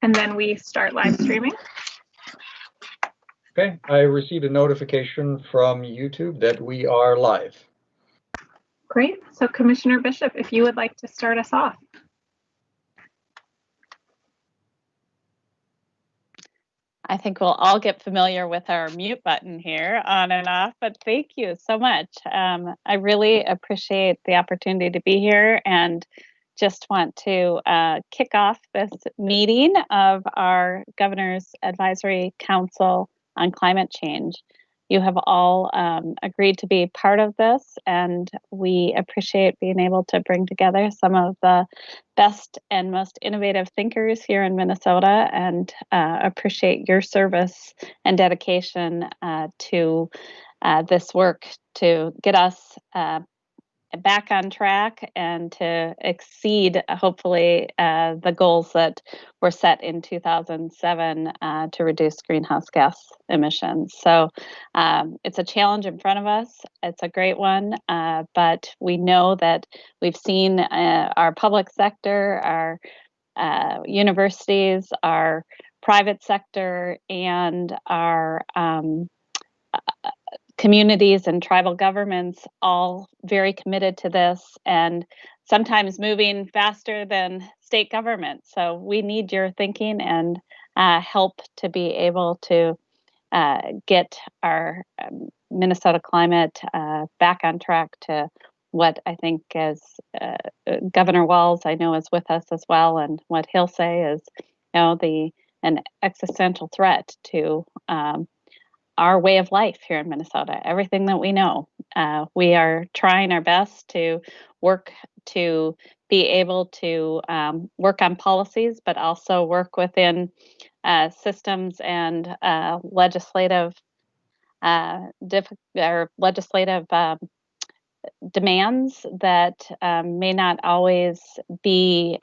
and then we start live streaming. Okay, I received a notification from YouTube that we are live. Great. So Commissioner Bishop, if you would like to start us off. I think we'll all get familiar with our mute button here on and off, but thank you so much. I really appreciate the opportunity to be here and just want to kick off this meeting of our Governor's Advisory Council on Climate Change. You have all agreed to be part of this, and we appreciate being able to bring together some of the best and most innovative thinkers here in Minnesota, and appreciate your service and dedication to this work to get us back on track and to exceed, hopefully, the goals that were set in 2007 to reduce greenhouse gas emissions. So it's a challenge in front of us. It's a great one, but we know that we've seen our public sector, our universities, our private sector, and our communities and tribal governments all very committed to this, and sometimes moving faster than state government. So we need your thinking and help to be able to get our Minnesota climate back on track to what I think is Governor Walz, I know, is with us as well, and what he'll say is, an existential threat to our way of life here in Minnesota, everything that we know. We are trying our best to work to be able to work on policies, but also work within systems and legislative demands that may not always be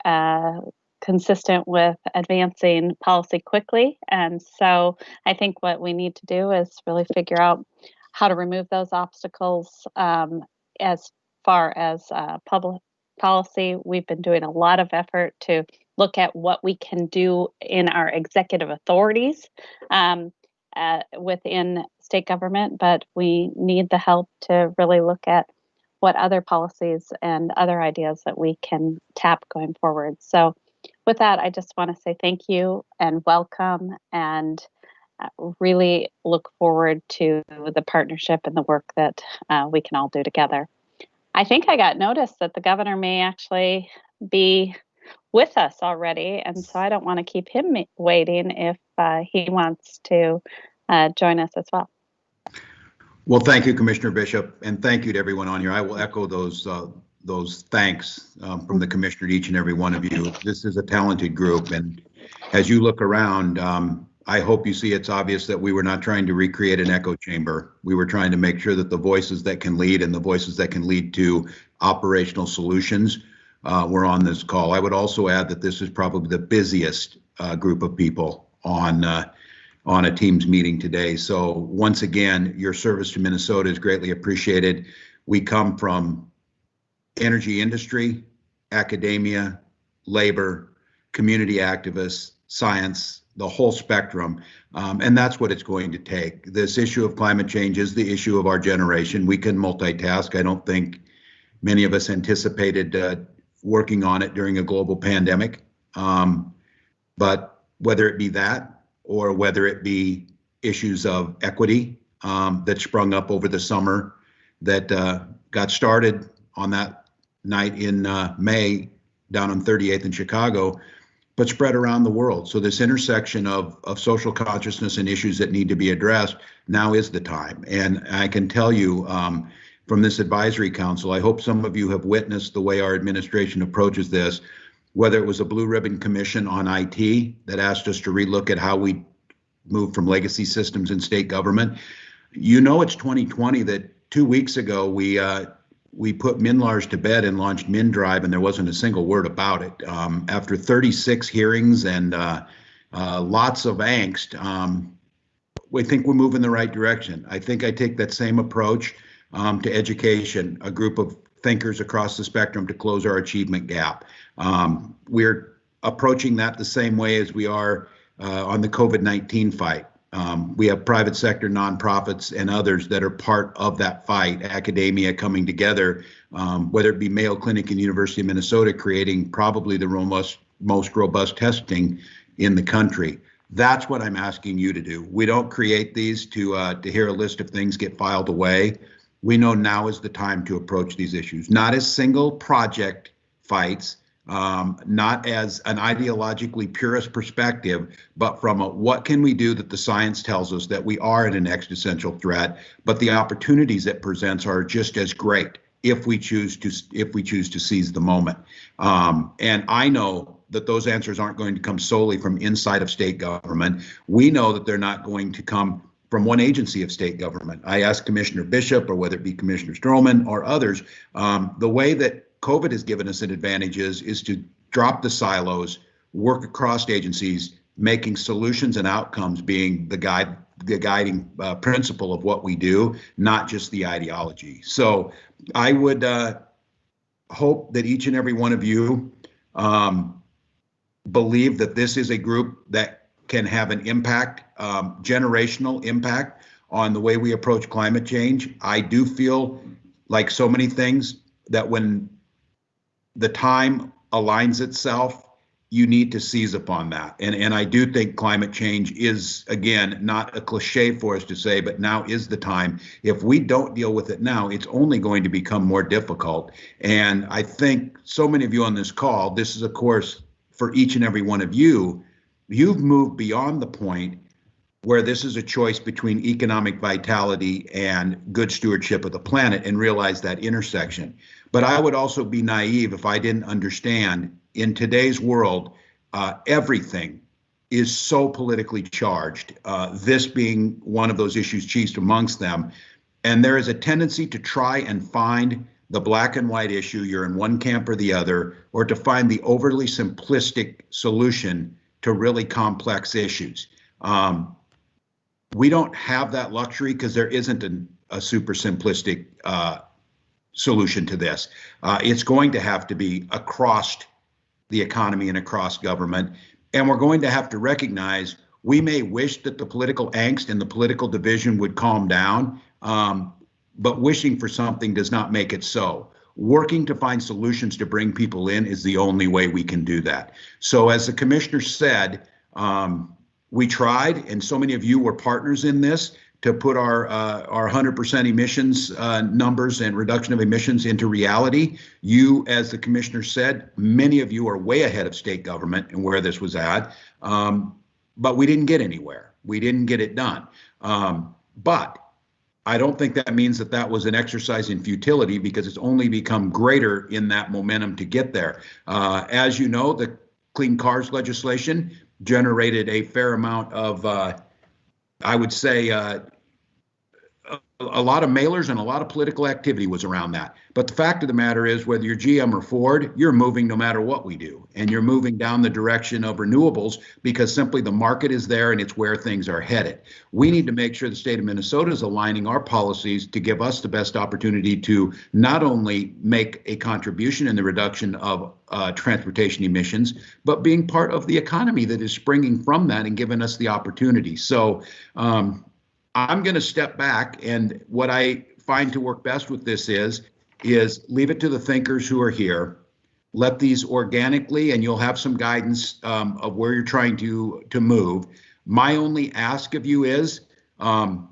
consistent with advancing policy quickly. And so I think what we need to do is really figure out how to remove those obstacles. As far as public policy, we've been doing a lot of effort to look at what we can do in our executive authorities within state government, but we need the help to really look at what other policies and other ideas that we can tap going forward. So with that, I just want to say thank you and welcome, and really look forward to the partnership and the work that we can all do together. I think I got notice that the governor may actually be with us already, and so I don't want to keep him waiting if he wants to join us as well. Well, thank you, Commissioner Bishop, and thank you to everyone on here. I will echo those thanks from the commissioner to each and every one of you. This is a talented group, and as you look around, I hope you see it's obvious that we were not trying to recreate an echo chamber. We were trying to make sure that the voices that can lead and the voices that can lead to operational solutions were on this call. I would also add that this is probably the busiest group of people on a Teams meeting today. So once again, your service to Minnesota is greatly appreciated. We come from energy industry, academia, labor, community activists, science, the whole spectrum. And that's what it's going to take. This issue of climate change is the issue of our generation. We can multitask. I don't think many of us anticipated working on it during a global pandemic. But whether it be that, or whether it be issues of equity that sprung up over the summer that got started on that night in May down on 38th in Chicago, but spread around the world. So this intersection of social consciousness and issues that need to be addressed, now is the time. And I can tell you from this advisory council, I hope some of you have witnessed the way our administration approaches this, whether it was a blue ribbon commission on IT that asked us to relook at how we move from legacy systems in state government. You know, it's 2020 that 2 weeks ago we put MnLARS to bed and launched MnDrive, and there wasn't a single word about it. After 36 hearings and lots of angst, we think we're moving the right direction. I think I take that same approach to education, a group of thinkers across the spectrum to close our achievement gap. We're approaching that the same way as we are on the COVID-19 fight. We have private sector nonprofits and others that are part of that fight, academia coming together, whether it be Mayo Clinic and University of Minnesota creating probably the most robust testing in the country. That's what I'm asking you to do. We don't create these to hear a list of things get filed away. We know now is the time to approach these issues, not as single project fights, not as an ideologically purist perspective, but from a what can we do that the science tells us that we are at an existential threat, but the opportunities it presents are just as great if we choose to seize the moment. And I know that those answers aren't going to come solely from inside of state government. We know that they're not going to come from one agency of state government. I asked Commissioner Bishop, or whether it be Commissioner Stroman or others, the way that COVID has given us an advantage is to drop the silos, work across agencies, making solutions and outcomes being the guiding principle of what we do, not just the ideology. So I would hope that each and every one of you believe that this is a group that can have an impact, generational impact on the way we approach climate change. I do feel like so many things that when the time aligns itself, you need to seize upon that. And I do think climate change is, again, not a cliche for us to say, but now is the time. If we don't deal with it now, it's only going to become more difficult. And I think so many of you on this call, this is, of course, for each and every one of you, you've moved beyond the point where this is a choice between economic vitality and good stewardship of the planet, and realize that intersection. But I would also be naive if I didn't understand in today's world, everything is so politically charged, this being one of those issues chief amongst them. And there is a tendency to try and find the black and white issue, you're in one camp or the other, or to find the overly simplistic solution to really complex issues. We don't have that luxury because there isn't a super simplistic solution to this. It's going to have to be across the economy and across government. And we're going to have to recognize we may wish that the political angst and the political division would calm down, but wishing for something does not make it so. Working to find solutions to bring people in is the only way we can do that. So as the commissioner said, we tried, and so many of you were partners in this, to put our 100% emissions numbers and reduction of emissions into reality. You, as the commissioner said, many of you are way ahead of state government and where this was at, but we didn't get anywhere. We didn't get it done. But I don't think that means that that was an exercise in futility, because it's only become greater in that momentum to get there. As you know, the Clean Cars legislation generated a fair amount of, I would say, a lot of mailers and a lot of political activity was around that. But the fact of the matter is, whether you're GM or Ford, you're moving no matter what we do. And you're moving down the direction of renewables because simply the market is there and it's where things are headed. We need to make sure the state of Minnesota is aligning our policies to give us the best opportunity to not only make a contribution in the reduction of transportation emissions, but being part of the economy that is springing from that and giving us the opportunity. So I'm going to step back, and what I find to work best with this is leave it to the thinkers who are here. Let these organically, and you'll have some guidance of where you're trying to move. My only ask of you is to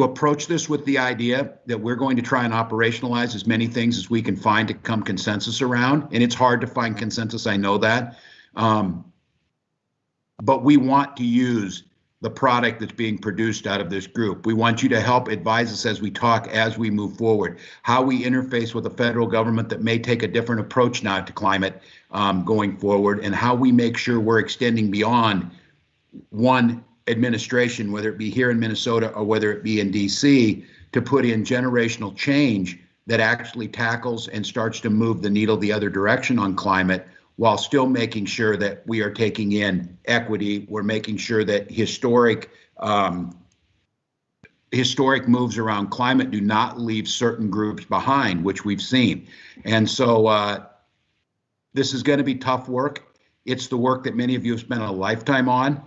approach this with the idea that we're going to try and operationalize as many things as we can find to come consensus around. And it's hard to find consensus, I know that. But we want to use the product that's being produced out of this group. We want you to help advise us as we talk, as we move forward, how we interface with the federal government that may take a different approach now to climate going forward, and how we make sure we're extending beyond one administration, whether it be here in Minnesota or whether it be in DC, to put in generational change that actually tackles and starts to move the needle the other direction on climate, while still making sure that we are taking in equity. We're making sure that historic moves around climate do not leave certain groups behind, which we've seen. And so This is going to be tough work. It's the work that many of you have spent a lifetime on.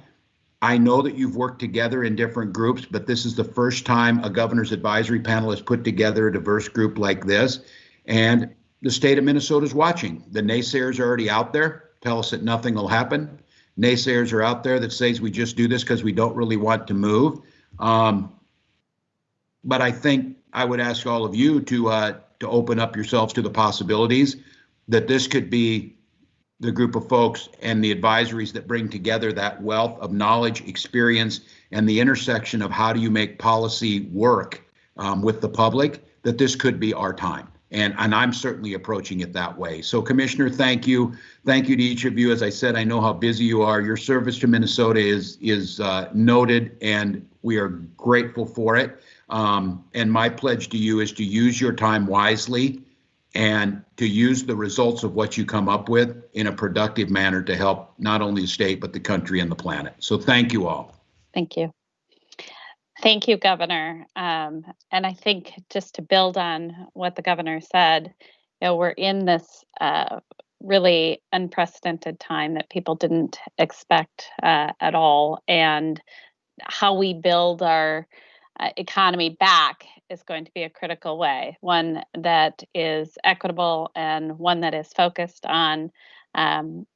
I know that you've worked together in different groups, but this is the first time a governor's advisory panel has put together a diverse group like this. And the state of Minnesota is watching. The naysayers are already out there, tell us that nothing will happen. Naysayers are out there that says we just do this because we don't really want to move. But I think I would ask all of you to open up yourselves to the possibilities that this could be the group of folks and the advisories that bring together that wealth of knowledge, experience, and the intersection of how do you make policy work with the public, that this could be our time. And I'm certainly approaching it that way. So Commissioner, thank you. Thank you to each of you. As I said, I know how busy you are. Your service to Minnesota is noted, and we are grateful for it. And my pledge to you is to use your time wisely and to use the results of what you come up with in a productive manner to help not only the state, but the country and the planet. So thank you all. Thank you. Thank you, Governor. And I think just to build on what the governor said, we're in this really unprecedented time that people didn't expect at all. And how we build our economy back is going to be a critical way, one that is equitable and one that is focused on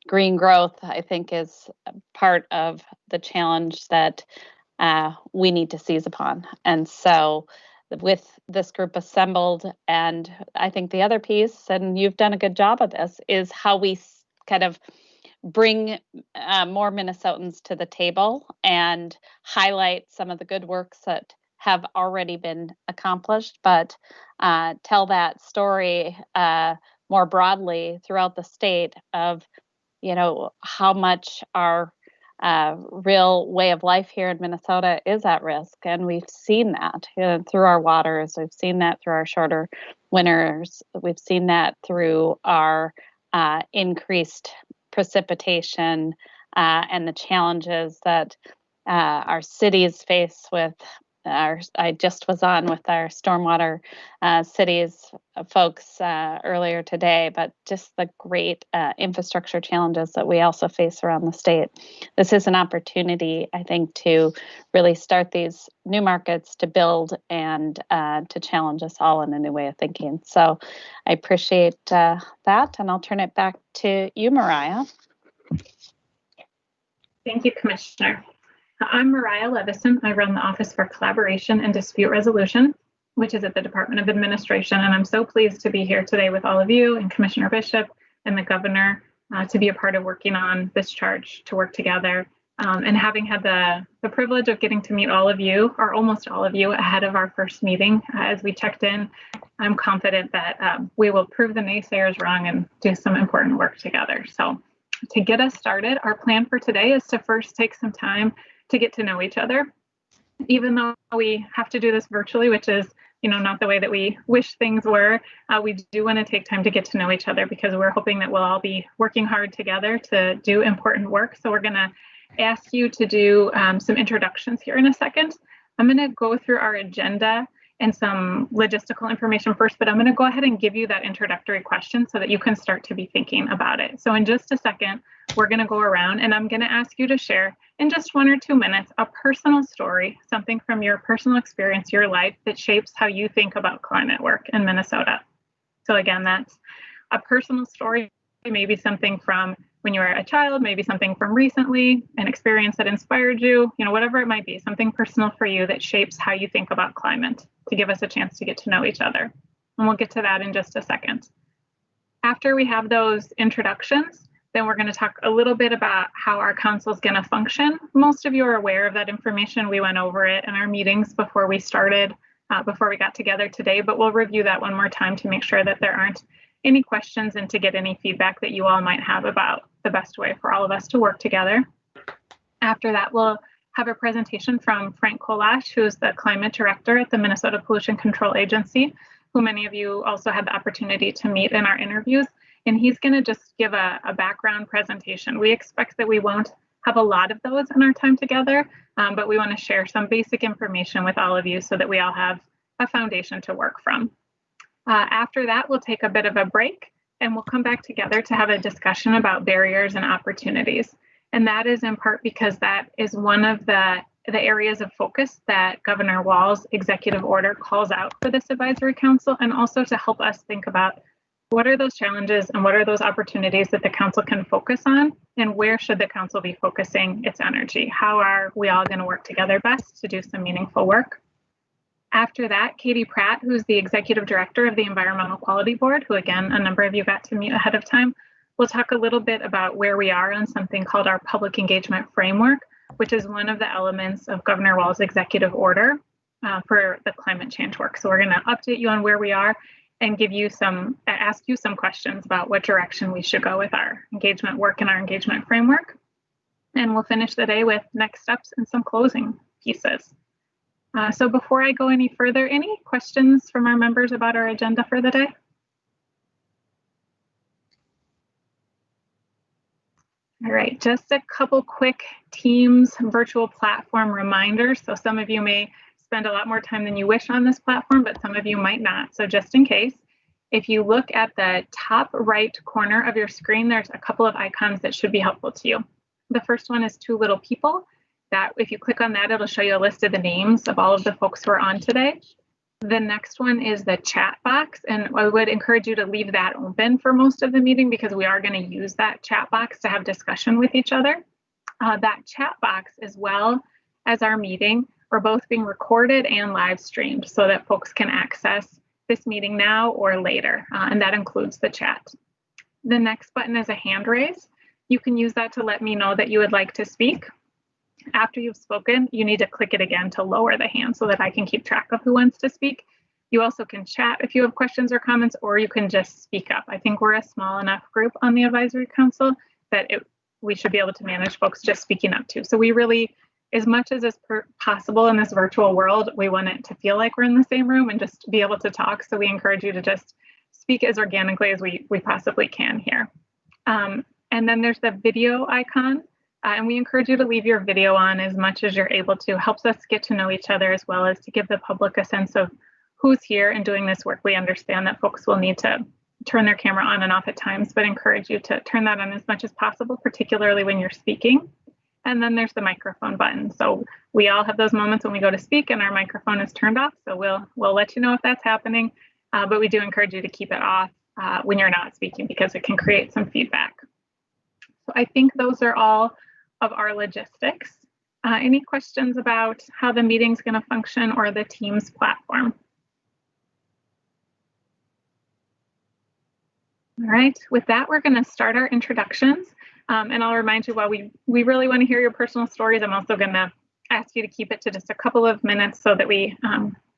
green growth, I think is part of the challenge that we need to seize upon. And so with this group assembled, and I think the other piece, and you've done a good job of this, is how we kind of bring more Minnesotans to the table and highlight some of the good works that have already been accomplished, but tell that story more broadly throughout the state of, how much our real way of life here in Minnesota is at risk. And we've seen that through our waters. We've seen that through our shorter winters. We've seen that through our increased precipitation and the challenges that our cities face with I just was on with our stormwater cities folks earlier today, but just the great infrastructure challenges that we also face around the state. This is an opportunity, I think, to really start these new markets, to build and to challenge us all in a new way of thinking. So I appreciate that, and I'll turn it back to you, Mariah. Thank you, Commissioner. I'm Mariah Levison. I run the Office for Collaboration and Dispute Resolution, which is at the Department of Administration. And I'm so pleased to be here today with all of you and Commissioner Bishop and the governor to be a part of working on this charge to work together. And having had the privilege of getting to meet all of you, or almost all of you, ahead of our first meeting as we checked in, I'm confident that we will prove the naysayers wrong and do some important work together. So to get us started, our plan for today is to first take some time to get to know each other, even though we have to do this virtually, which is, not the way that we wish things were. We do want to take time to get to know each other because we're hoping that we'll all be working hard together to do important work. So we're going to ask you to do some introductions here in a second. I'm going to go through our agenda and some logistical information first, but I'm going to go ahead and give you that introductory question so that you can start to be thinking about it. So in just a second, we're going to go around and I'm going to ask you to share in just 1 or 2 minutes a personal story, something from your personal experience, your life that shapes how you think about climate work in Minnesota. So again, that's a personal story, maybe something from when you were a child, maybe something from recently, an experience that inspired you, whatever it might be, something personal for you that shapes how you think about climate, to give us a chance to get to know each other. And we'll get to that in just a second. After we have those introductions, then we're going to talk a little bit about how our council is going to function. Most of you are aware of that information. We went over it in our meetings before we started, before we got together today, but we'll review that one more time to make sure that there aren't any questions and to get any feedback that you all might have about the best way for all of us to work together. After that, we'll have a presentation from Frank Kolash, who is the climate director at the Minnesota Pollution Control Agency, who many of you also had the opportunity to meet in our interviews. And he's going to just give a background presentation. We expect that we won't have a lot of those in our time together, but we want to share some basic information with all of you so that we all have a foundation to work from. After that, we'll take a bit of a break and we'll come back together to have a discussion about barriers and opportunities. And that is in part because that is one of the areas of focus that Governor Walz's executive order calls out for this advisory council, and also to help us think about what are those challenges and what are those opportunities that the council can focus on, and where should the council be focusing its energy? How are we all going to work together best to do some meaningful work? After that, Katie Pratt, who's the executive director of the Environmental Quality Board, who again, a number of you got to meet ahead of time, will talk a little bit about where we are on something called our public engagement framework, which is one of the elements of Governor Walz's executive order for the climate change work. So we're going to update you on where we are and ask you some questions about what direction we should go with our engagement work and our engagement framework. And we'll finish the day with next steps and some closing pieces. So before I go any further, any questions from our members about our agenda for the day? All right, just a couple quick Teams virtual platform reminders. So some of you may spend a lot more time than you wish on this platform, but some of you might not. So just in case, if you look at the top right corner of your screen, there's a couple of icons that should be helpful to you. The first one is Two Little People. That if you click on that, it'll show you a list of the names of all of the folks who are on today. The next one is the chat box, and I would encourage you to leave that open for most of the meeting because we are going to use that chat box to have discussion with each other. That chat box, as well as our meeting, are both being recorded and live streamed so that folks can access this meeting now or later, and that includes the chat. The next button is a hand raise. You can use that to let me know that you would like to speak. After you've spoken, you need to click it again to lower the hand so that I can keep track of who wants to speak. You also can chat if you have questions or comments, or you can just speak up. I think we're a small enough group on the advisory council that we should be able to manage folks just speaking up too. So we really, as much as is possible in this virtual world, we want it to feel like we're in the same room and just be able to talk. So we encourage you to just speak as organically as we possibly can here. And then there's the video icon. And we encourage you to leave your video on as much as you're able to. Helps us get to know each other, as well as to give the public a sense of who's here and doing this work. We understand that folks will need to turn their camera on and off at times, but encourage you to turn that on as much as possible, particularly when you're speaking. And then there's the microphone button. So we all have those moments when we go to speak and our microphone is turned off. So we'll let you know if that's happening, but we do encourage you to keep it off when you're not speaking because it can create some feedback. So I think those are all of our logistics. Any questions about how the meeting's going to function or the Teams platform? All right, with that, we're going to start our introductions. And I'll remind you, while we really want to hear your personal stories, I'm also going to ask you to keep it to just a couple of minutes so that we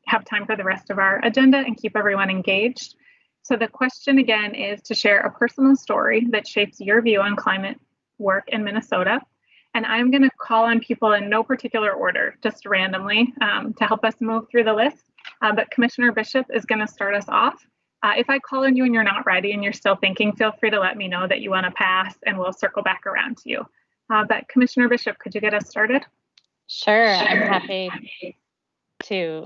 have time for the rest of our agenda and keep everyone engaged. So the question again is to share a personal story that shapes your view on climate work in Minnesota. And I'm going to call on people in no particular order, just randomly, to help us move through the list. But Commissioner Bishop is going to start us off. If I call on you and you're not ready and you're still thinking, feel free to let me know that you want to pass and we'll circle back around to you. But Commissioner Bishop, could you get us started? Sure, I'm happy to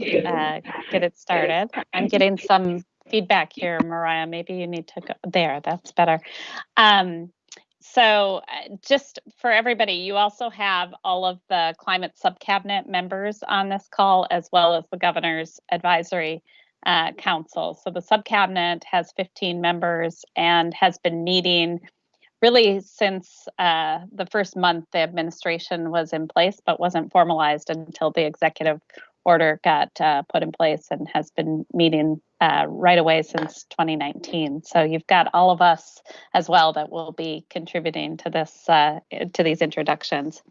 get it started. I'm getting some feedback here, Mariah. Maybe you need to go there. That's better. So just for everybody, you also have all of the climate subcabinet members on this call, as well as the governor's advisory council. So the subcabinet has 15 members and has been meeting really since the first month the administration was in place, but wasn't formalized until the executive order got put in place, and has been meeting right away since 2019. So you've got all of us as well that will be contributing to this, to these introductions.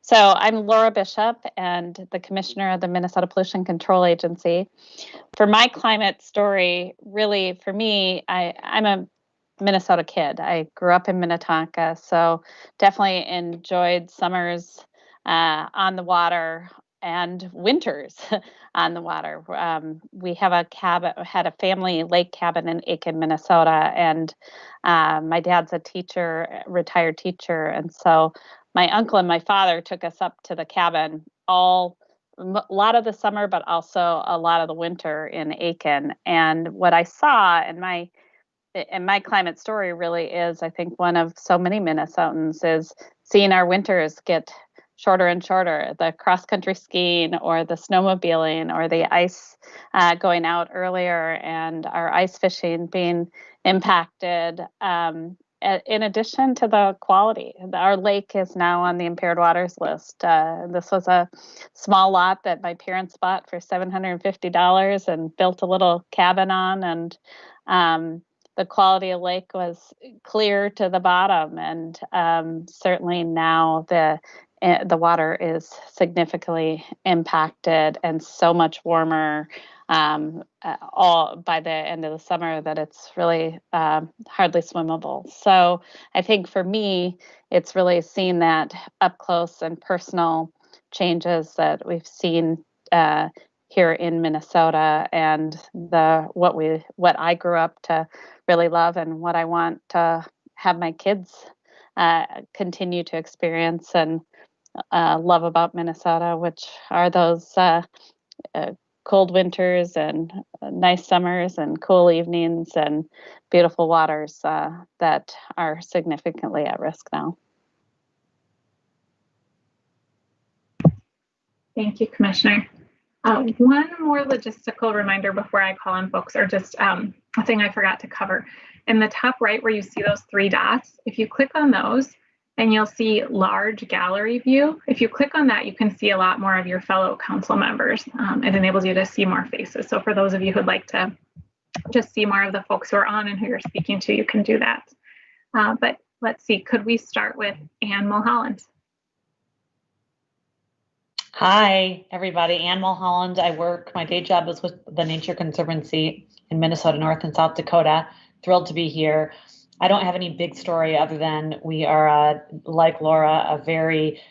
So I'm Laura Bishop, and the Commissioner of the Minnesota Pollution Control Agency. For my climate story, really for me, I'm a Minnesota kid. I grew up in Minnetonka, so definitely enjoyed summers on the water and winters on the water. We have had a family lake cabin in Aiken, Minnesota, and my dad's a teacher, retired teacher, and so my uncle and my father took us up to the cabin a lot of the summer, but also a lot of the winter in Aiken. And what I saw, and and my climate story really is, I think, one of so many Minnesotans is seeing our winters get shorter and shorter, the cross-country skiing or the snowmobiling or the ice going out earlier and our ice fishing being impacted. In addition to the quality, our lake is now on the impaired waters list. This was a small lot that my parents bought for $750 and built a little cabin on, and the quality of lake was clear to the bottom. And certainly now the water is significantly impacted and so much warmer all by the end of the summer that it's really hardly swimmable. So I think for me, it's really seeing that up close and personal changes that we've seen here in Minnesota, and what I grew up to really love and what I want to have my kids continue to experience and love about Minnesota, which are those cold winters and nice summers and cool evenings and beautiful waters that are significantly at risk now. Thank you, Commissioner. One more logistical reminder before I call on folks, or just a thing I forgot to cover. In the top right where you see those three dots, if you click on those, and you'll see large gallery view. If you click on that, you can see a lot more of your fellow council members. It enables you to see more faces. So for those of you who'd like to just see more of the folks who are on and who you're speaking to, you can do that. But let's see, could we start with Ann Mulholland? Hi, everybody. Ann Mulholland. My day job is with the Nature Conservancy in Minnesota, North and South Dakota. Thrilled to be here. I don't have any big story other than we are, like Laura, a very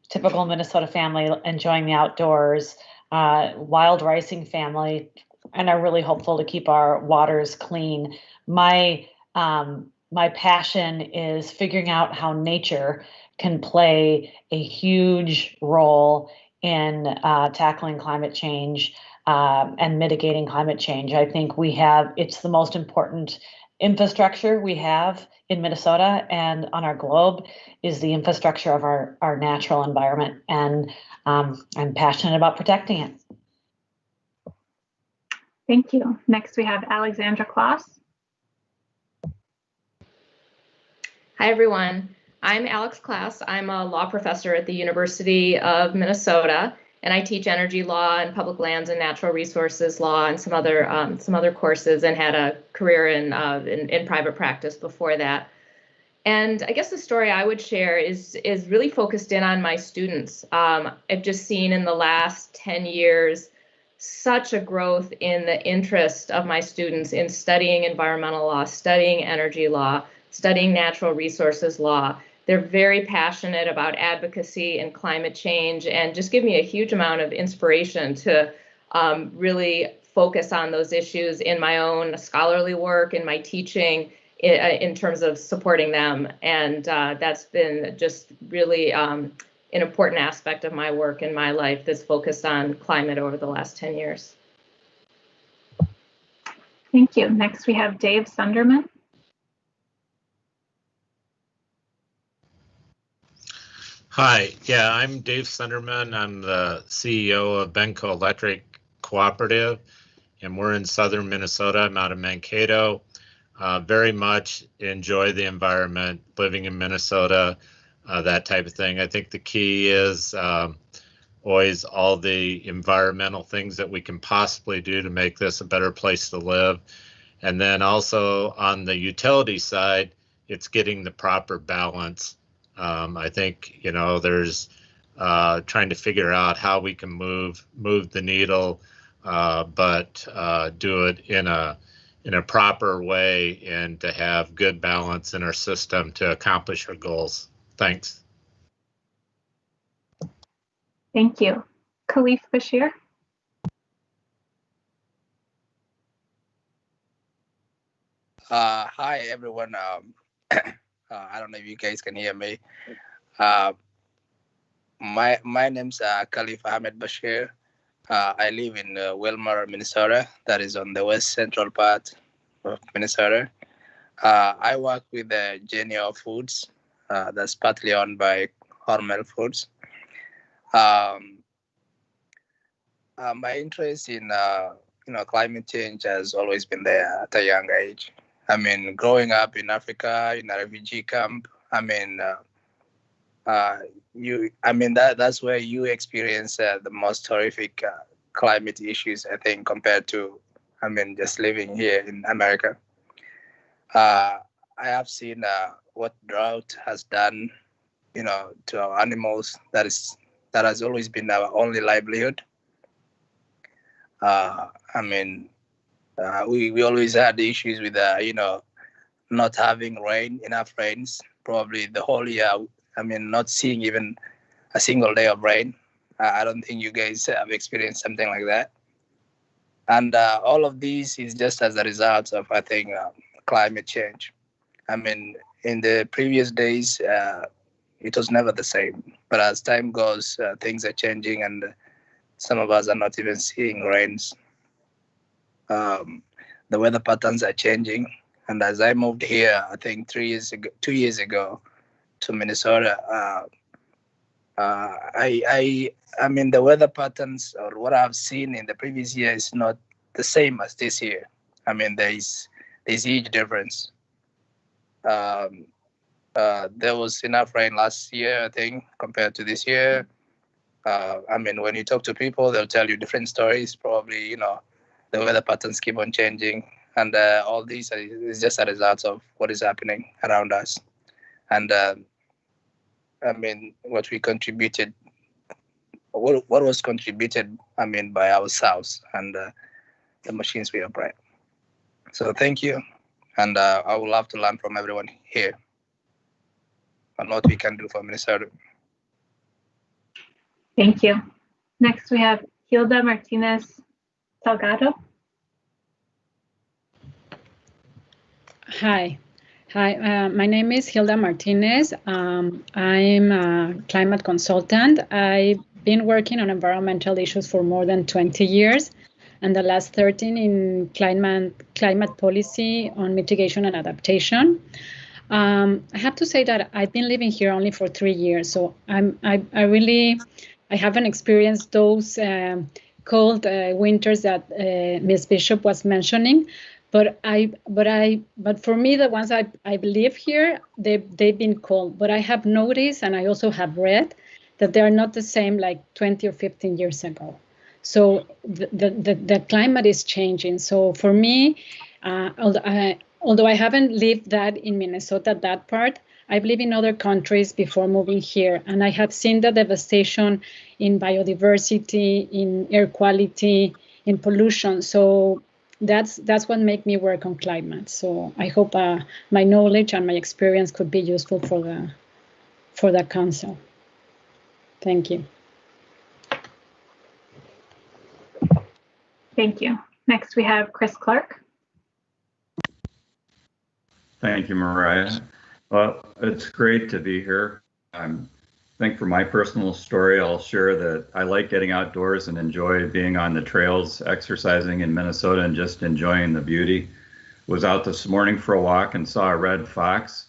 typical Minnesota family enjoying the outdoors, wild ricing family, and are really hopeful to keep our waters clean. My passion is figuring out how nature can play a huge role in tackling climate change and mitigating climate change. I think it's the most important infrastructure we have in Minnesota and on our globe is the infrastructure of our natural environment, and I'm passionate about protecting it. Thank you. Next we have Alexandra Kloss. Hi everyone, I'm Alex Klass. I'm a law professor at the University of Minnesota, and I teach energy law and public lands and natural resources law and some other courses, and had a career in private practice before that. And I guess the story I would share is really focused in on my students. I've just seen in the last 10 years such a growth in the interest of my students in studying environmental law, studying energy law, studying natural resources law. They're very passionate about advocacy and climate change, and just give me a huge amount of inspiration to really focus on those issues in my own scholarly work, in my teaching, in terms of supporting them. And that's been just really an important aspect of my work in my life that's focused on climate over the last 10 years. Thank you. Next we have Dave Sunderman. Hi, yeah, I'm Dave Sunderman. I'm the CEO of Benco Electric Cooperative, and we're in southern Minnesota. I'm out of Mankato. Very much enjoy the environment, living in Minnesota, that type of thing. I think the key is always all the environmental things that we can possibly do to make this a better place to live. And then also on the utility side, it's getting the proper balance. I think, there's trying to figure out how we can move the needle, but do it in a proper way and to have good balance in our system to accomplish our goals. Thanks. Thank you. Khalif Bashir. Hi, everyone. I don't know if you guys can hear me. My name's Khalif Ahmed Bashir. I live in Wilmer, Minnesota. That is on the west central part of Minnesota. I work with Genio Foods, that's partly owned by Hormel Foods. My interest in climate change has always been there at a young age. I mean, growing up in Africa in a refugee camp, that's where you experience the most horrific climate issues, I think, compared to, just living here in America. I have seen what drought has done, to our animals. That has always been our only livelihood. We always had issues with, not having enough rains, probably the whole year. Not seeing even a single day of rain. I don't think you guys have experienced something like that. And all of these is just as a result of, I think, climate change. In the previous days, it was never the same. But as time goes, things are changing, and some of us are not even seeing rains. The weather patterns are changing. And as I moved here, I think 2 years ago to Minnesota, the weather patterns or what I've seen in the previous year is not the same as this year. There's huge difference. There was enough rain last year, I think, compared to this year. When you talk to people, they'll tell you different stories. Probably, the weather patterns keep on changing, and all these is just a result of what is happening around us. And what we contributed, what was contributed, by ourselves and the machines we operate. So thank you, and I would love to learn from everyone here on what we can do for Minnesota. Thank you. Next, we have Hilda Martinez Salgado. Hi, my name is Hilda Martinez. I'm a climate consultant. I've been working on environmental issues for more than 20 years, and the last 13 in climate policy on mitigation and adaptation. I have to say that I've been living here only for 3 years, so I haven't experienced those cold winters that Ms. Bishop was mentioning. But for me, the ones I live here, they've been cold. But I have noticed, and I also have read, that they are not the same like 20 or 15 years ago. So the climate is changing. So for me, although I haven't lived that in Minnesota, that part, I've lived in other countries before moving here, and I have seen the devastation in biodiversity, in air quality, in pollution. So that's what makes me work on climate. So I hope my knowledge and my experience could be useful for the council. Thank you. Thank you. Next, we have Chris Clark. Thank you, Mariah. Well, it's great to be here. I think for my personal story, I'll share that I like getting outdoors and enjoy being on the trails, exercising in Minnesota and just enjoying the beauty. Was out this morning for a walk and saw a red fox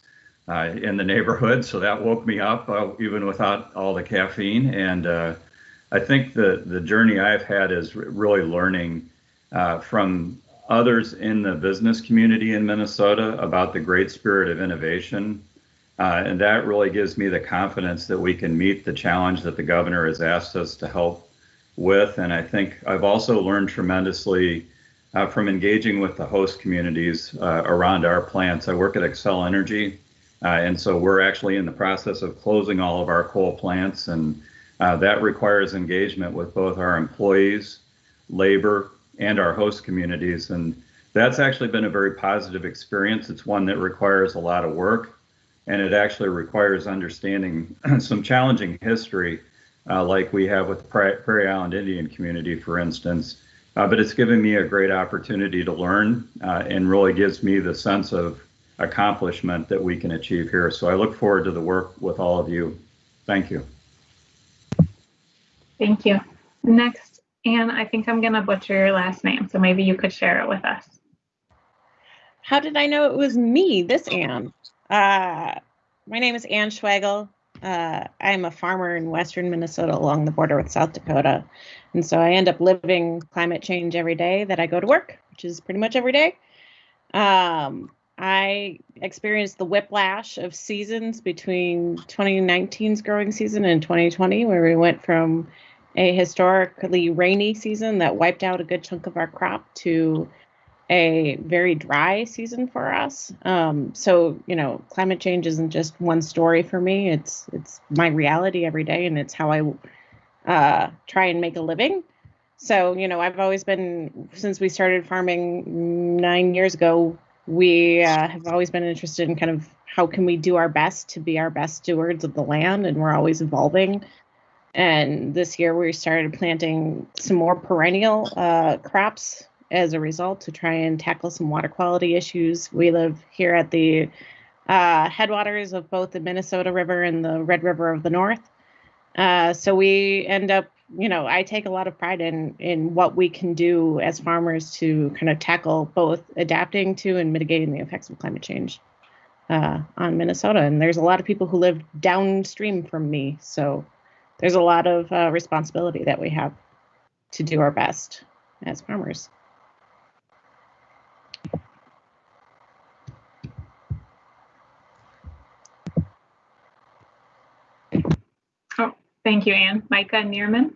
in the neighborhood, so that woke me up even without all the caffeine. And I think the journey I've had is really learning from others in the business community in Minnesota about the great spirit of innovation. And that really gives me the confidence that we can meet the challenge that the governor has asked us to help with. And I think I've also learned tremendously from engaging with the host communities around our plants. I work at Xcel Energy, and so we're actually in the process of closing all of our coal plants, and that requires engagement with both our employees, labor, and our host communities. And that's actually been a very positive experience. It's one that requires a lot of work, and it actually requires understanding some challenging history, like we have with the Prairie Island Indian community, for instance. But it's given me a great opportunity to learn and really gives me the sense of accomplishment that we can achieve here. So I look forward to the work with all of you. Thank you. Thank you. Next, Anne, I think I'm going to butcher your last name, so maybe you could share it with us. how did I know it was me, this Ann? My name is Ann Schwagel. I'm a farmer in western Minnesota along the border with South Dakota. And so I end up living climate change every day that I go to work, which is pretty much every day. I experienced the whiplash of seasons between 2019's growing season and 2020, where we went from a historically rainy season that wiped out a good chunk of our crop to a very dry season for us. So, you know, climate change isn't just one story for me. It's my reality every day, and it's how I try and make a living. So, you know, I've always been, since we started farming 9 years ago, we have always been interested in kind of how can we do our best to be our best stewards of the land, and we're always evolving. And this year we started planting some more perennial crops as a result to try and tackle some water quality issues. We live here at the headwaters of both the Minnesota River and the Red River of the North. So we end up, you know, I take a lot of pride in what we can do as farmers to kind of tackle both adapting to and mitigating the effects of climate change on Minnesota. And there's a lot of people who live downstream from me. So there's a lot of responsibility that we have to do our best as farmers. Oh, thank you, Ann. Micah Neerman.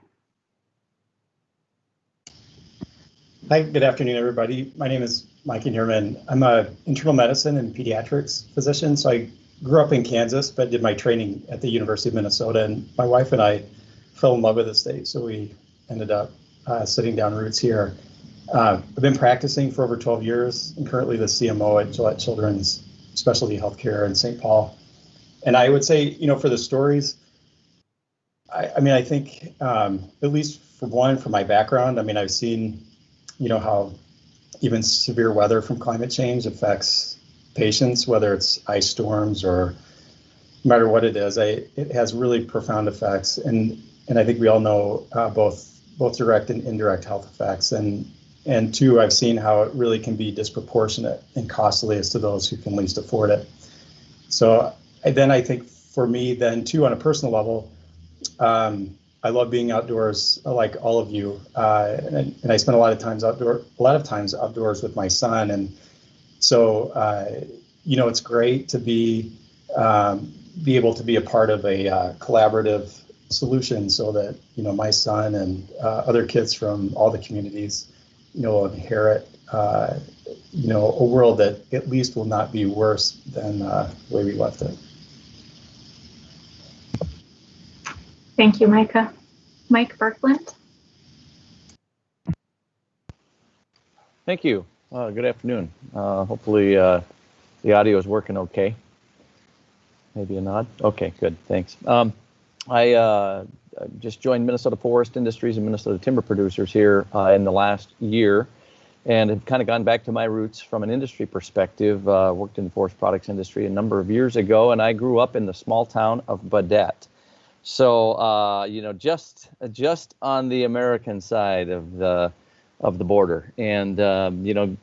Hi, good afternoon, everybody. My name is Micah Neerman. I'm a internal medicine and pediatrics physician. So I grew up in Kansas, but did my training at the University of Minnesota. And my wife and I fell in love with the state, so we ended up sitting down roots here. I've been practicing for over 12 years and currently the CMO at Gillette Children's Specialty Healthcare in St. Paul. And I would say, you know, for the stories, I mean, I think at least for one, from my background, I mean, I've seen, you know, how even severe weather from climate change affects patients, whether it's ice storms or no matter what it is, it has really profound effects. And I think we all know both direct and indirect health effects. And two, I've seen how it really can be disproportionate and costly as to those who can least afford it. So then I think for me then too, on a personal level, I love being outdoors like all of you. And I spend a lot of times outdoors with my son. And so, you know, it's great to be able to be a part of a collaborative solution so that, you know, my son and other kids from all the communities, you know, will inherit, you know, a world that at least will not be worse than the way we left it. Thank you, Micah. Mike Berkland. Thank you. Good afternoon. Hopefully the audio is working okay. Maybe a nod. Okay, good. Thanks. I just joined Minnesota Forest Industries and Minnesota Timber Producers here in the last year, and have kind of gone back to my roots from an industry perspective. Worked in the forest products industry a number of years ago, and I grew up in the small town of Baudette. So you know, just on the American side of the border, and you know,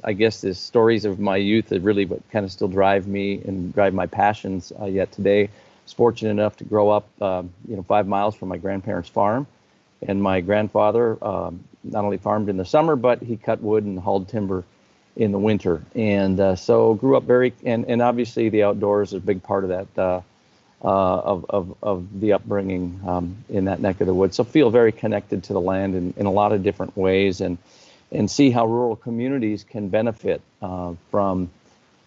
I guess the stories of my youth are really what kind of still drive me and drive my passions yet today. I was fortunate enough to grow up, you know, 5 miles from my grandparents' farm, and my grandfather not only farmed in the summer, but he cut wood and hauled timber in the winter, and so grew up very, and obviously the outdoors is a big part of that. Of the upbringing in that neck of the woods. So feel very connected to the land in a lot of different ways, and see how rural communities can benefit from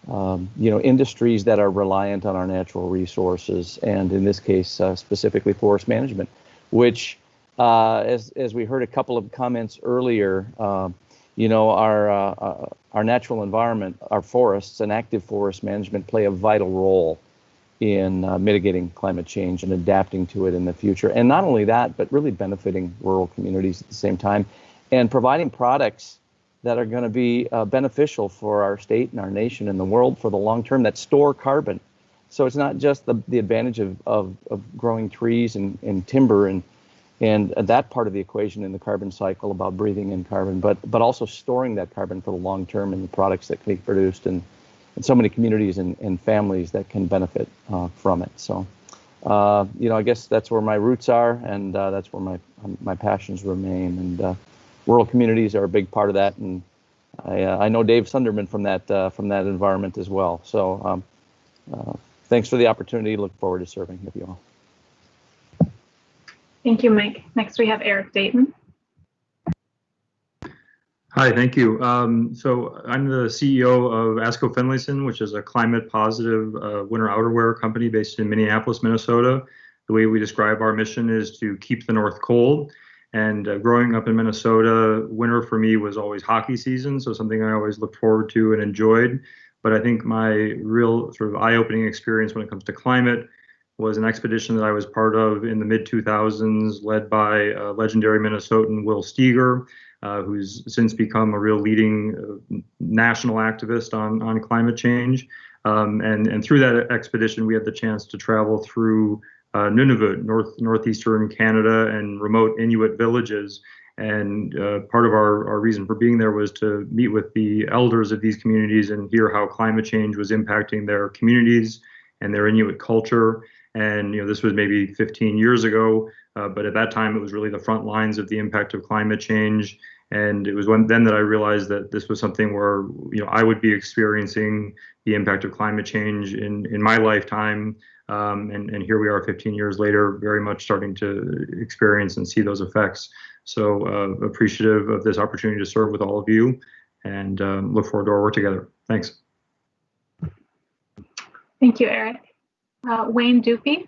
you know, industries that are reliant on our natural resources, and in this case specifically forest management, which as we heard a couple of comments earlier, you know, our natural environment, our forests and active forest management play a vital role in mitigating climate change and adapting to it in the future. And not only that, but really benefiting rural communities at the same time, and providing products that are going to be beneficial for our state and our nation and the world for the long term, that store carbon. So it's not just the advantage of growing trees and timber and and that part of the equation in the carbon cycle about breathing in carbon, but also storing that carbon for the long term in the products that can be produced, and so many communities and families that can benefit from it. So, I guess that's where my roots are, and that's where my passions remain. And rural communities are a big part of that, and I know Dave Sunderman from that environment as well. So, thanks for the opportunity. Look forward to serving with you all. Thank you, Mike. Next, we have Eric Dayton. Hi, thank you. So I'm the CEO of Asco Finlayson, which is a climate positive winter outerwear company based in Minneapolis, Minnesota. The way we describe our mission is to keep the North cold. And growing up in Minnesota, winter for me was always hockey season, so something I always looked forward to and enjoyed. But I think my real sort of eye-opening experience when it comes to climate was an expedition that I was part of in the mid-2000s, led by legendary Minnesotan Will Steger, who's since become a real leading national activist on climate change. And through that expedition, we had the chance to travel through Nunavut, northeastern Canada, and remote Inuit villages. And part of our reason for being there was to meet with the elders of these communities and hear how climate change was impacting their communities and their Inuit culture. And this was maybe 15 years ago, but at that time it was really the front lines of the impact of climate change. And it was then that I realized that this was something where I would be experiencing the impact of climate change in my lifetime. And here we are 15 years later, very much starting to experience and see those effects. So appreciative of this opportunity to serve with all of you, and look forward to our work together. Thanks. Thank you, Eric. Wayne Dupuy.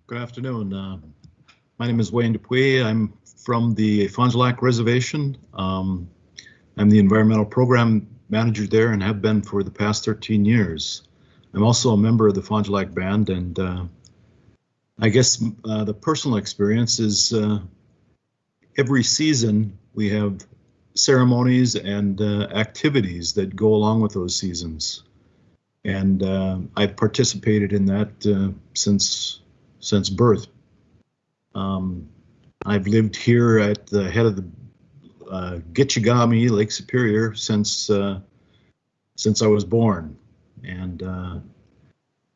Good afternoon. My name is Wayne Dupuy. I'm from the Fond du Lac Reservation. I'm the environmental program manager there and have been for the past 13 years. I'm also a member of the Fond du Lac Band, and I guess the personal experience is every season we have ceremonies and activities that go along with those seasons. And I've participated in that since birth. I've lived here at the head of the Gitchigami, Lake Superior, since I was born. And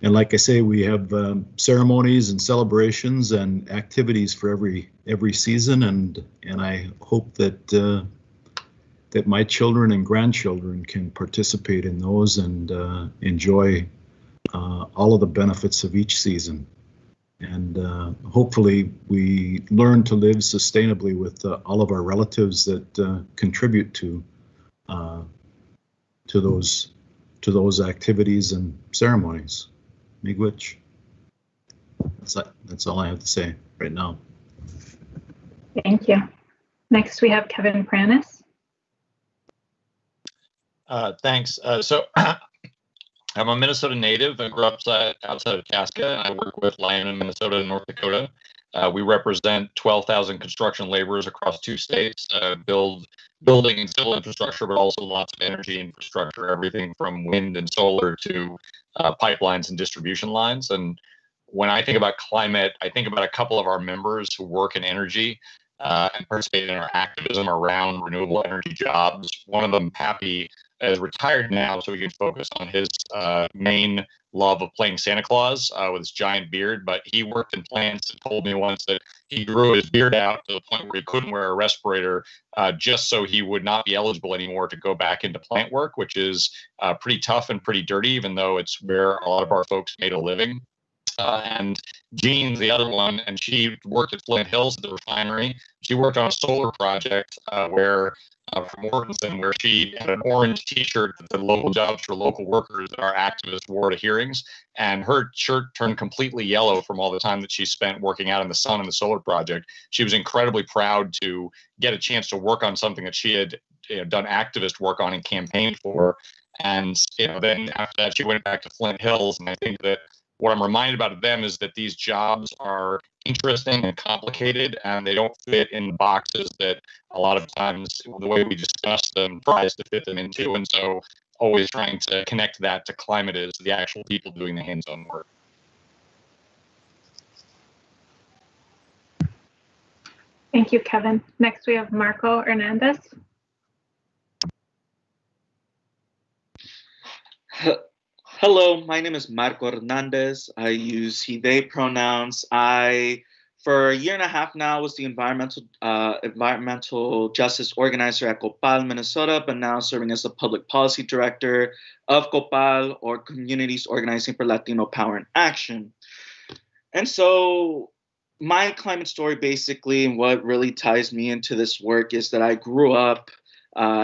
like I say, we have ceremonies and celebrations and activities for every season, and I hope that that my children and grandchildren can participate in those and enjoy all of the benefits of each season. And hopefully we learn to live sustainably with all of our relatives that contribute to those activities and ceremonies. Miigwech. That's all I have to say right now. Thank you. Next, we have Kevin Pranis. Thanks. So I'm a Minnesota native. I grew up outside of Casca. I work with Lyman, Minnesota, and North Dakota. We represent 12,000 construction laborers across 2 states, building and civil infrastructure, but also lots of energy infrastructure, everything from wind and solar to pipelines and distribution lines. And when I think about climate, I think about a couple of our members who work in energy and participate in our activism around renewable energy jobs. One of them, Pappy, is retired now, so he can focus on his main love of playing Santa Claus with his giant beard. But he worked in plants and told me once that he grew his beard out to the point where he couldn't wear a respirator just so he would not be eligible anymore to go back into plant work, which is pretty tough and pretty dirty, even though it's where a lot of our folks made a living. And Jean's the other one, and she worked at Flint Hills at the refinery. She worked on a solar project from Mortensen, where she had an orange T-shirt that said "Local Jobs for Local Workers" that our activists wore to hearings, and her shirt turned completely yellow from all the time that she spent working out in the sun in the solar project. She was incredibly proud to get a chance to work on something that she had done activist work on and campaigned for. And then after that, she went back to Flint Hills, and I think that what I'm reminded about of them is that these jobs are interesting and complicated, and they don't fit in the boxes that a lot of times the way we discuss them tries to fit them into. And so always trying to connect that to climate is the actual people doing the hands-on work. Thank you, Kevin. Next, we have Marco Hernandez. Hello, my name is Marco Hernandez. I use he, they pronouns. For a year and a half now, was the environmental justice organizer at Copal, Minnesota, but now serving as the public policy director of Copal, or Communities Organizing for Latino Power and Action. And so my climate story, basically, and what really ties me into this work, is that I grew up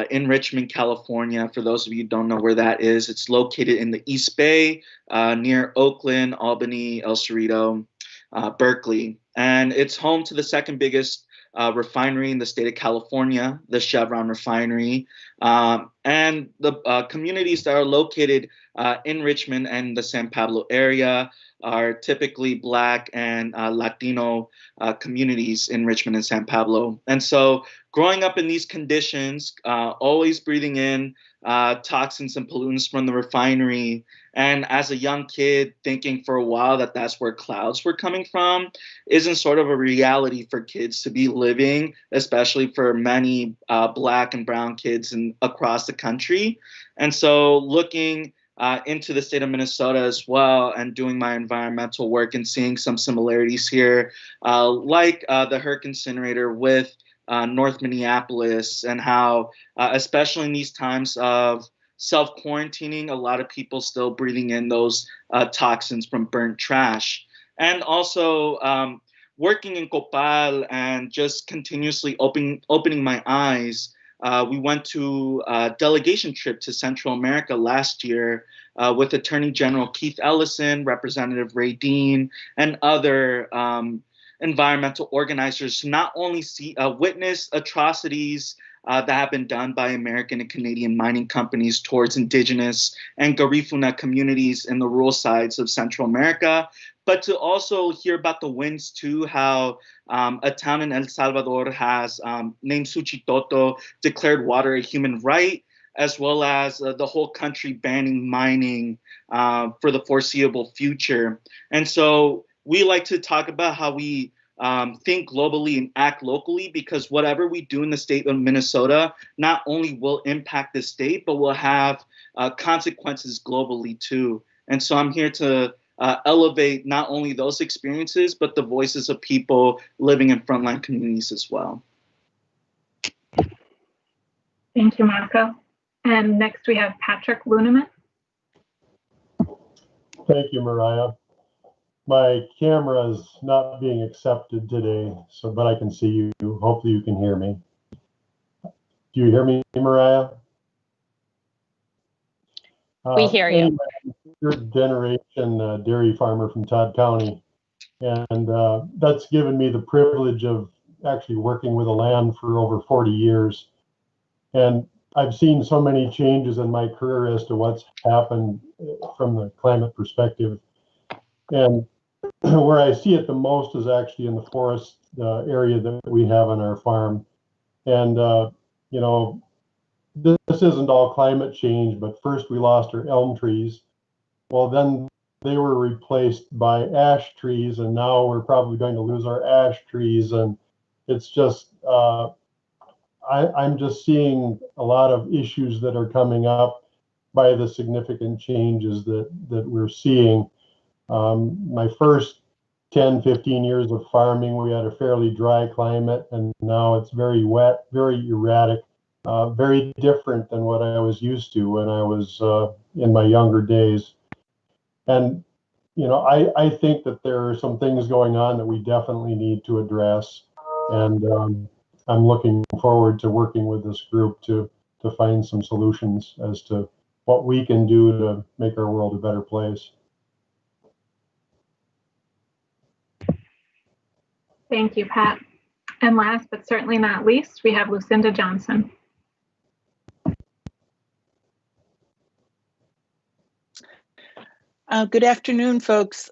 in Richmond, California. For those of you who don't know where that is, it's located in the East Bay, near Oakland, Albany, El Cerrito, Berkeley. And it's home to the second biggest refinery in the state of California, the Chevron refinery. And the communities that are located in Richmond and the San Pablo area are typically Black and Latino communities in Richmond and San Pablo. And so growing up in these conditions, always breathing in toxins and pollutants from the refinery, and as a young kid thinking for a while that that's where clouds were coming from, isn't sort of a reality for kids to be living, especially for many Black and brown kids across the country. And so looking into the state of Minnesota as well, and doing my environmental work and seeing some similarities here, like the Herc incinerator with North Minneapolis, and how, especially in these times of self-quarantining, a lot of people still breathing in those toxins from burnt trash. And also working in Copal and just continuously opening my eyes. We went to a delegation trip to Central America last year with Attorney General Keith Ellison, Representative Ray Dean, and other environmental organizers to not only witness atrocities that have been done by American and Canadian mining companies towards Indigenous and Garifuna communities in the rural sides of Central America, but to also hear about the wins too, how a town in El Salvador has named Suchitoto, declared water a human right, as well as the whole country banning mining for the foreseeable future. And so we like to talk about how we think globally and act locally, because whatever we do in the state of Minnesota not only will impact the state, but will have consequences globally too. And so I'm here to elevate not only those experiences, but the voices of people living in frontline communities as well. Thank you, Marco. And next we have Patrick Luneman. Thank you, Mariah. My camera is not being accepted today, but I can see you. Hopefully you can hear me. Do you hear me, Mariah? We hear you. Anyway, third generation dairy farmer from Todd County. And that's given me the privilege of actually working with the land for over 40 years. And I've seen so many changes in my career as to what's happened from the climate perspective. And where I see it the most is actually in the forest area that we have on our farm. And, you know, this isn't all climate change, but first we lost our elm trees. Well, then they were replaced by ash trees, and now we're probably going to lose our ash trees. And it's just, I'm just seeing a lot of issues that are coming up by the significant changes that we're seeing. My first 10, 15 years of farming, we had a fairly dry climate, and now it's very wet, very erratic, very different than what I was used to when I was in my younger days. And, you know, I think that there are some things going on that we definitely need to address. And I'm looking forward to working with this group to find some solutions as to what we can do to make our world a better place. Thank you, Pat. And last but certainly not least, we have Lucinda Johnson. Good afternoon, folks.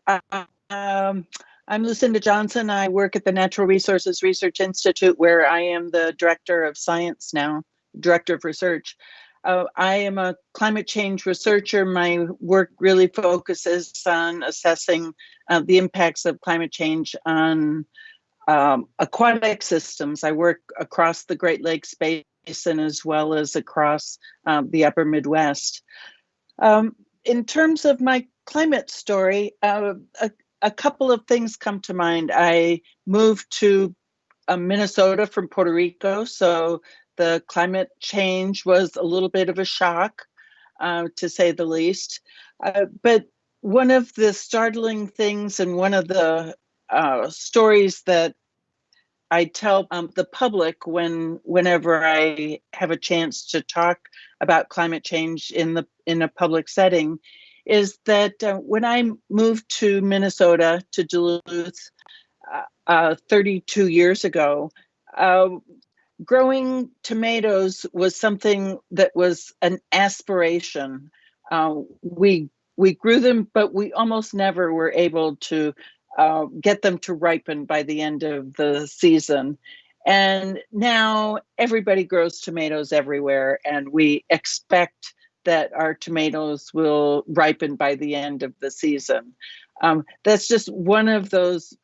I'm Lucinda Johnson. I work at the Natural Resources Research Institute, where I am the director of science now, director of research. I am a climate change researcher. My work really focuses on assessing the impacts of climate change on aquatic systems. I work across the Great Lakes Basin as well as across the upper Midwest. In terms of my climate story, a couple of things come to mind. I moved to Minnesota from Puerto Rico, so the climate change was a little bit of a shock, to say the least. But one of the startling things and one of the stories that I tell the public whenever I have a chance to talk about climate change in a public setting is that when I moved to Minnesota, to Duluth, 32 years ago, growing tomatoes was something that was an aspiration. We grew them, but we almost never were able to get them to ripen by the end of the season. And now everybody grows tomatoes everywhere, and we expect that our tomatoes will ripen by the end of the season. That's just one of those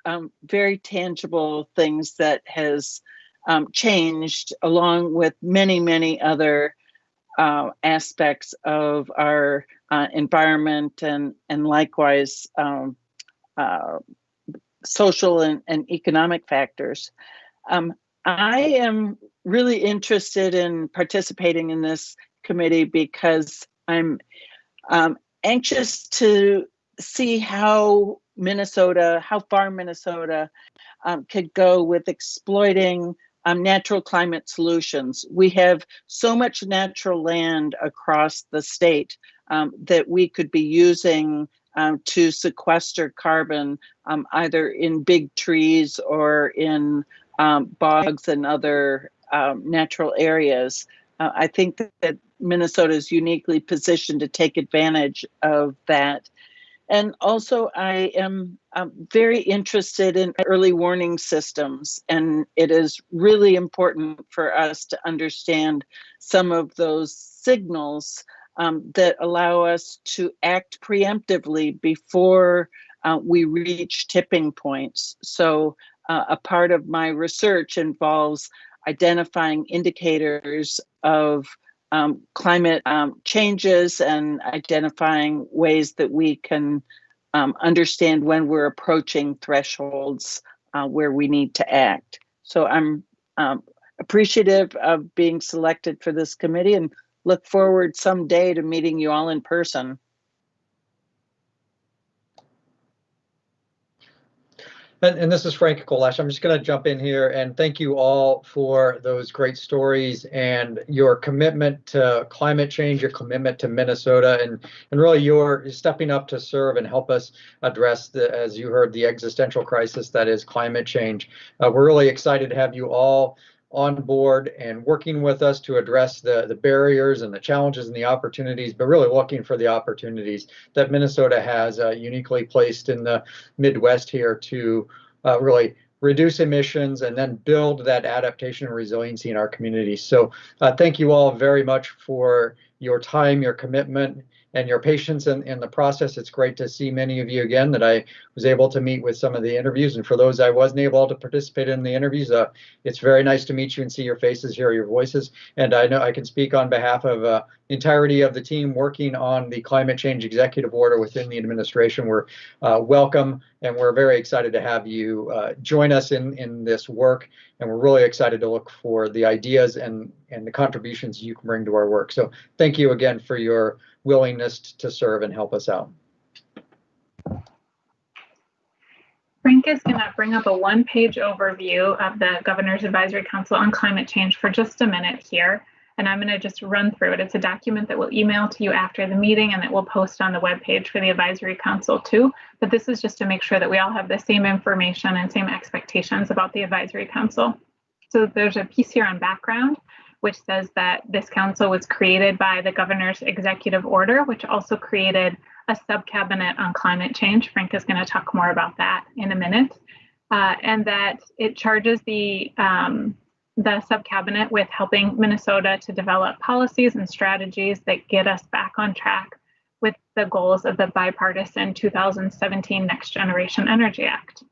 very tangible things that has changed, along with many, many other aspects of our environment and likewise social and economic factors. I am really interested in participating in this committee because I'm anxious to see how far Minnesota could go with exploiting natural climate solutions. We have so much natural land across the state that we could be using to sequester carbon, either in big trees or in bogs and other natural areas. I think that Minnesota is uniquely positioned to take advantage of that. And also, I am very interested in early warning systems, and it is really important for us to understand some of those signals that allow us to act preemptively before we reach tipping points. So a part of my research involves identifying indicators of climate changes and identifying ways that we can understand when we're approaching thresholds where we need to act. So I'm appreciative of being selected for this committee and look forward someday to meeting you all in person. And this is Frank Kolash. I'm just going to jump in here and thank you all for those great stories and your commitment to climate change, your commitment to Minnesota, and really your stepping up to serve and help us address, as you heard, the existential crisis that is climate change. We're really excited to have you all on board and working with us to address the barriers and the challenges and the opportunities, but really looking for the opportunities that Minnesota has uniquely placed in the Midwest here to really reduce emissions and then build that adaptation and resiliency in our communities. So thank you all very much for your time, your commitment, and your patience in the process. It's great to see many of you again that I was able to meet with some of the interviews. And for those I wasn't able to participate in the interviews, it's very nice to meet you and see your faces, hear your voices. And I know I can speak on behalf of the entirety of the team working on the climate change executive order within the administration. We're welcome, and we're very excited to have you join us in this work. And we're really excited to look for the ideas and the contributions you can bring to our work. So thank you again for your willingness to serve and help us out. Frank is going to bring up a one-page overview of the Governor's Advisory Council on Climate Change for just a minute here, and I'm going to just run through it. It's a document that we'll email to you after the meeting and that we'll post on the webpage for the Advisory Council too. But this is just to make sure that we all have the same information and same expectations about the Advisory Council. So there's a piece here on background, which says that this council was created by the governor's executive order, which also created a subcabinet on climate change. Frank is going to talk more about that in a minute, and that it charges the subcabinet with helping Minnesota to develop policies and strategies that get us back on track with the goals of the bipartisan 2017 Next Generation Energy Act.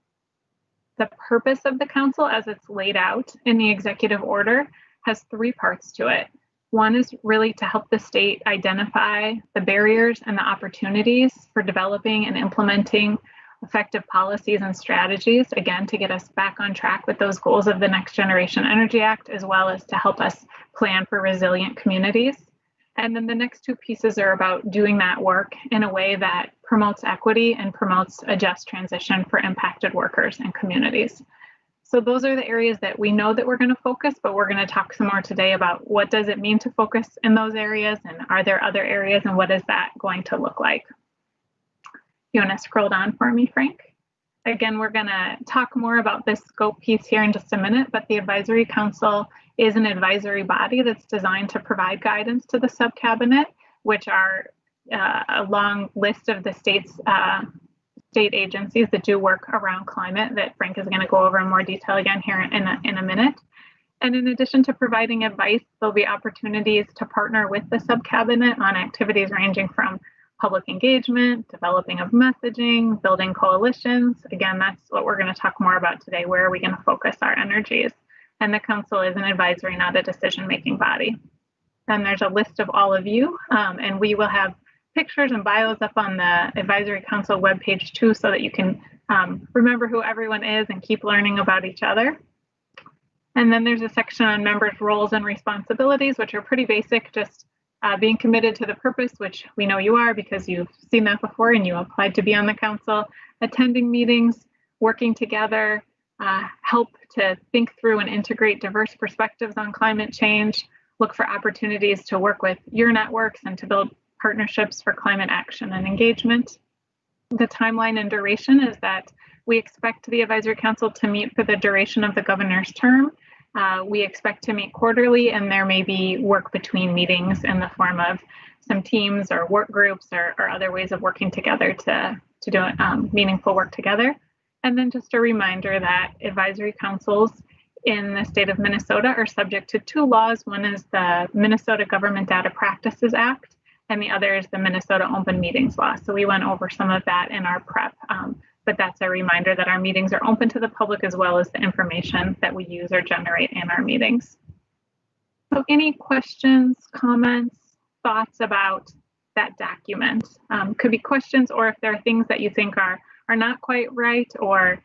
The purpose of the council, as it's laid out in the executive order, has three parts to it. One is really to help the state identify the barriers and the opportunities for developing and implementing effective policies and strategies, again, to get us back on track with those goals of the Next Generation Energy Act, as well as to help us plan for resilient communities. And then the next two pieces are about doing that work in a way that promotes equity and promotes a just transition for impacted workers and communities. So those are the areas that we know that we're going to focus, but we're going to talk some more today about what does it mean to focus in those areas, and are there other areas, and what is that going to look like? You want to scroll down for me, Frank? Again, we're going to talk more about this scope piece here in just a minute, but the Advisory Council is an advisory body that's designed to provide guidance to the subcabinet, which are a long list of the state's state agencies that do work around climate that Frank is going to go over in more detail again here in a minute. And in addition to providing advice, there'll be opportunities to partner with the subcabinet on activities ranging from public engagement, developing of messaging, building coalitions. Again, that's what we're going to talk more about today. Where are we going to focus our energies? And the council is an advisory, not a decision-making body. And there's a list of all of you, and we will have pictures and bios up on the Advisory Council webpage too, so that you can remember who everyone is and keep learning about each other. And then there's a section on members' roles and responsibilities, which are pretty basic, just being committed to the purpose, which we know you are because you've seen that before and you applied to be on the council, attending meetings, working together, help to think through and integrate diverse perspectives on climate change, look for opportunities to work with your networks and to build partnerships for climate action and engagement. The timeline and duration is that we expect the Advisory Council to meet for the duration of the governor's term. We expect to meet quarterly, and there may be work between meetings in the form of some teams or work groups or other ways of working together to do meaningful work together. And then just a reminder that advisory councils in the state of Minnesota are subject to two laws. One is the Minnesota Government Data Practices Act, and the other is the Minnesota Open Meetings Law. So we went over some of that in our prep, but that's a reminder that our meetings are open to the public as well as the information that we use or generate in our meetings. So any questions, comments, thoughts about that document? Could be questions, or if there are things that you think are not quite right, or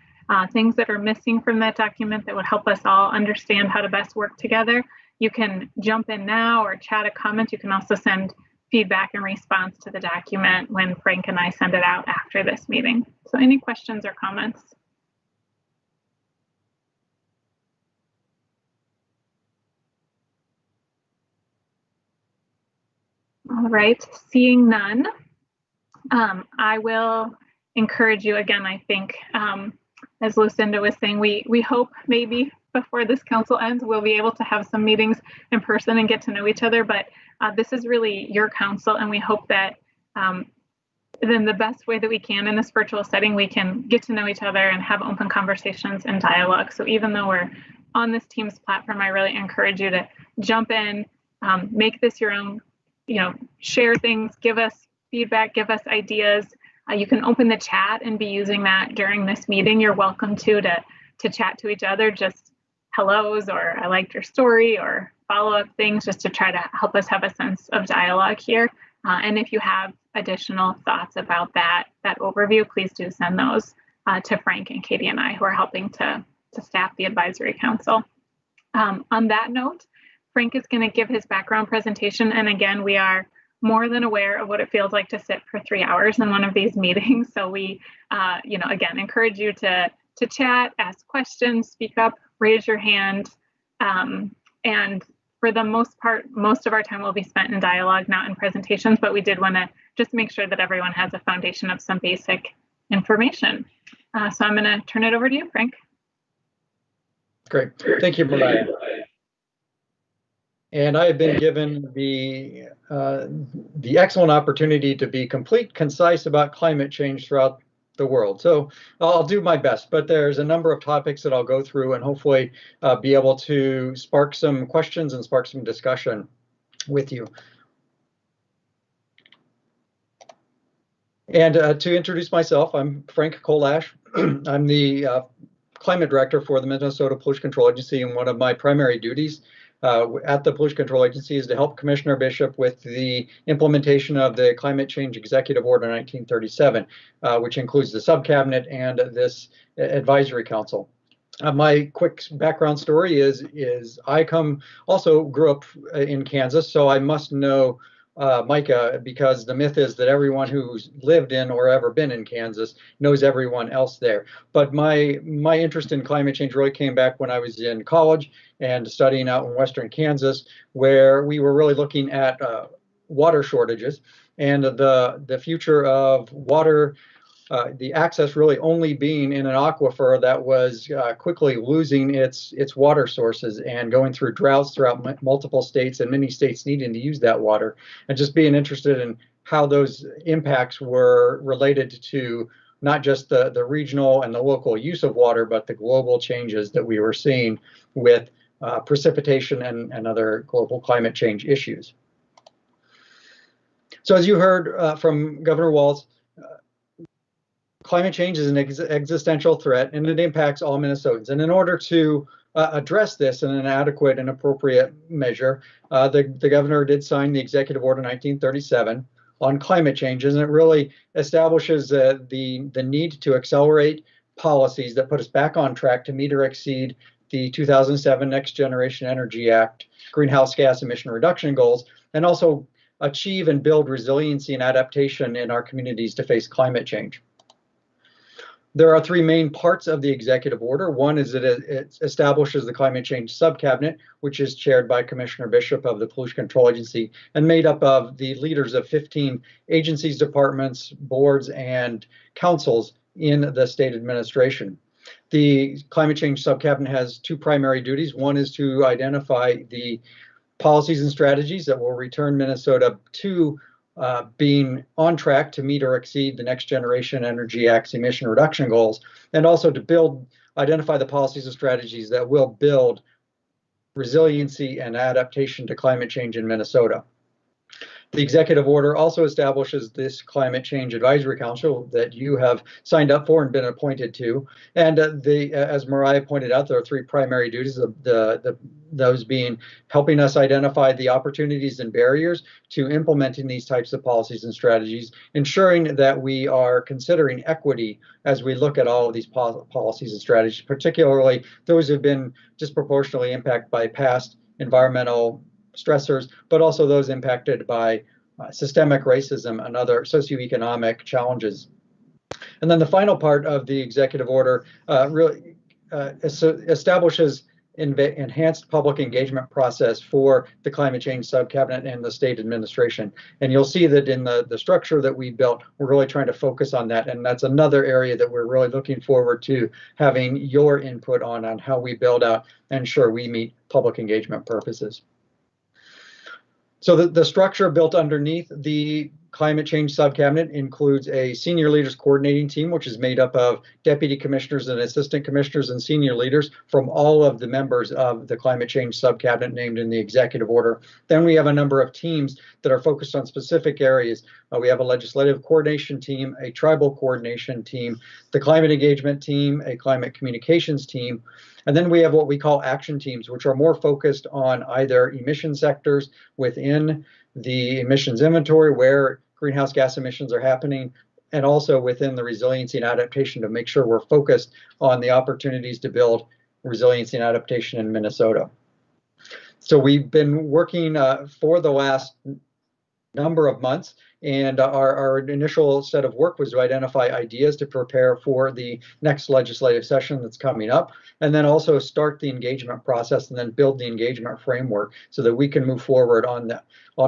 things that are missing from that document that would help us all understand how to best work together, you can jump in now or chat a comment. You can also send feedback and response to the document when Frank and I send it out after this meeting. So any questions or comments? All right, seeing none, I will encourage you again. I think, as Lucinda was saying, we hope maybe before this council ends, we'll be able to have some meetings in person and get to know each other. But this is really your council, and we hope that in the best way that we can in this virtual setting, we can get to know each other and have open conversations and dialogue. So even though we're on this Teams platform, I really encourage you to jump in, make this your own, share things, give us feedback, give us ideas. You can open the chat and be using that during this meeting. You're welcome to chat to each other, just hellos, or I liked your story, or follow-up things, just to try to help us have a sense of dialogue here. And if you have additional thoughts about that overview, please do send those to Frank and Katie and I, who are helping to staff the Advisory Council. On that note, Frank is going to give his background presentation. And again, we are more than aware of what it feels like to sit for 3 hours in one of these meetings. So we, again, encourage you to chat, ask questions, speak up, raise your hand. And for the most part, most of our time will be spent in dialogue, not in presentations, but we did want to just make sure that everyone has a foundation of some basic information. So I'm going to turn it over to you, Frank. Great. Thank you, Mariah. And I have been given the excellent opportunity to be complete, concise about climate change throughout the world. So I'll do my best, but there's a number of topics that I'll go through and hopefully be able to spark some questions and spark some discussion with you. And to introduce myself, I'm Frank Kolash. I'm the climate director for the Minnesota Pollution Control Agency, and one of my primary duties at the Pollution Control Agency is to help Commissioner Bishop with the implementation of the Climate Change Executive Order 1937, which includes the subcabinet and this advisory council. My quick background story is I grew up in Kansas, so I must know Micah, because the myth is that everyone who's lived in or ever been in Kansas knows everyone else there. But my interest in climate change really came back when I was in college and studying out in Western Kansas, where we were really looking at water shortages and the future of water. The access really only being in an aquifer that was quickly losing its water sources and going through droughts throughout multiple states, and many states needing to use that water, and just being interested in how those impacts were related to not just the regional and the local use of water, but the global changes that we were seeing with precipitation and other global climate change issues. So as you heard from Governor Walz, climate change is an existential threat, and it impacts all Minnesotans. And in order to address this in an adequate and appropriate measure, the governor did sign the Executive Order 1937 on climate changes, and it really establishes the need to accelerate policies that put us back on track to meet or exceed the 2007 Next Generation Energy Act greenhouse gas emission reduction goals, and also achieve and build resiliency and adaptation in our communities to face climate change. There are three main parts of the executive order. One is that it establishes the Climate Change Subcabinet, which is chaired by Commissioner Bishop of the Pollution Control Agency and made up of the leaders of 15 agencies, departments, boards, and councils in the state administration. The Climate Change Subcabinet has two primary duties. One is to identify the policies and strategies that will return Minnesota to being on track to meet or exceed the Next Generation Energy Act's emission reduction goals, and also to identify the policies and strategies that will build resiliency and adaptation to climate change in Minnesota. The executive order also establishes this Climate Change Advisory Council that you have signed up for and been appointed to. And as Mariah pointed out, there are three primary duties, those being helping us identify the opportunities and barriers to implementing these types of policies and strategies, ensuring that we are considering equity as we look at all of these policies and strategies, particularly those who have been disproportionately impacted by past environmental stressors, but also those impacted by systemic racism and other socioeconomic challenges. And then the final part of the executive order really establishes enhanced public engagement process for the Climate Change Subcabinet and the state administration. And you'll see that in the structure that we built, we're really trying to focus on that. And that's another area that we're really looking forward to having your input on how we build out and ensure we meet public engagement purposes. So the structure built underneath the Climate Change Subcabinet includes a senior leaders coordinating team, which is made up of deputy commissioners and assistant commissioners and senior leaders from all of the members of the Climate Change Subcabinet named in the executive order. Then we have a number of teams that are focused on specific areas. We have a legislative coordination team, a tribal coordination team, the climate engagement team, a climate communications team, and then we have what we call action teams, which are more focused on either emission sectors within the emissions inventory where greenhouse gas emissions are happening, and also within the resiliency and adaptation to make sure we're focused on the opportunities to build resiliency and adaptation in Minnesota. So we've been working for the last number of months, and our initial set of work was to identify ideas to prepare for the next legislative session that's coming up, and then also start the engagement process and then build the engagement framework so that we can move forward on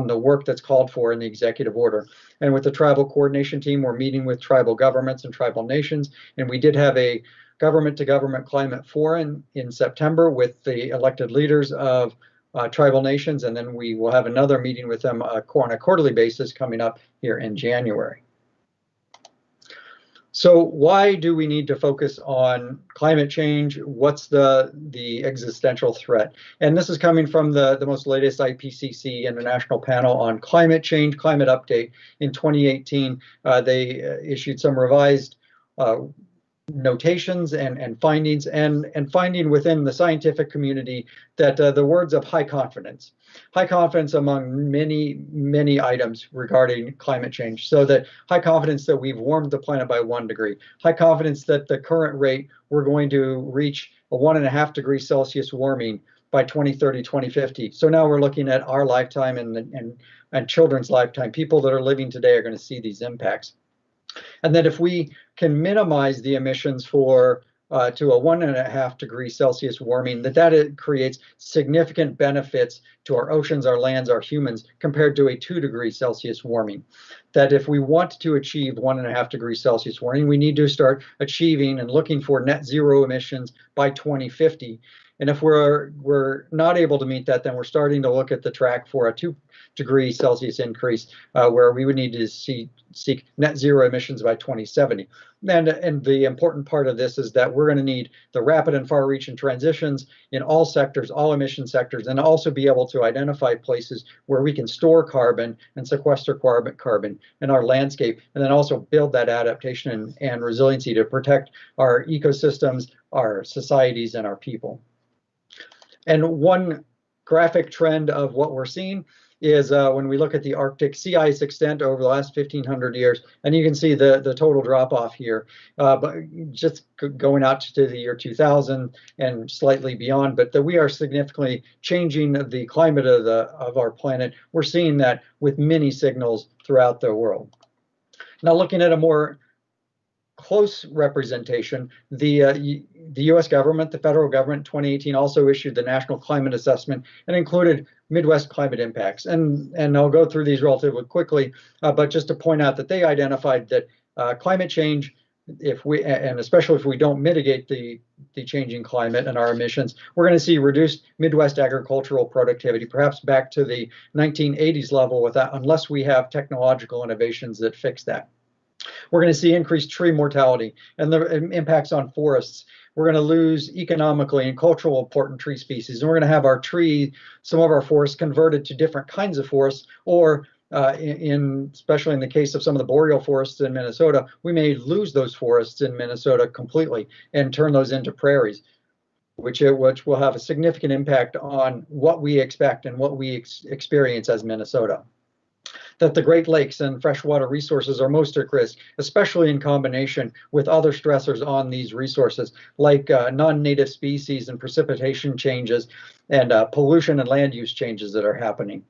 the work that's called for in the executive order. And with the tribal coordination team, we're meeting with tribal governments and tribal nations, and we did have a government-to-government climate forum in September with the elected leaders of tribal nations, and then we will have another meeting with them on a quarterly basis coming up here in January. So why do we need to focus on climate change? What's the existential threat? And this is coming from the most latest IPCC International Panel on Climate Change, Climate Update in 2018. They issued some revised notations and findings, and finding within the scientific community that the words of high confidence among many items regarding climate change. So that high confidence that we've warmed the planet by 1 degree, high confidence that the current rate we're going to reach a 1.5 degrees Celsius warming by 2030, 2050. So now we're looking at our lifetime and children's lifetime. People that are living today are going to see these impacts. And that if we can minimize the emissions for to a 1.5 degree Celsius warming, that it creates significant benefits to our oceans, our lands, our humans, compared to a 2 degree Celsius warming. That if we want to achieve 1.5 degrees Celsius warming, we need to start achieving and looking for net zero emissions by 2050. And if we're not able to meet that, then we're starting to look at the track for a 2 degree Celsius increase, where we would need to seek net zero emissions by 2070. And the important part of this is that we're going to need the rapid and far-reaching transitions in all sectors, all emission sectors, and also be able to identify places where we can store carbon and sequester carbon in our landscape, and then also build that adaptation and resiliency to protect our ecosystems, our societies, and our people. And one graphic trend of what we're seeing is when we look at the Arctic sea ice extent over the last 1,500 years, and you can see the total drop off here, but just going out to the year 2000 and slightly beyond, but that we are significantly changing the climate of our planet. We're seeing that with many signals throughout the world. Now, looking at a more close representation, the U.S. government, the federal government, in 2018 also issued the National Climate Assessment and included Midwest climate impacts. And I'll go through these relatively quickly, but just to point out that they identified that climate change, especially if we don't mitigate the changing climate and our emissions, we're going to see reduced Midwest agricultural productivity, perhaps back to the 1980s level unless we have technological innovations that fix that. We're going to see increased tree mortality and the impacts on forests. We're going to lose economically and culturally important tree species. And we're going to have some of our forests converted to different kinds of forests, or especially in the case of some of the boreal forests in Minnesota, we may lose those forests in Minnesota completely and turn those into prairies, which will have a significant impact on what we expect and what we experience as Minnesota. That the Great Lakes and freshwater resources are most at risk, especially in combination with other stressors on these resources, like non-native species and precipitation changes and pollution and land use changes that are happening.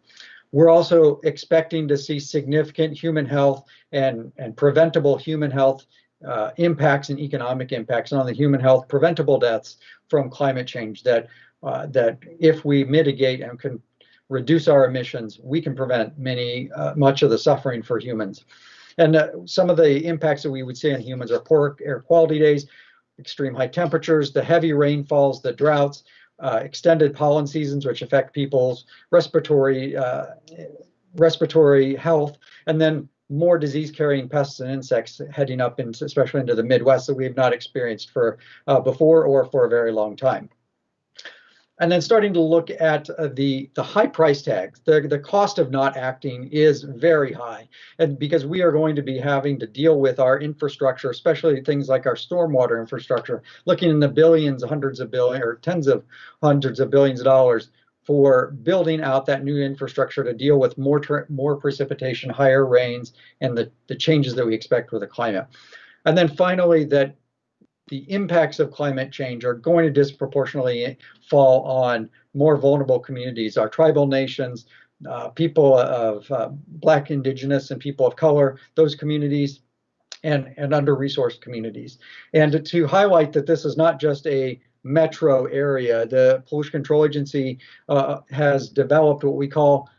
We're also expecting to see significant human health and preventable human health impacts and economic impacts on the human health, preventable deaths from climate change, that if we mitigate and can reduce our emissions, we can prevent much of the suffering for humans. And some of the impacts that we would see on humans are poor air quality days, extreme high temperatures, the heavy rainfalls, the droughts, extended pollen seasons, which affect people's respiratory health, and then more disease-carrying pests and insects heading up, especially into the Midwest, that we have not experienced before or for a very long time. And then starting to look at the high price tags. The cost of not acting is very high, and because we are going to be having to deal with our infrastructure, especially things like our stormwater infrastructure, looking in the billions, hundreds of billions, or tens of hundreds of billions of dollars for building out that new infrastructure to deal with more precipitation, higher rains, and the changes that we expect with the climate. And then finally, that the impacts of climate change are going to disproportionately fall on more vulnerable communities, our tribal nations, people of Black, Indigenous, and people of color, those communities, and under-resourced communities. And to highlight that this is not just a metro area, the Pollution Control Agency has developed what we call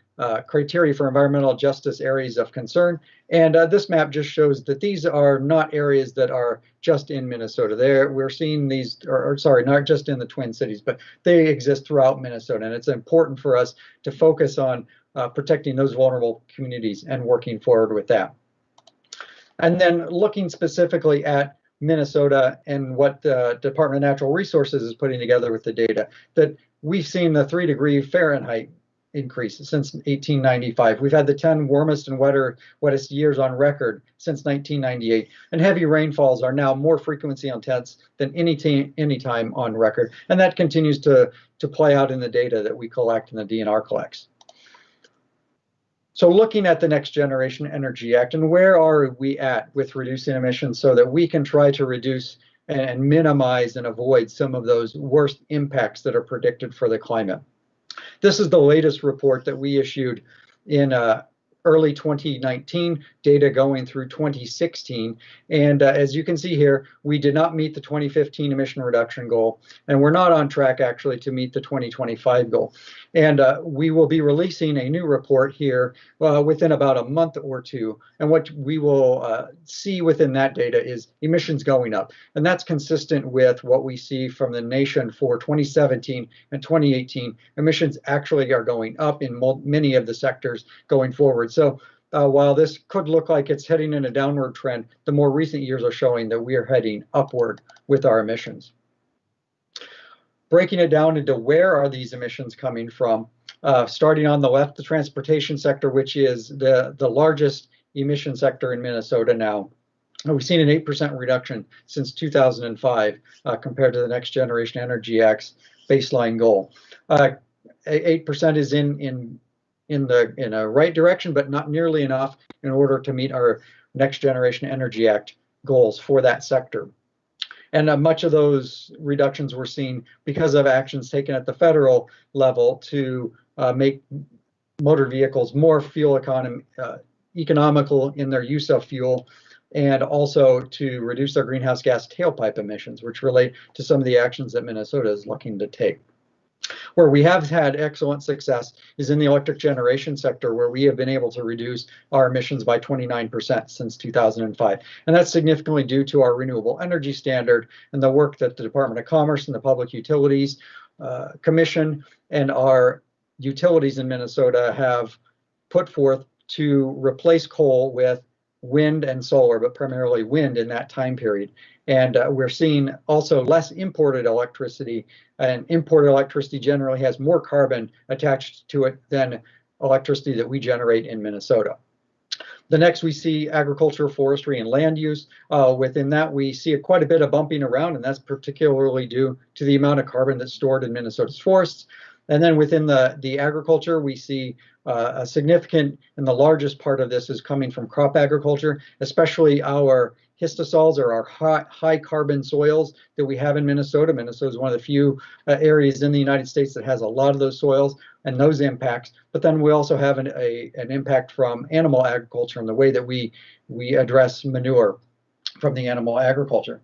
criteria for environmental justice areas of concern. And this map just shows that these are not areas that are just in Minnesota. We're seeing these, not just in the Twin Cities, but they exist throughout Minnesota. And it's important for us to focus on protecting those vulnerable communities and working forward with that. And then looking specifically at Minnesota and what the Department of Natural Resources is putting together with the data, that we've seen the 3 degree Fahrenheit increase since 1895. We've had the 10 warmest and wettest years on record since 1998, and heavy rainfalls are now more frequency intense than any time on record, and that continues to play out in the data that we collect and the DNR collects. So looking at the Next Generation Energy Act, and where are we at with reducing emissions so that we can try to reduce and minimize and avoid some of those worst impacts that are predicted for the climate. This is the latest report that we issued in early 2019, data going through 2016. And as you can see here, we did not meet the 2015 emission reduction goal, and we're not on track actually to meet the 2025 goal. And we will be releasing a new report here within about a month or two. And what we will see within that data is emissions going up. And that's consistent with what we see from the nation for 2017 and 2018. Emissions actually are going up in many of the sectors going forward. So while this could look like it's heading in a downward trend, the more recent years are showing that we are heading upward with our emissions. Breaking it down into where are these emissions coming from, starting on the left, the transportation sector, which is the largest emission sector in Minnesota now. We've seen an 8% reduction since 2005 compared to the Next Generation Energy Act's baseline goal. 8% is in a right direction, but not nearly enough in order to meet our Next Generation Energy Act goals for that sector. And much of those reductions were seen because of actions taken at the federal level to make motor vehicles more fuel economical in their use of fuel, and also to reduce their greenhouse gas tailpipe emissions, which relate to some of the actions that Minnesota is looking to take. Where we have had excellent success is in the electric generation sector, where we have been able to reduce our emissions by 29% since 2005. And that's significantly due to our renewable energy standard and the work that the Department of Commerce and the Public Utilities Commission and our utilities in Minnesota have put forth to replace coal with wind and solar, but primarily wind in that time period. And we're seeing also less imported electricity, and imported electricity generally has more carbon attached to it than electricity that we generate in Minnesota. The next, we see agriculture, forestry, and land use. Within that, we see quite a bit of bumping around, and that's particularly due to the amount of carbon that's stored in Minnesota's forests. And then within the agriculture, we see a significant, and the largest part of this is coming from crop agriculture, especially our histosols, or our high carbon soils that we have in Minnesota. Minnesota is one of the few areas in the United States that has a lot of those soils and those impacts. But then we also have an impact from animal agriculture and the way that we address manure from the animal agriculture.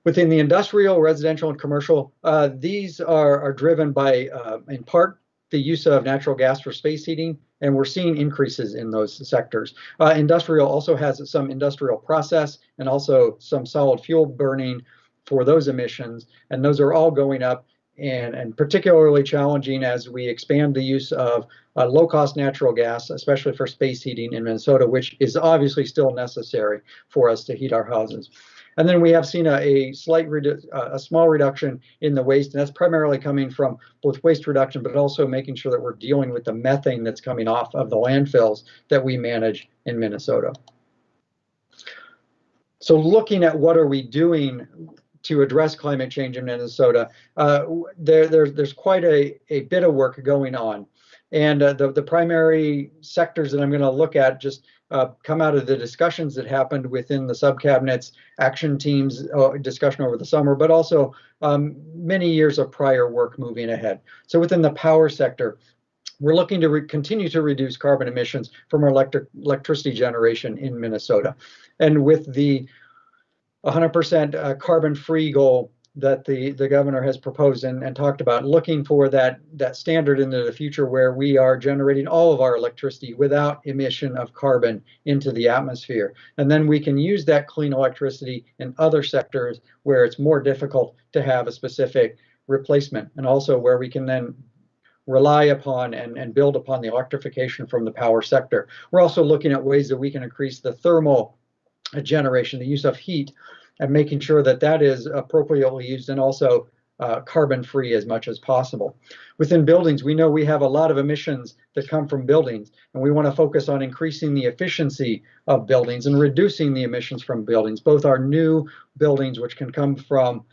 Within the industrial, residential, and commercial, these are driven by, in part, the use of natural gas for space heating, and we're seeing increases in those sectors. Industrial also has some industrial process and also some solid fuel burning for those emissions, and those are all going up, and particularly challenging as we expand the use of low-cost natural gas, especially for space heating in Minnesota, which is obviously still necessary for us to heat our houses. And then we have seen a small reduction in the waste, and that's primarily coming from both waste reduction, but also making sure that we're dealing with the methane that's coming off of the landfills that we manage in Minnesota. So looking at what are we doing to address climate change in Minnesota, there's quite a bit of work going on. And the primary sectors that I'm going to look at just come out of the discussions that happened within the subcabinet's action teams discussion over the summer, but also many years of prior work moving ahead. So within the power sector, we're looking to continue to reduce carbon emissions from our electricity generation in Minnesota. And with the 100% carbon-free goal that the governor has proposed and talked about, looking for that standard into the future where we are generating all of our electricity without emission of carbon into the atmosphere. And then we can use that clean electricity in other sectors where it's more difficult to have a specific replacement, and also where we can then rely upon and build upon the electrification from the power sector. We're also looking at ways that we can increase the thermal generation, the use of heat, and making sure that that is appropriately used, and also carbon-free as much as possible. Within buildings, we know we have a lot of emissions that come from buildings, and we want to focus on increasing the efficiency of buildings and reducing the emissions from buildings, both our new buildings, which can come from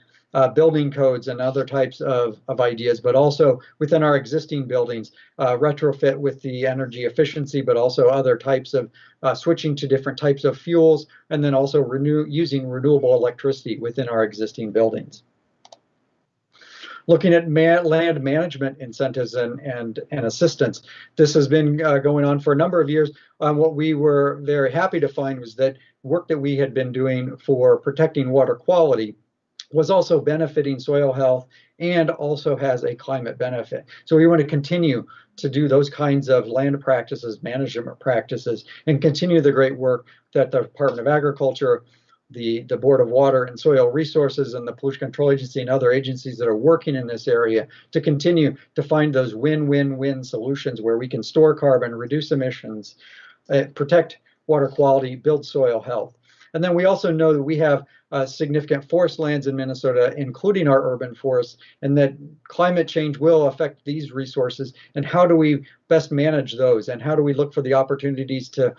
building codes and other types of ideas, but also within our existing buildings, retrofit with the energy efficiency, but also other types of switching to different types of fuels, and then also using renewable electricity within our existing buildings. Looking at land management incentives and assistance, this has been going on for a number of years. What we were very happy to find was that work that we had been doing for protecting water quality was also benefiting soil health and also has a climate benefit. So we want to continue to do those kinds of land practices, management practices, and continue the great work that the Department of Agriculture, the Board of Water and Soil Resources, and the Pollution Control Agency and other agencies that are working in this area to continue to find those win-win-win solutions where we can store carbon, reduce emissions, protect water quality, build soil health. And then we also know that we have significant forest lands in Minnesota, including our urban forests, and that climate change will affect these resources. And how do we best manage those? And how do we look for the opportunities to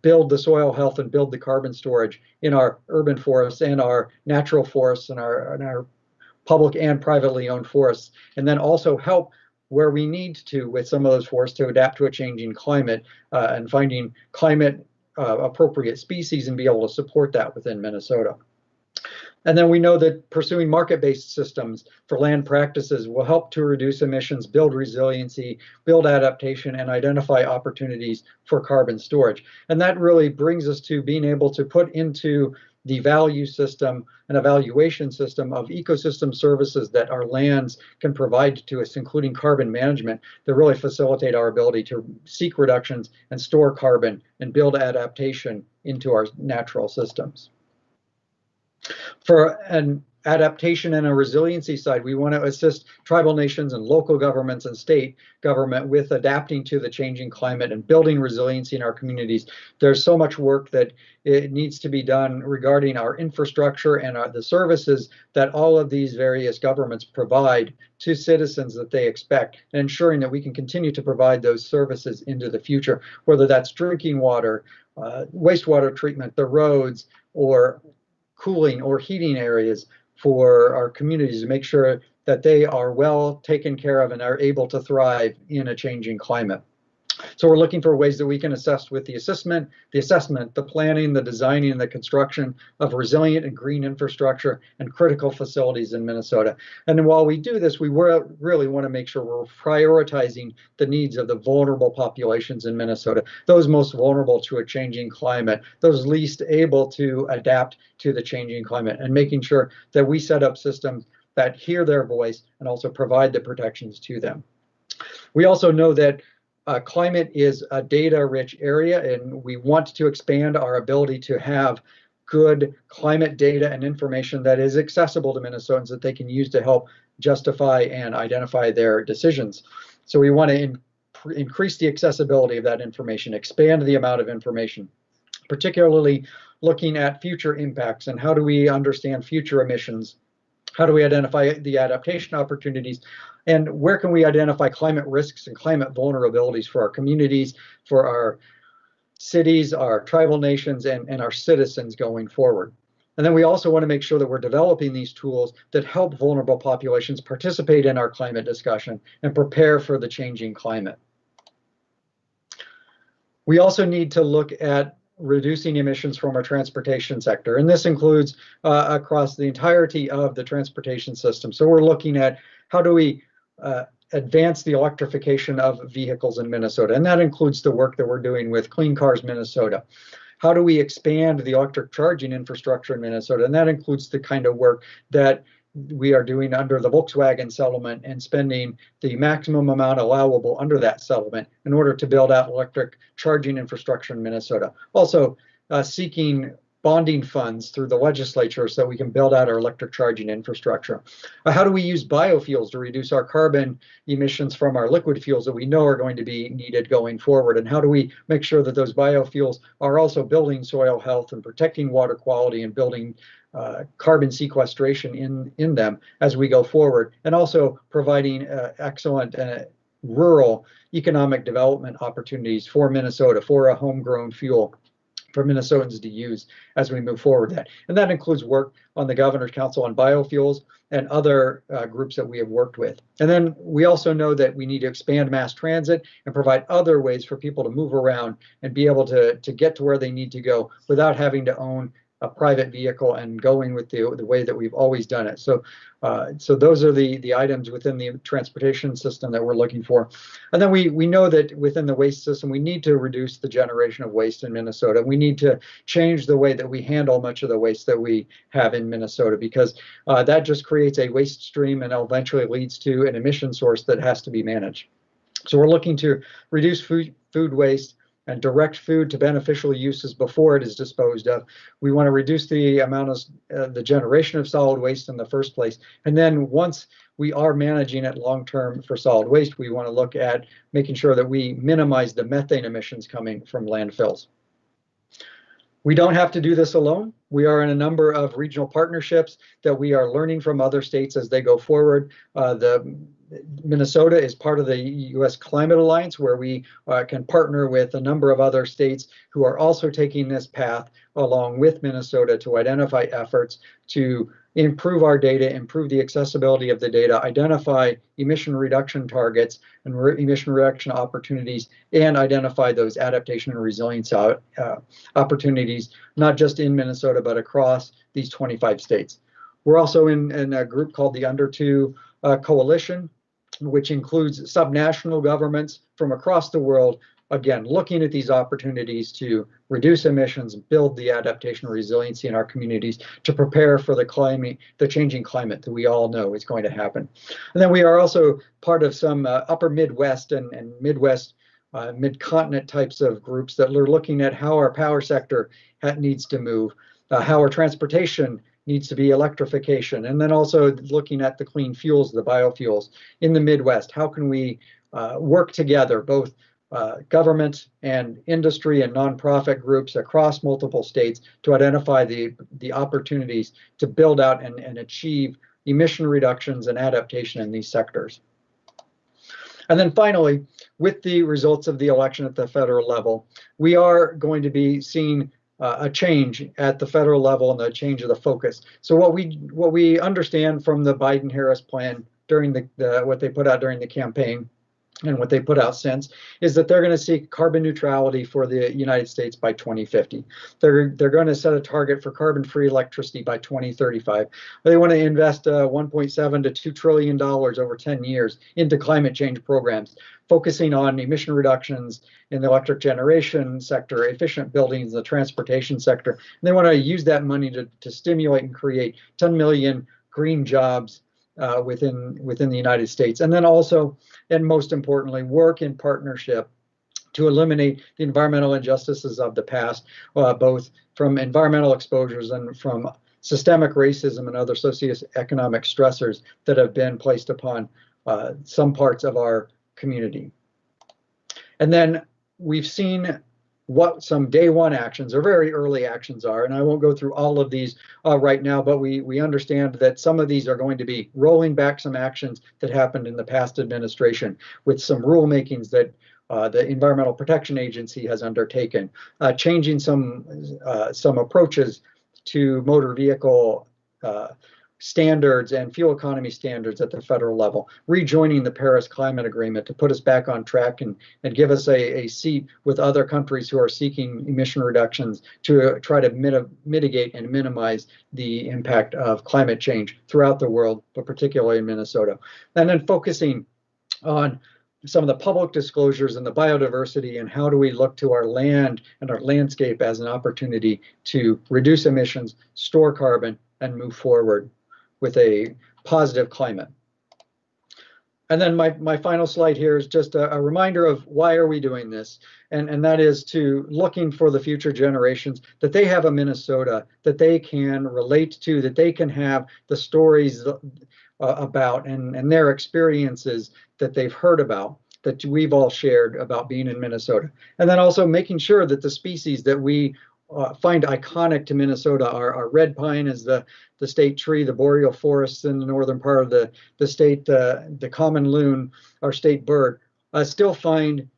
build the soil health and build the carbon storage in our urban forests and our natural forests and our public and privately owned forests, and then also help where we need to with some of those forests to adapt to a changing climate and finding climate appropriate species and be able to support that within Minnesota. And then we know that pursuing market-based systems for land practices will help to reduce emissions, build resiliency, build adaptation, and identify opportunities for carbon storage. And that really brings us to being able to put into the value system and evaluation system of ecosystem services that our lands can provide to us, including carbon management, that really facilitate our ability to seek reductions and store carbon and build adaptation into our natural systems. For an adaptation and a resiliency side, we want to assist tribal nations and local governments and state government with adapting to the changing climate and building resiliency in our communities. There's so much work that it needs to be done regarding our infrastructure and the services that all of these various governments provide to citizens that they expect, and ensuring that we can continue to provide those services into the future, whether that's drinking water, wastewater treatment, the roads, or cooling or heating areas for our communities to make sure that they are well taken care of and are able to thrive in a changing climate. So we're looking for ways that we can assess with the assessment, the planning, the designing, and the construction of resilient and green infrastructure and critical facilities in Minnesota. And then while we do this, we really want to make sure we're prioritizing the needs of the vulnerable populations in Minnesota, those most vulnerable to a changing climate, those least able to adapt to the changing climate, and making sure that we set up systems that hear their voice and also provide the protections to them. We also know that climate is a data-rich area, and we want to expand our ability to have good climate data and information that is accessible to Minnesotans that they can use to help justify and identify their decisions. So we want to increase the accessibility of that information, expand the amount of information, particularly looking at future impacts and how do we understand future emissions. How do we identify the adaptation opportunities? And where can we identify climate risks and climate vulnerabilities for our communities, for our cities, our tribal nations, and our citizens going forward? And then we also want to make sure that we're developing these tools that help vulnerable populations participate in our climate discussion and prepare for the changing climate. We also need to look at reducing emissions from our transportation sector. And this includes across the entirety of the transportation system. So we're looking at how do we advance the electrification of vehicles in Minnesota. And that includes the work that we're doing with Clean Cars Minnesota. How do we expand the electric charging infrastructure in Minnesota? And that includes the kind of work that we are doing under the Volkswagen settlement and spending the maximum amount allowable under that settlement in order to build out electric charging infrastructure in Minnesota. Also seeking bonding funds through the legislature so that we can build out our electric charging infrastructure. How do we use biofuels to reduce our carbon emissions from our liquid fuels that we know are going to be needed going forward? And how do we make sure that those biofuels are also building soil health and protecting water quality and building carbon sequestration in them as we go forward, and also providing excellent rural economic development opportunities for Minnesota, for a homegrown fuel for Minnesotans to use as we move forward. And that includes work on the Governor's Council on Biofuels and other groups that we have worked with. And then we also know that we need to expand mass transit and provide other ways for people to move around and be able to get to where they need to go without having to own a private vehicle and going with the way that we've always done it. So those are the items within the transportation system that we're looking for. And then we know that within the waste system, we need to reduce the generation of waste in Minnesota. We need to change the way that we handle much of the waste that we have in Minnesota, because that just creates a waste stream and eventually leads to an emission source that has to be managed. So we're looking to reduce food waste and direct food to beneficial uses before it is disposed of. We want to reduce the amount of the generation of solid waste in the first place. And then once we are managing it long-term for solid waste, we want to look at making sure that we minimize the methane emissions coming from landfills. We don't have to do this alone. We are in a number of regional partnerships that we are learning from other states as they go forward. Minnesota is part of the U.S. Climate Alliance, where we can partner with a number of other states who are also taking this path along with Minnesota to identify efforts to improve our data, improve the accessibility of the data, identify emission reduction targets and emission reduction opportunities, and identify those adaptation and resilience opportunities, not just in Minnesota, but across these 25 states. We're also in a group called the Under 2 Coalition, which includes subnational governments from across the world, again, looking at these opportunities to reduce emissions, build the adaptation and resiliency in our communities to prepare for the changing climate that we all know is going to happen. And then we are also part of some upper Midwest and Midwest mid-continent types of groups that are looking at how our power sector needs to move, how our transportation needs to be electrification, and then also looking at the clean fuels, the biofuels in the Midwest. How can we work together, both government and industry and nonprofit groups across multiple states, to identify the opportunities to build out and achieve emission reductions and adaptation in these sectors. And then finally, with the results of the election at the federal level, we are going to be seeing a change at the federal level and the change of the focus. So what we understand from the Biden-Harris plan during what they put out during the campaign and what they put out since is that they're going to seek carbon neutrality for the United States by 2050. They're going to set a target for carbon-free electricity by 2035. They want to invest $1.7 to $2 trillion over 10 years into climate change programs, focusing on emission reductions in the electric generation sector, efficient buildings, the transportation sector. And they want to use that money to stimulate and create 10 million green jobs within the United States. And then also, and most importantly, work in partnership to eliminate the environmental injustices of the past, both from environmental exposures and from systemic racism and other socioeconomic stressors that have been placed upon some parts of our community. And then we've seen what some day one actions or very early actions are, and I won't go through all of these right now, but we understand that some of these are going to be rolling back some actions that happened in the past administration with some rulemakings that the Environmental Protection Agency has undertaken, changing some approaches to motor vehicle standards and fuel economy standards at the federal level, rejoining the Paris Climate Agreement to put us back on track and give us a seat with other countries who are seeking emission reductions to try to mitigate and minimize the impact of climate change throughout the world, but particularly in Minnesota. And then focusing on some of the public disclosures and the biodiversity and how do we look to our land and our landscape as an opportunity to reduce emissions, store carbon, and move forward with a positive climate. And then my final slide here is just a reminder of why are we doing this? And that is to looking for the future generations, that they have a Minnesota that they can relate to, that they can have the stories about and their experiences that they've heard about, that we've all shared about being in Minnesota. And then also making sure that the species that we find iconic to Minnesota. Our red pine is the state tree, the boreal forests in the northern part of the state, the common loon, our state bird, still find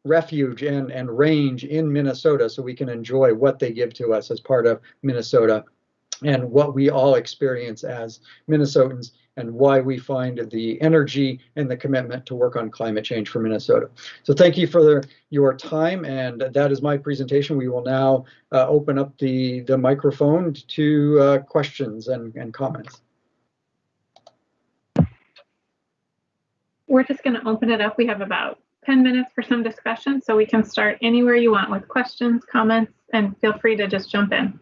refuge and range in Minnesota, so we can enjoy what they give to us as part of Minnesota and what we all experience as Minnesotans, and why we find the energy and the commitment to work on climate change for Minnesota. So thank you for your time, and that is my presentation. We will now open up the microphone to questions and comments. We're just going to open it up. We have about 10 minutes for some discussion, so we can start anywhere you want with questions, comments, and feel free to just jump in.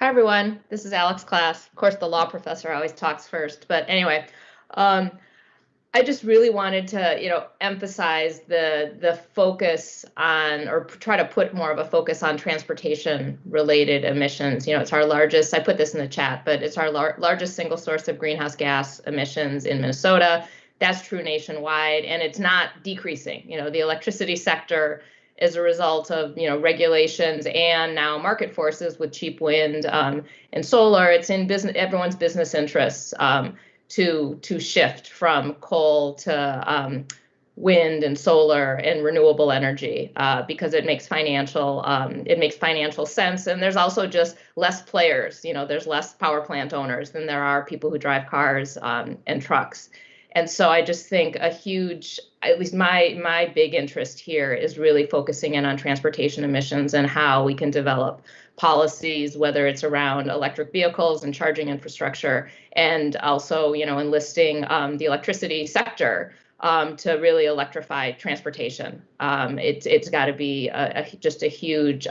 Hi, everyone. This is Alex Class. Of course, the law professor always talks first. But anyway, I just really wanted to, emphasize the focus on, or try to put more of a focus on transportation-related emissions. It's our largest, I put this in the chat, but it's our largest single source of greenhouse gas emissions in Minnesota. That's true nationwide, and it's not decreasing. The electricity sector, as a result of regulations and now market forces with cheap wind and solar, it's in everyone's business interests to shift from coal to wind and solar and renewable energy because it makes financial sense. And there's also just less players. There's less power plant owners than there are people who drive cars and trucks. And so I just think at least my big interest here is really focusing in on transportation emissions and how we can develop policies, whether it's around electric vehicles and charging infrastructure, and also, enlisting the electricity sector to really electrify transportation. It's got to be just a huge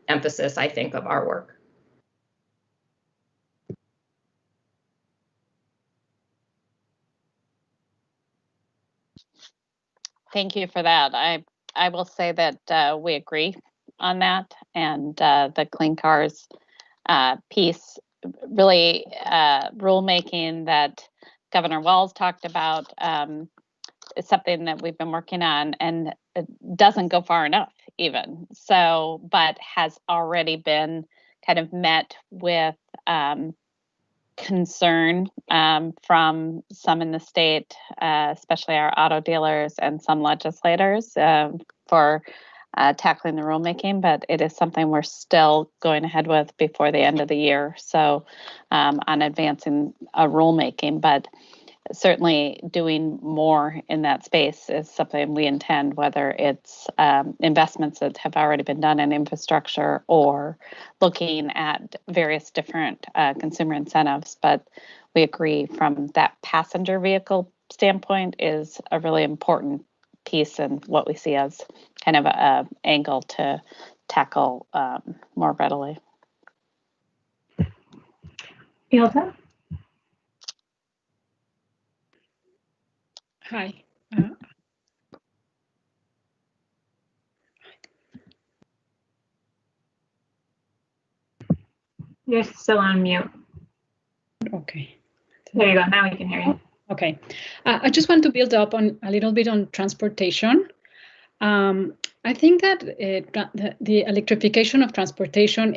emphasis, I think, of our work. Thank you for that. I will say that we agree on that, and the clean cars piece, really rulemaking that Governor Walz talked about is something that we've been working on, and it doesn't go far enough even. So, but has already been kind of met with concern from some in the state, especially our auto dealers and some legislators for tackling the rulemaking, but it is something we're still going ahead with before the end of the year. So on advancing a rulemaking, but certainly doing more in that space is something we intend, whether it's investments that have already been done in infrastructure or looking at various different consumer incentives. But we agree from that passenger vehicle standpoint is a really important piece and what we see as kind of an angle to tackle more readily. Ilda? Hi. You're still on mute. Okay. There you go. Now we can hear you. Okay. I just want to build up on a little bit on transportation. I think that the electrification of transportation,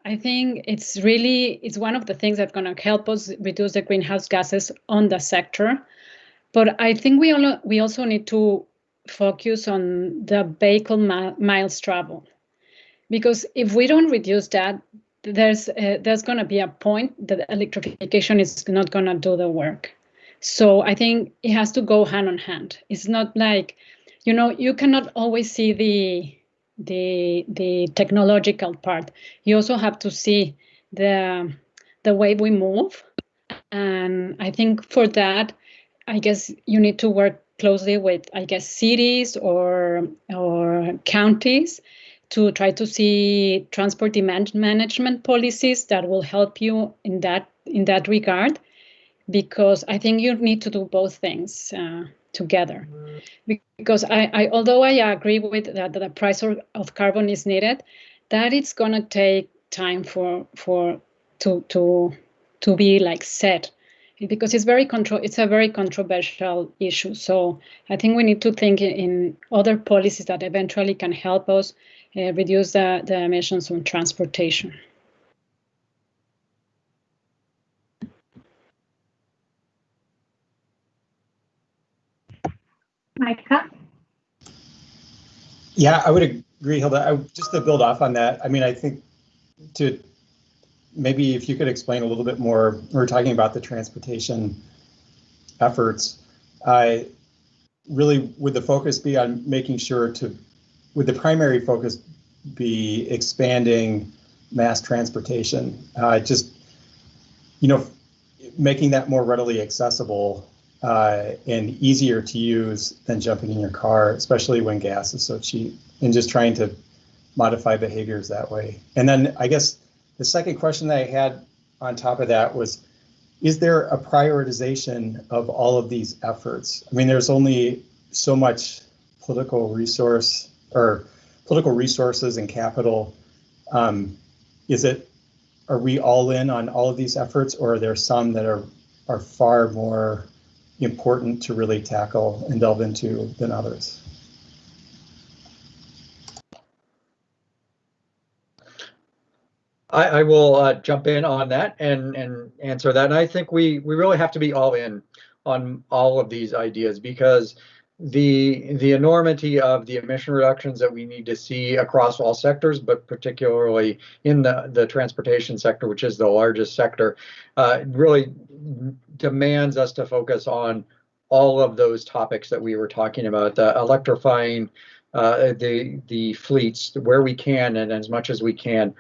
I think it's one of the things that's going to help us reduce the greenhouse gases on the sector. But I think we also need to focus on the vehicle miles travel, because if we don't reduce that, there's going to be a point that electrification is not going to do the work. So I think it has to go hand in hand. It's not like, you cannot always see the technological part. You also have to see the way we move. And I think for that, I guess you need to work closely with, cities or counties to try to see transport demand management policies that will help you in that regard, because I think you need to do both things together. Because although I agree with that the price of carbon is needed, that it's going to take time to be like set. because it's a very controversial issue. So I think we need to think in other policies that eventually can help us reduce the emissions from transportation. Micah? Yeah, I would agree, Hilda. Just to build off on that, I mean, I think to maybe if you could explain a little bit more, we're talking about the transportation efforts. Really, would the focus be on making sure would the primary focus be expanding mass transportation? Just, making that more readily accessible and easier to use than jumping in your car, especially when gas is so cheap, and just trying to modify behaviors that way. And then I guess the second question that I had on top of that was, is there a prioritization of all of these efforts? I mean, there's only so much political resources and capital. Are we all in on all of these efforts, or are there some that are far more important to really tackle and delve into than others? I will jump in on that and answer that. And I think we really have to be all in on all of these ideas, because the enormity of the emission reductions that we need to see across all sectors, but particularly in the transportation sector, which is the largest sector, really demands us to focus on all of those topics that we were talking about, electrifying the fleets where we can and as much as we can,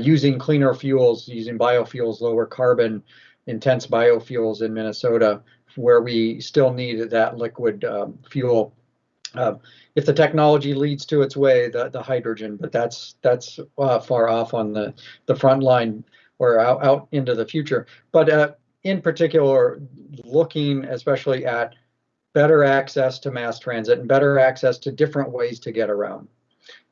using cleaner fuels, using biofuels, lower carbon intense biofuels in Minnesota, where we still need that liquid fuel. If the technology leads to its way, the hydrogen, but that's far off on the front line or out into the future. But in particular, looking especially at better access to mass transit and better access to different ways to get around.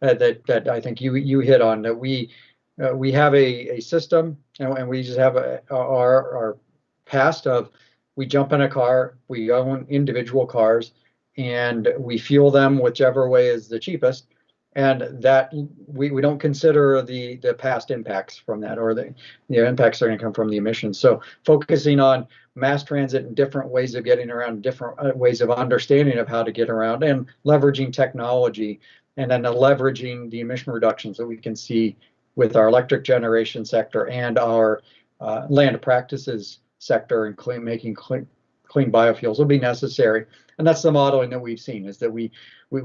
That I think you hit on, that we have a system, and we just have our past of, we jump in a car, we own individual cars, and we fuel them whichever way is the cheapest, and that we don't consider the past impacts from that, or the impacts that are going to come from the emissions. So focusing on mass transit and different ways of getting around, different ways of understanding of how to get around, and leveraging technology, and then leveraging the emission reductions that we can see with our electric generation sector and our land practices sector, and making clean biofuels will be necessary. And that's the modeling that we've seen, is that we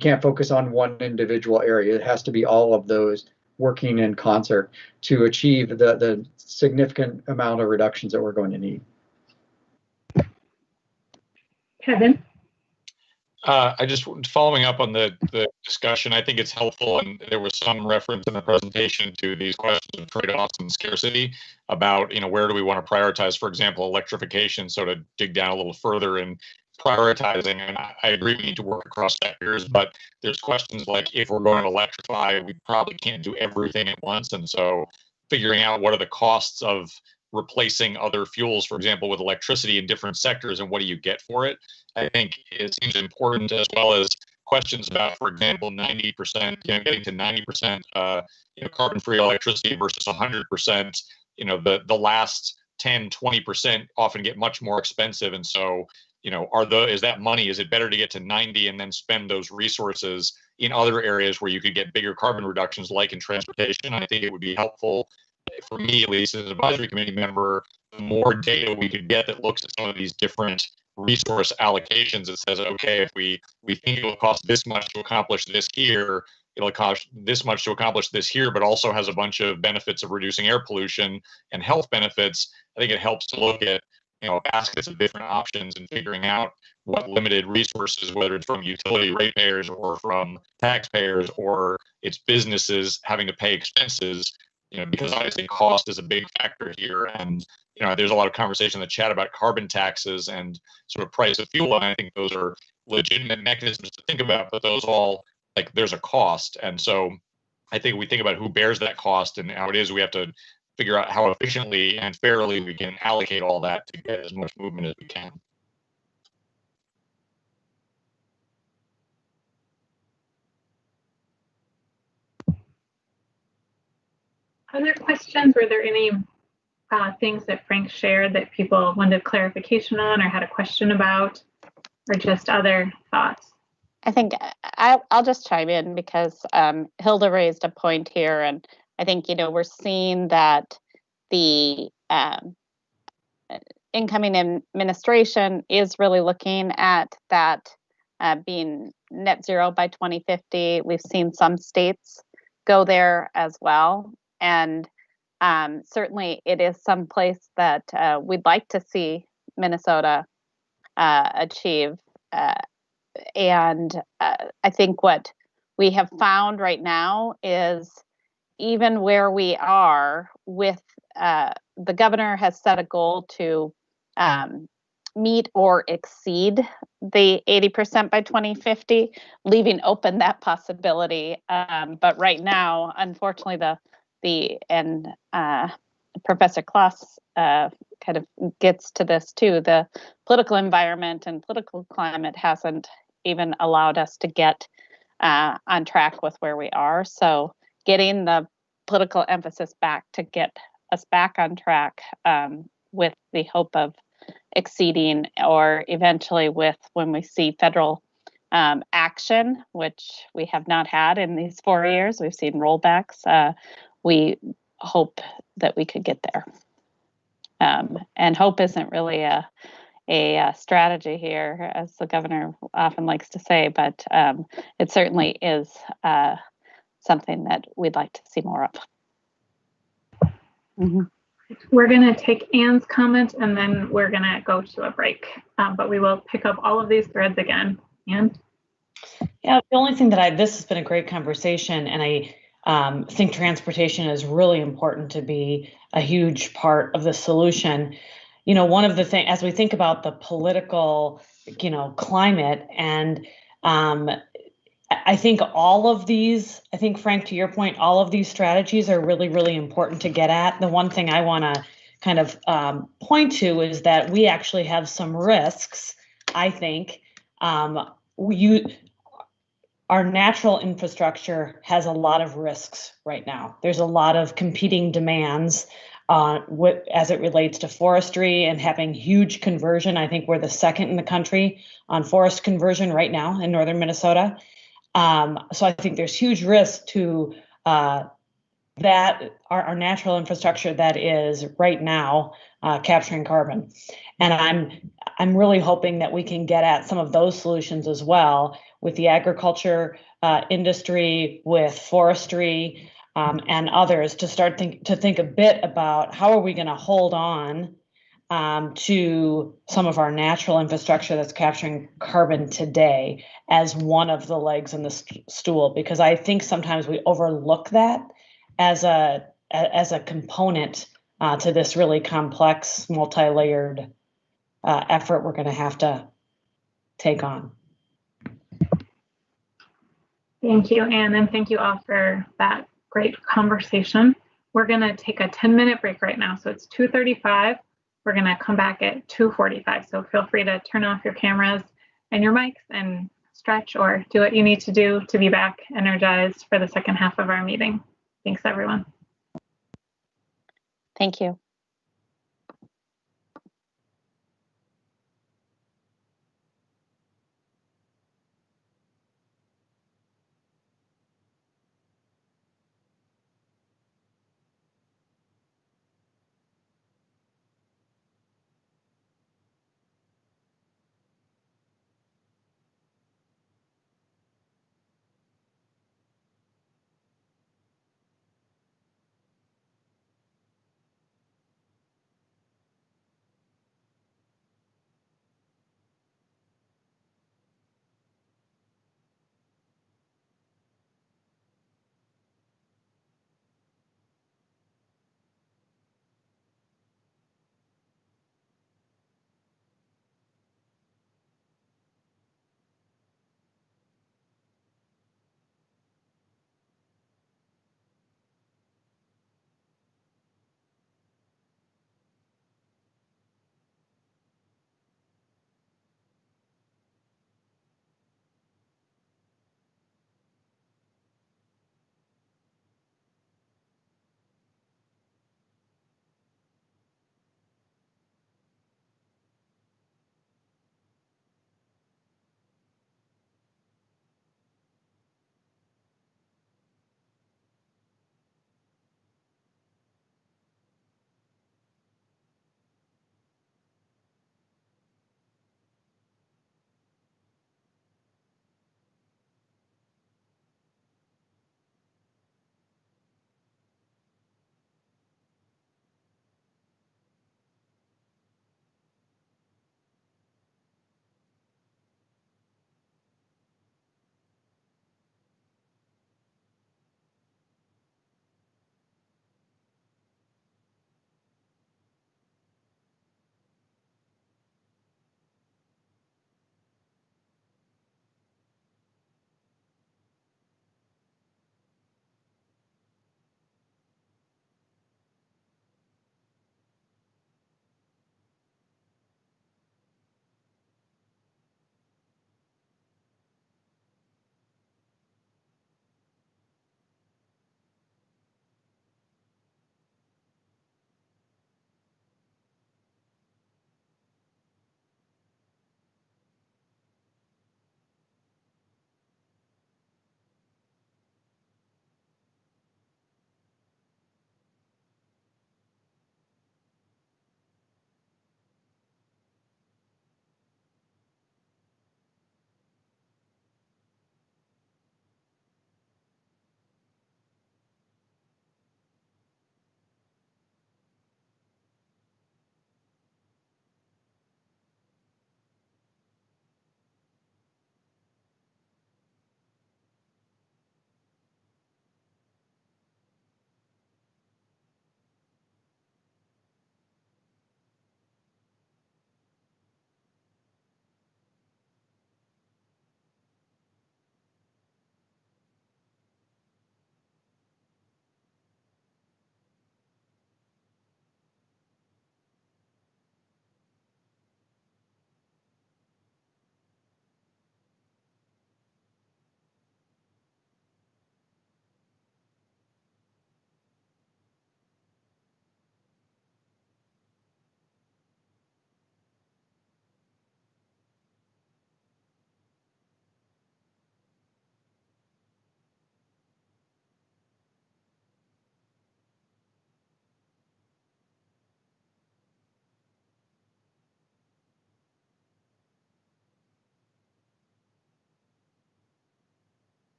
can't focus on one individual area. It has to be all of those working in concert to achieve the significant amount of reductions that we're going to need. Kevin? I just, following up on the discussion, I think it's helpful, and there was some reference in the presentation to these questions of trade-offs and scarcity about, where do we want to prioritize, for example, electrification. So to dig down a little further in prioritizing, and I agree we need to work across sectors, but there's questions like, if we're going to electrify, we probably can't do everything at once. And so figuring out what are the costs of replacing other fuels, for example, with electricity in different sectors, and what do you get for it, I think it seems important, as well as questions about, for example, 90%, getting to 90% carbon-free electricity versus 100%. The last 10, 20% often get much more expensive, and so is that money, is it better to get to 90 and then spend those resources in other areas where you could get bigger carbon reductions, like in transportation? I think it would be helpful, for me at least, as an advisory committee member, the more data we could get that looks at some of these different resource allocations, that says, okay, if we think it'll cost this much to accomplish this here, it'll cost this much to accomplish this here, but also has a bunch of benefits of reducing air pollution and health benefits. I think it helps to look at baskets of different options and figuring out what limited resources, whether it's from utility ratepayers or from taxpayers, or it's businesses having to pay expenses, because obviously cost is a big factor here. And there's a lot of conversation in the chat about carbon taxes and sort of price of fuel, and I think those are legitimate mechanisms to think about, but those all, there's a cost. And so I think we think about who bears that cost and how it is we have to figure out how efficiently and fairly we can allocate all that to get as much movement as we can. Other questions? Were there any things that Frank shared that people wanted clarification on or had a question about, or just other thoughts? I think I'll just chime in because Hilda raised a point here, and I think, we're seeing that the incoming administration is really looking at that being net zero by 2050. We've seen some states go there as well. And certainly it is some place that we'd like to see Minnesota achieve. And I think what we have found right now is even where we are with the governor has set a goal to meet or exceed the 80% by 2050, leaving open that possibility. But right now, unfortunately, Professor Klaas kind of gets to this too. The political environment and political climate hasn't even allowed us to get on track with where we are. So getting the political emphasis back to get us back on track with the hope of exceeding, or eventually with when we see federal action, which we have not had in these 4 years. We've seen rollbacks. We hope that we could get there. And hope isn't really a strategy here, as the governor often likes to say, but it certainly is something that we'd like to see more of. Mm-hmm. We're going to take Anne's comment and then we're going to go to a break, but we will pick up all of these threads again. Anne? Yeah, the only thing this has been a great conversation, and I think transportation is really important to be a huge part of the solution. One of the things, as we think about the political, climate, and I think Frank, to your point, all of these strategies are really, really important to get at. The one thing I want to kind of point to is that we actually have some risks, I think. Our natural infrastructure has a lot of risks right now. There's a lot of competing demands as it relates to forestry and having huge conversion. I think we're the second in the country on forest conversion right now in northern Minnesota. So I think there's huge risk to that our natural infrastructure that is right now capturing carbon. And I'm really hoping that we can get at some of those solutions as well with the agriculture industry, with forestry, and others to start to think a bit about how are we going to hold on to some of our natural infrastructure that's capturing carbon today as one of the legs in the stool, because I think sometimes we overlook that as a component to this really complex, multi-layered effort we're going to have to take on. Thank you, Anne, and thank you all for that great conversation. We're going to take a 10-minute break right now. So it's 2:35. We're going to come back at 2:45. So feel free to turn off your cameras and your mics and stretch or do what you need to do to be back energized for the second half of our meeting. Thanks, everyone. Thank you.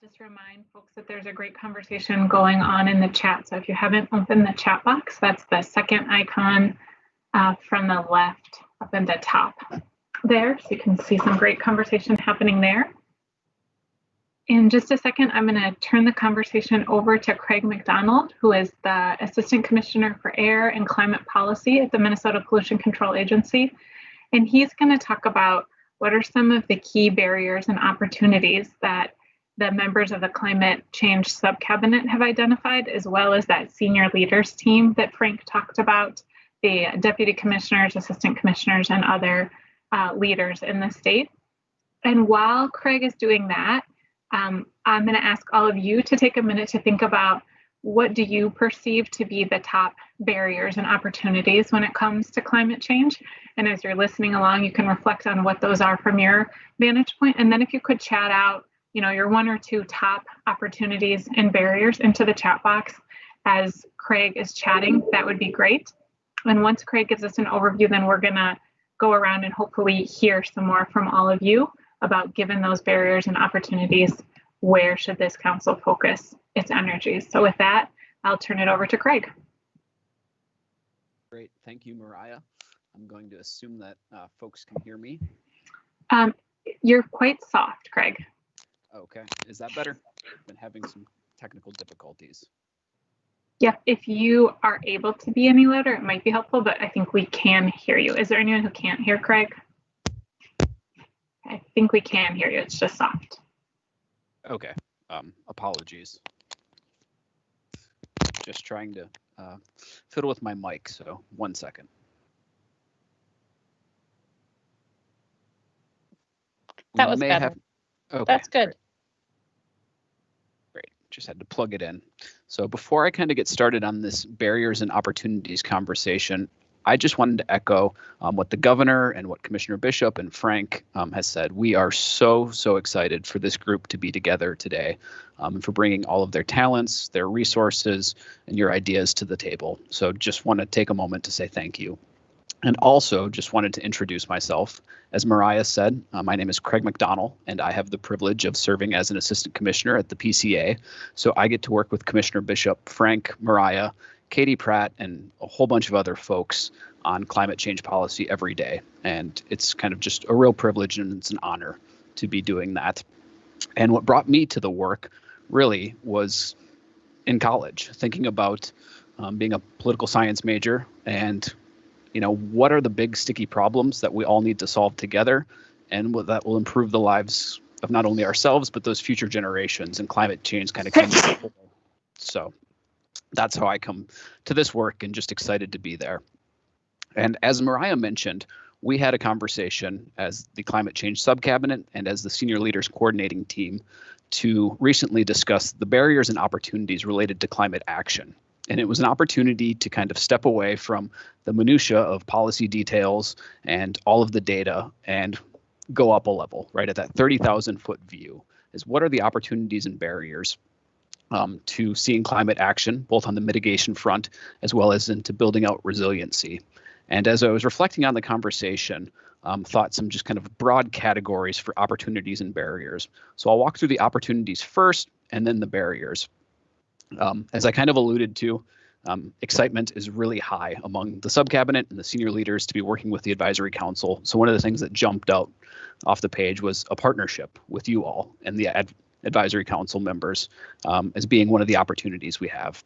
Just remind folks that there's a great conversation going on in the chat. So if you haven't opened the chat box, that's the second icon from the left up in the top there. So you can see some great conversation happening there. In just a second, I'm going to turn the conversation over to Craig McDonald, who is the Assistant Commissioner for Air and Climate Policy at the Minnesota Pollution Control Agency. And he's going to talk about what are some of the key barriers and opportunities that the members of the Climate Change Subcabinet have identified, as well as that senior leaders team that Frank talked about the deputy commissioners, assistant commissioners, and other leaders in the state. And while Craig is doing that, I'm going to ask all of you to take a minute to think about what do you perceive to be the top barriers and opportunities when it comes to climate change. And as you're listening along, you can reflect on what those are from your vantage point. And then if you could chat out, your 1 or 2 top opportunities and barriers into the chat box as Craig is chatting, that would be great. And once Craig gives us an overview, then we're going to go around and hopefully hear some more from all of you about, given those barriers and opportunities, where should this council focus its energies. So with that, I'll turn it over to Craig. Great, thank you, Mariah. I'm going to assume that folks can hear me. You're quite soft, Craig. Okay, is that better? I've been having some technical difficulties. Yeah, if you are able to be any louder, it might be helpful, but I think we can hear you. Is there anyone who can't hear Craig? I think we can hear you, it's just soft. Okay, apologies. Just trying to fiddle with my mic, so 1 second. That was better. Okay, that's good. Great, just had to plug it in. So before I kind of get started on this barriers and opportunities conversation, I just wanted to echo what the governor and what Commissioner Bishop and Frank has said. We are so excited for this group to be together today and for bringing all of their talents, their resources, and your ideas to the table. So just want to take a moment to say thank you. And also just wanted to introduce myself. As Mariah said, my name is Craig McDonald, and I have the privilege of serving as an assistant commissioner at the PCA. So I get to work with Commissioner Bishop, Frank, Mariah, Katie Pratt, and a whole bunch of other folks on climate change policy every day. And it's kind of just a real privilege and it's an honor to be doing that. And what brought me to the work really was in college, thinking about being a political science major and what are the big sticky problems that we all need to solve together and what that will improve the lives of not only ourselves, but those future generations, and climate change kind of comes into. So that's how I come to this work and just excited to be there. And as Mariah mentioned, we had a conversation as the climate change subcabinet and as the senior leaders coordinating team to recently discuss the barriers and opportunities related to climate action. And it was an opportunity to kind of step away from the minutia of policy details and all of the data and go up a level, right, at that 30,000 foot view, is what are the opportunities and barriers to seeing climate action, both on the mitigation front as well as into building out resiliency. And as I was reflecting on the conversation, thought some just kind of broad categories for opportunities and barriers. So I'll walk through the opportunities first and then the barriers. As I kind of alluded to, excitement is really high among the subcabinet and the senior leaders to be working with the advisory council. So one of the things that jumped out off the page was a partnership with you all and the advisory council members as being one of the opportunities we have.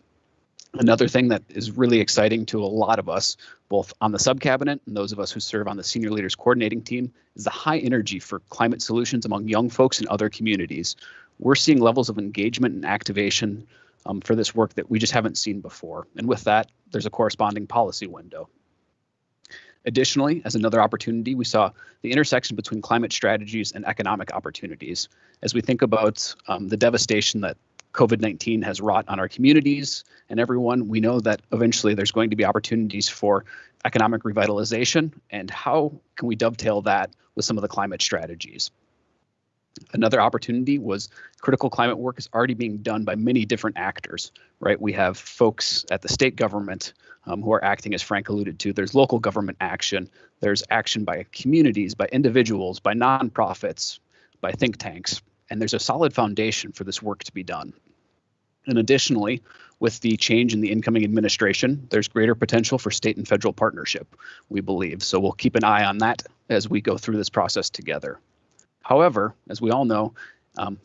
Another thing that is really exciting to a lot of us, both on the subcabinet and those of us who serve on the senior leaders coordinating team, is the high energy for climate solutions among young folks in other communities. We're seeing levels of engagement and activation for this work that we just haven't seen before. And with that, there's a corresponding policy window. Additionally, as another opportunity, we saw the intersection between climate strategies and economic opportunities. As we think about the devastation that COVID-19 has wrought on our communities and everyone, we know that eventually there's going to be opportunities for economic revitalization, and how can we dovetail that with some of the climate strategies. Another opportunity was critical climate work is already being done by many different actors, right? We have folks at the state government who are acting, as Frank alluded to. There's local government action. There's action by communities, by individuals, by nonprofits, by think tanks. And there's a solid foundation for this work to be done. And additionally, with the change in the incoming administration, there's greater potential for state and federal partnership, we believe. So we'll keep an eye on that as we go through this process together. However, as we all know,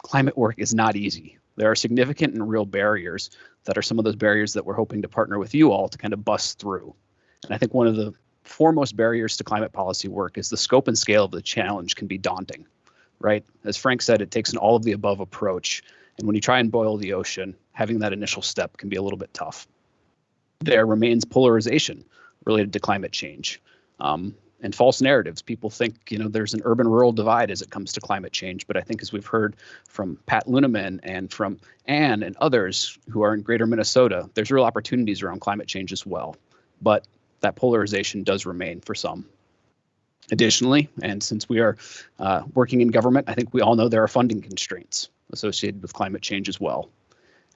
climate work is not easy. There are significant and real barriers that are some of those barriers that we're hoping to partner with you all to kind of bust through. And I think one of the foremost barriers to climate policy work is the scope and scale of the challenge can be daunting, right? As Frank said, it takes an all of the above approach. And when you try and boil the ocean, having that initial step can be a little bit tough. There remains polarization related to climate change. And false narratives. People think, there's an urban-rural divide as it comes to climate change. But I think as we've heard from Pat Luneman and from Ann and others who are in greater Minnesota, there's real opportunities around climate change as well. But that polarization does remain for some. Additionally, and since we are working in government, I think we all know there are funding constraints associated with climate change as well.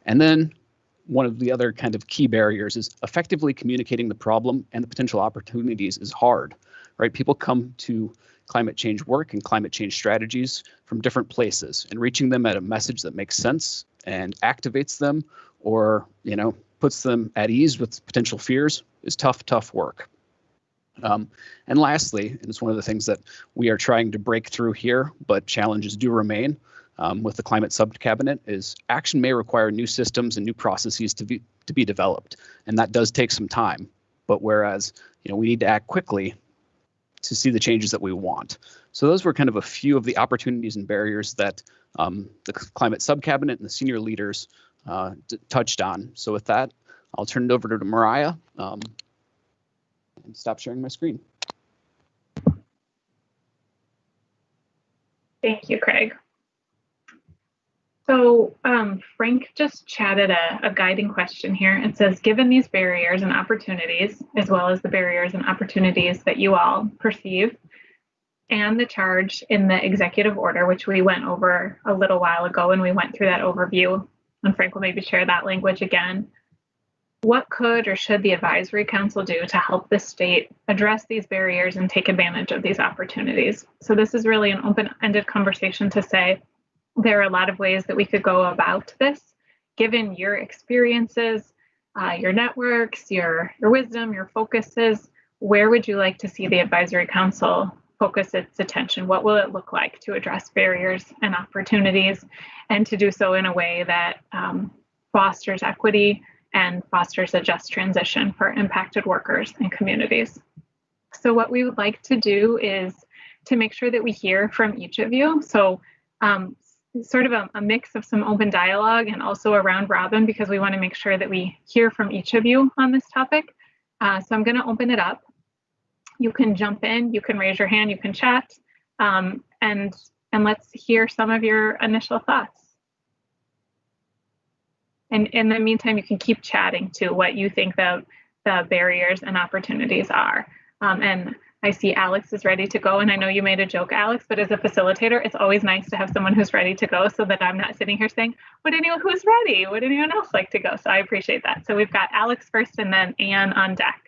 And then one of the other kind of key barriers is effectively communicating the problem and the potential opportunities is hard. Right? People come to climate change work and climate change strategies from different places, and reaching them at a message that makes sense and activates them or, puts them at ease with potential fears is tough work. And lastly, and it's one of the things that we are trying to break through here, but challenges do remain with the climate subcabinet, is action may require new systems and new processes to be developed. And that does take some time. But whereas, we need to act quickly to see the changes that we want. So those were kind of a few of the opportunities and barriers that the climate subcabinet and the senior leaders touched on. So with that, I'll turn it over to Mariah and stop sharing my screen. Thank you, Craig. So Frank just chatted a guiding question here. It says, given these barriers and opportunities, as well as the barriers and opportunities that you all perceive, and the charge in the executive order, which we went over a little while ago, and we went through that overview, and Frank will maybe share that language again. What could or should the advisory council do to help the state address these barriers and take advantage of these opportunities? So this is really an open-ended conversation to say, there are a lot of ways that we could go about this, given your experiences, your networks, your wisdom, your focuses. Where would you like to see the advisory council focus its attention? What will it look like to address barriers and opportunities, and to do so in a way that fosters equity and fosters a just transition for impacted workers and communities? So what we would like to do is to make sure that we hear from each of you. So sort of a mix of some open dialogue and also a round robin, because we want to make sure that we hear from each of you on this topic. So I'm going to open it up. You can jump in, you can raise your hand, you can chat, and let's hear some of your initial thoughts. And in the meantime, you can keep chatting to what you think the barriers and opportunities are. And I see Alex is ready to go, and I know you made a joke, Alex, but as a facilitator, it's always nice to have someone who's ready to go so that I'm not sitting here saying, who's ready? Would anyone else like to go? So I appreciate that. So we've got Alex first and then Ann on deck.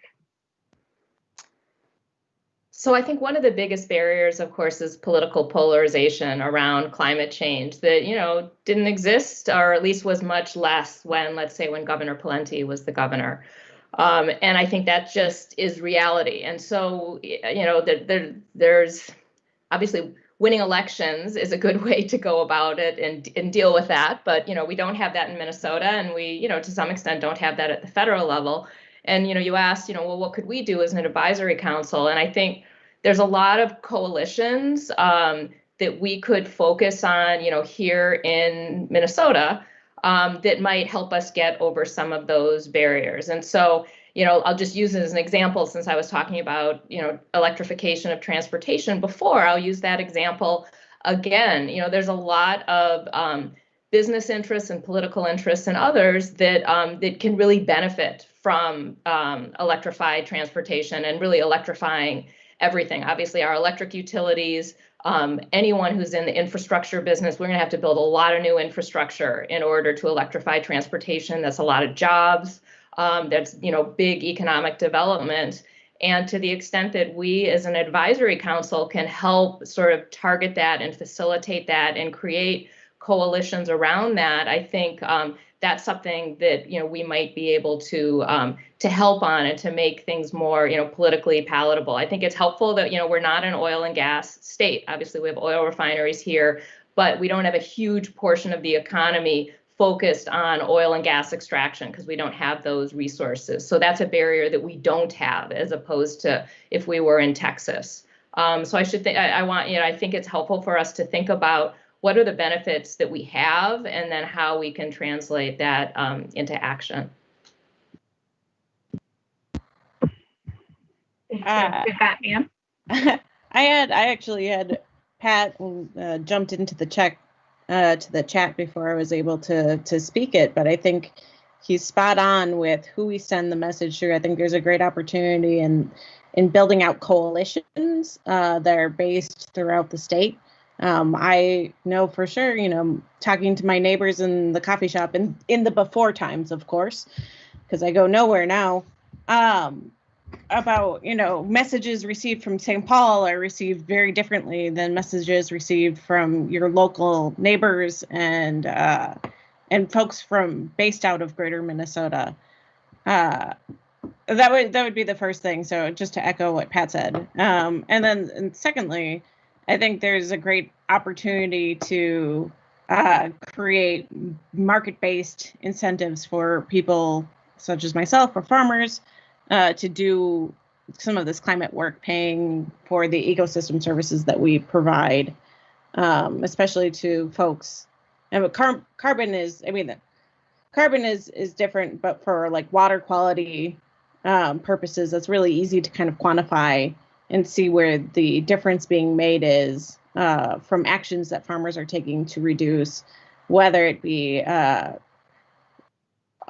So I think one of the biggest barriers, of course, is political polarization around climate change that, didn't exist, or at least was much less when, let's say, when Governor Pawlenty was the governor. And I think that just is reality. And so, there's obviously winning elections is a good way to go about it and deal with that. But, we don't have that in Minnesota, and we, to some extent don't have that at the federal level. And, you asked, well, what could we do as an advisory council? And I think there's a lot of coalitions that we could focus on, here in Minnesota, that might help us get over some of those barriers. And so, I'll just use it as an example, since I was talking about, electrification of transportation before. I'll use that example again. There's a lot of business interests and political interests and others that that can really benefit from electrified transportation and really electrifying everything. Obviously, our electric utilities, anyone who's in the infrastructure business, we're going to have to build a lot of new infrastructure in order to electrify transportation. That's a lot of jobs. That's, big economic development. And to the extent that we as an advisory council can help sort of target that and facilitate that and create coalitions around that, I think that's something that, we might be able to help on and to make things more, politically palatable. I think it's helpful that, we're not an oil and gas state. Obviously, we have oil refineries here, but we don't have a huge portion of the economy focused on oil and gas extraction because we don't have those resources. So that's a barrier that we don't have, as opposed to if we were in Texas. So I should think, I think it's helpful for us to think about what are the benefits that we have, and then how we can translate that into action. We've got Ann. I actually had Pat jumped into the chat before I was able to speak it, but I think he's spot on with who we send the message to. I think there's a great opportunity in building out coalitions that are based throughout the state. I know for sure, talking to my neighbors in the coffee shop in the before times, of course, because I go nowhere now, about, messages received from St. Paul are received very differently than messages received from your local neighbors and folks based out of greater Minnesota. That would be the first thing. So just to echo what Pat said. And secondly, I think there's a great opportunity to create market-based incentives for people such as myself or farmers to do some of this climate work, paying for the ecosystem services that we provide, especially to folks. And carbon is different, but for like water quality purposes, that's really easy to kind of quantify and see where the difference being made is from actions that farmers are taking to reduce, whether it be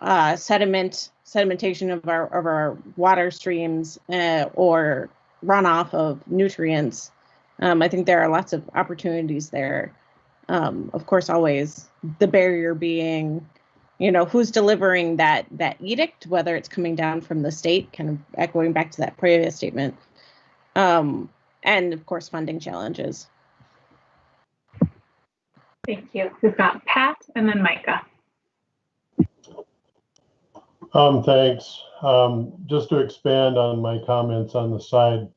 sedimentation of our water streams or runoff of nutrients. I think there are lots of opportunities there. Of course, always the barrier being, who's delivering that edict, whether it's coming down from the state, kind of echoing back to that previous statement. And of course, funding challenges. Thank you. We've got Pat and then Micah. Thanks. Just to expand on my comments on the side,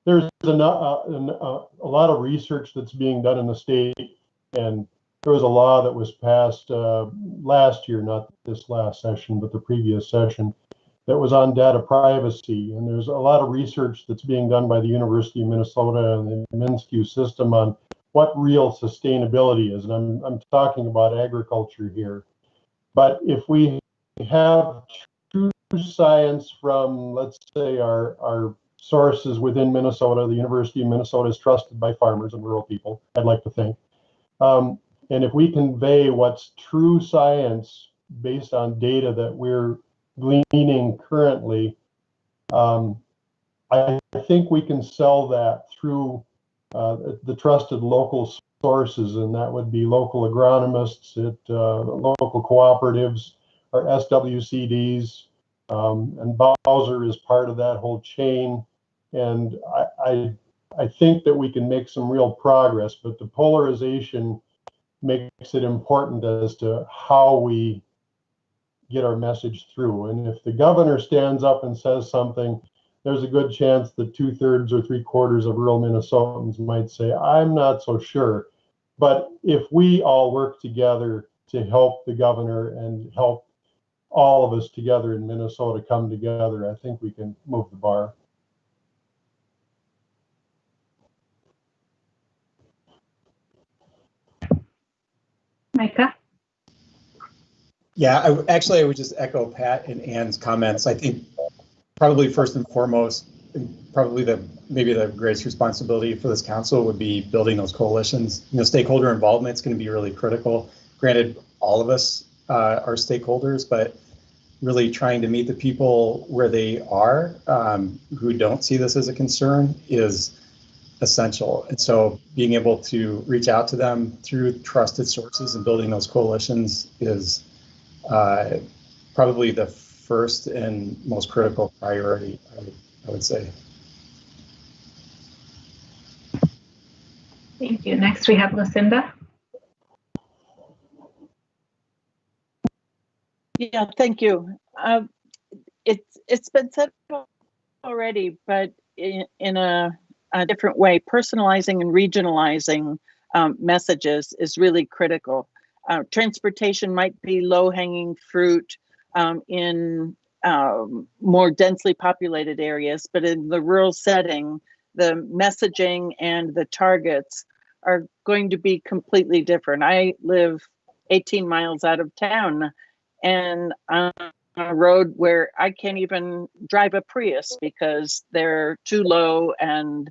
there's a lot of research that's being done in the state, and there was a law that was passed last year, not this last session, but the previous session, that was on data privacy. And there's a lot of research that's being done by the University of Minnesota and the MinSCU system on what real sustainability is. And I'm talking about agriculture here. But if we have true science from, let's say, our sources within Minnesota, the University of Minnesota is trusted by farmers and rural people, I'd like to think. And if we convey what's true science based on data that we're gleaning currently, I think we can sell that through the trusted local sources, and that would be local agronomists at local cooperatives or SWCDs, and Bowser is part of that whole chain. And I think that we can make some real progress, but the polarization makes it important as to how we get our message through. And if the governor stands up and says something, there's a good chance that 2/3 or 3/4 of rural Minnesotans might say, I'm not so sure. But if we all work together to help the governor and help all of us together in Minnesota come together, I think we can move the bar. Micah? Yeah, I would just echo Pat and Ann's comments. I think probably first and foremost, and probably maybe the greatest responsibility for this council would be building those coalitions. Stakeholder involvement is going to be really critical. Granted, all of us are stakeholders, but really trying to meet the people where they are, who don't see this as a concern, is essential. And so being able to reach out to them through trusted sources and building those coalitions is probably the first and most critical priority, I would say. Thank you. Next we have Lucinda. Yeah, thank you. It's been said already, but in a different way, personalizing and regionalizing messages is really critical. Transportation might be low-hanging fruit in more densely populated areas, but in the rural setting, the messaging and the targets are going to be completely different. I live 18 miles out of town, and a road where I can't even drive a Prius because they're too low and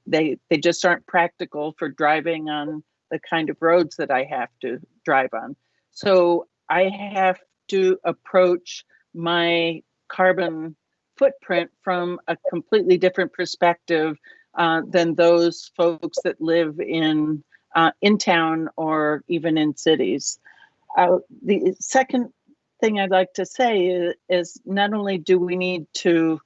they just aren't practical for driving on the kind of roads that I have to drive on. So I have to approach my carbon footprint from a completely different perspective than those folks that live in town or even in cities. The second thing I'd like to say is not only do we need to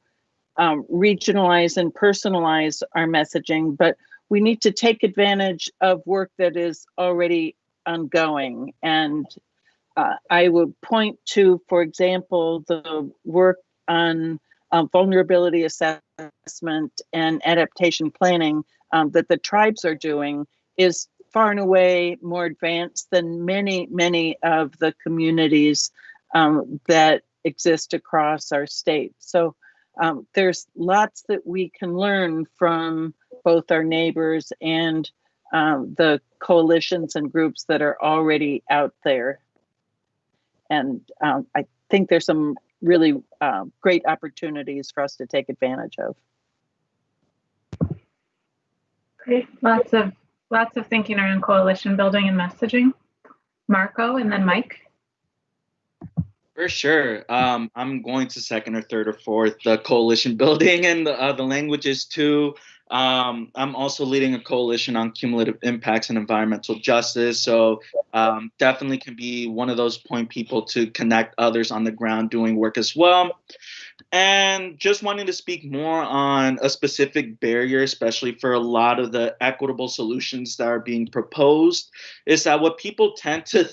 regionalize and personalize our messaging, but we need to take advantage of work that is already ongoing. And I would point to, for example, the work on vulnerability assessment and adaptation planning that the tribes are doing is far and away more advanced than many of the communities that exist across our state. So there's lots that we can learn from both our neighbors and the coalitions and groups that are already out there. And I think there's some really great opportunities for us to take advantage of. Great, lots of thinking around coalition building and messaging. Marco and then Mike. For sure. I'm going to second or third or fourth the coalition building and the languages too. I'm also leading a coalition on cumulative impacts and environmental justice. So definitely can be one of those point people to connect others on the ground doing work as well. And just wanting to speak more on a specific barrier, especially for a lot of the equitable solutions that are being proposed, is that what people tend to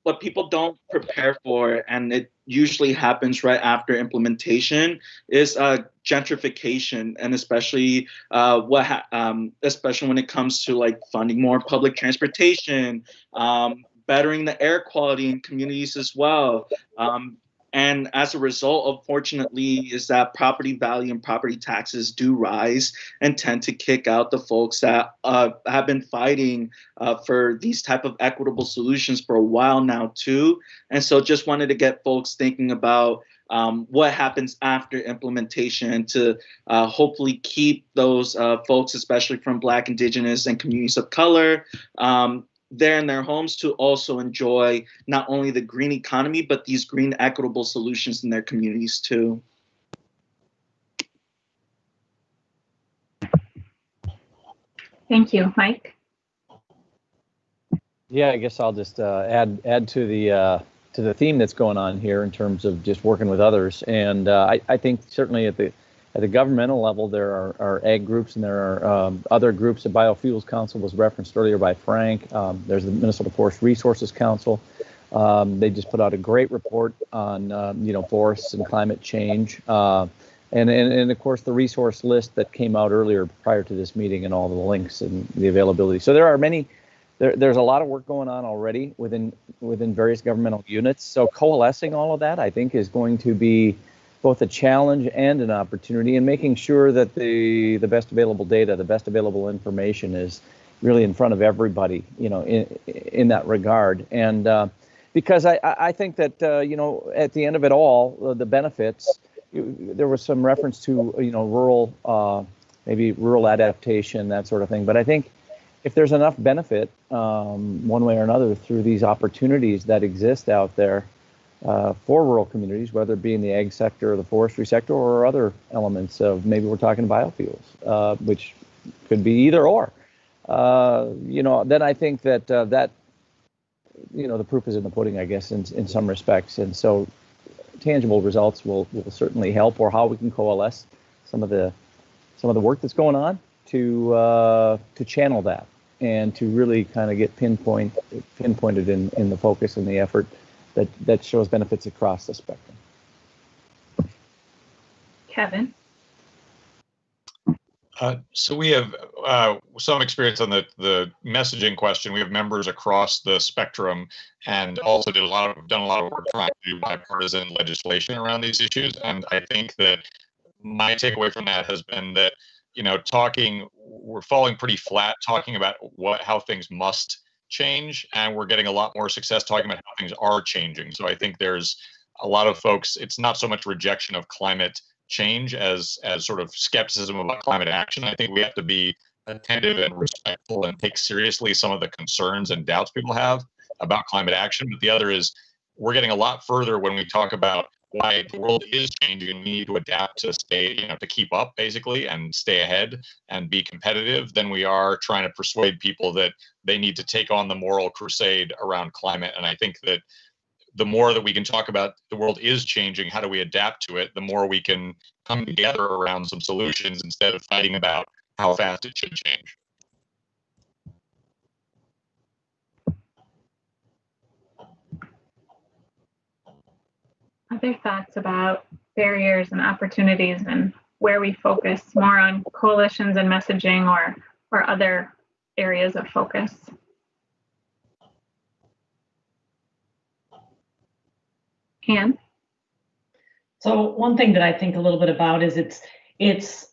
what people don't prepare for, and it usually happens right after implementation, is gentrification, and especially especially when it comes to like funding more public transportation, bettering the air quality in communities as well. And as a result, unfortunately, is that property value and property taxes do rise and tend to kick out the folks that have been fighting for these type of equitable solutions for a while now too. And so just wanted to get folks thinking about what happens after implementation to hopefully keep those folks, especially from Black, Indigenous, and communities of color, there in their homes to also enjoy not only the green economy, but these green equitable solutions in their communities too. Thank you, Mike. Yeah, I guess I'll just add to the theme that's going on here in terms of just working with others. And I think certainly at the governmental level, there are ag groups and there are other groups. The Biofuels Council was referenced earlier by Frank. There's the Minnesota Forest Resources Council. They just put out a great report on forests and climate change. And of course, the resource list that came out earlier prior to this meeting and all the links and the availability. So there are there's a lot of work going on already within various governmental units. So coalescing all of that, I think, is going to be both a challenge and an opportunity, and making sure that the best available data, the best available information is really in front of everybody, in that regard. And because I think that, at the end of it all, the benefits, there was some reference to, rural, maybe rural adaptation, that sort of thing. But I think if there's enough benefit one way or another through these opportunities that exist out there, for rural communities, whether it be in the ag sector or the forestry sector or other elements of, maybe we're talking biofuels, which could be either or, then I think that the proof is in the pudding, I guess, in some respects. And so tangible results will certainly help, or how we can coalesce some of the work that's going on to channel that and to really kind of get pinpointed in the focus and the effort that shows benefits across the spectrum. Kevin. So we have some experience on the messaging question. We have members across the spectrum, and also done a lot of work trying to do bipartisan legislation around these issues. And I think that my takeaway from that has been that, we're falling pretty flat talking about how things must change, and we're getting a lot more success talking about how things are changing. So I think there's a lot of folks, it's not so much rejection of climate change as sort of skepticism about climate action. I think we have to be attentive and respectful and take seriously some of the concerns and doubts people have about climate action. But the other is we're getting a lot further when we talk about why the world is changing and we need to adapt to stay, to keep up basically and stay ahead and be competitive than we are trying to persuade people that they need to take on the moral crusade around climate. And I think that the more that we can talk about the world is changing, how do we adapt to it, the more we can come together around some solutions instead of fighting about how fast it should change. Other thoughts about barriers and opportunities and where we focus more on coalitions and messaging or other areas of focus? Anne? So one thing that I think a little bit about is it's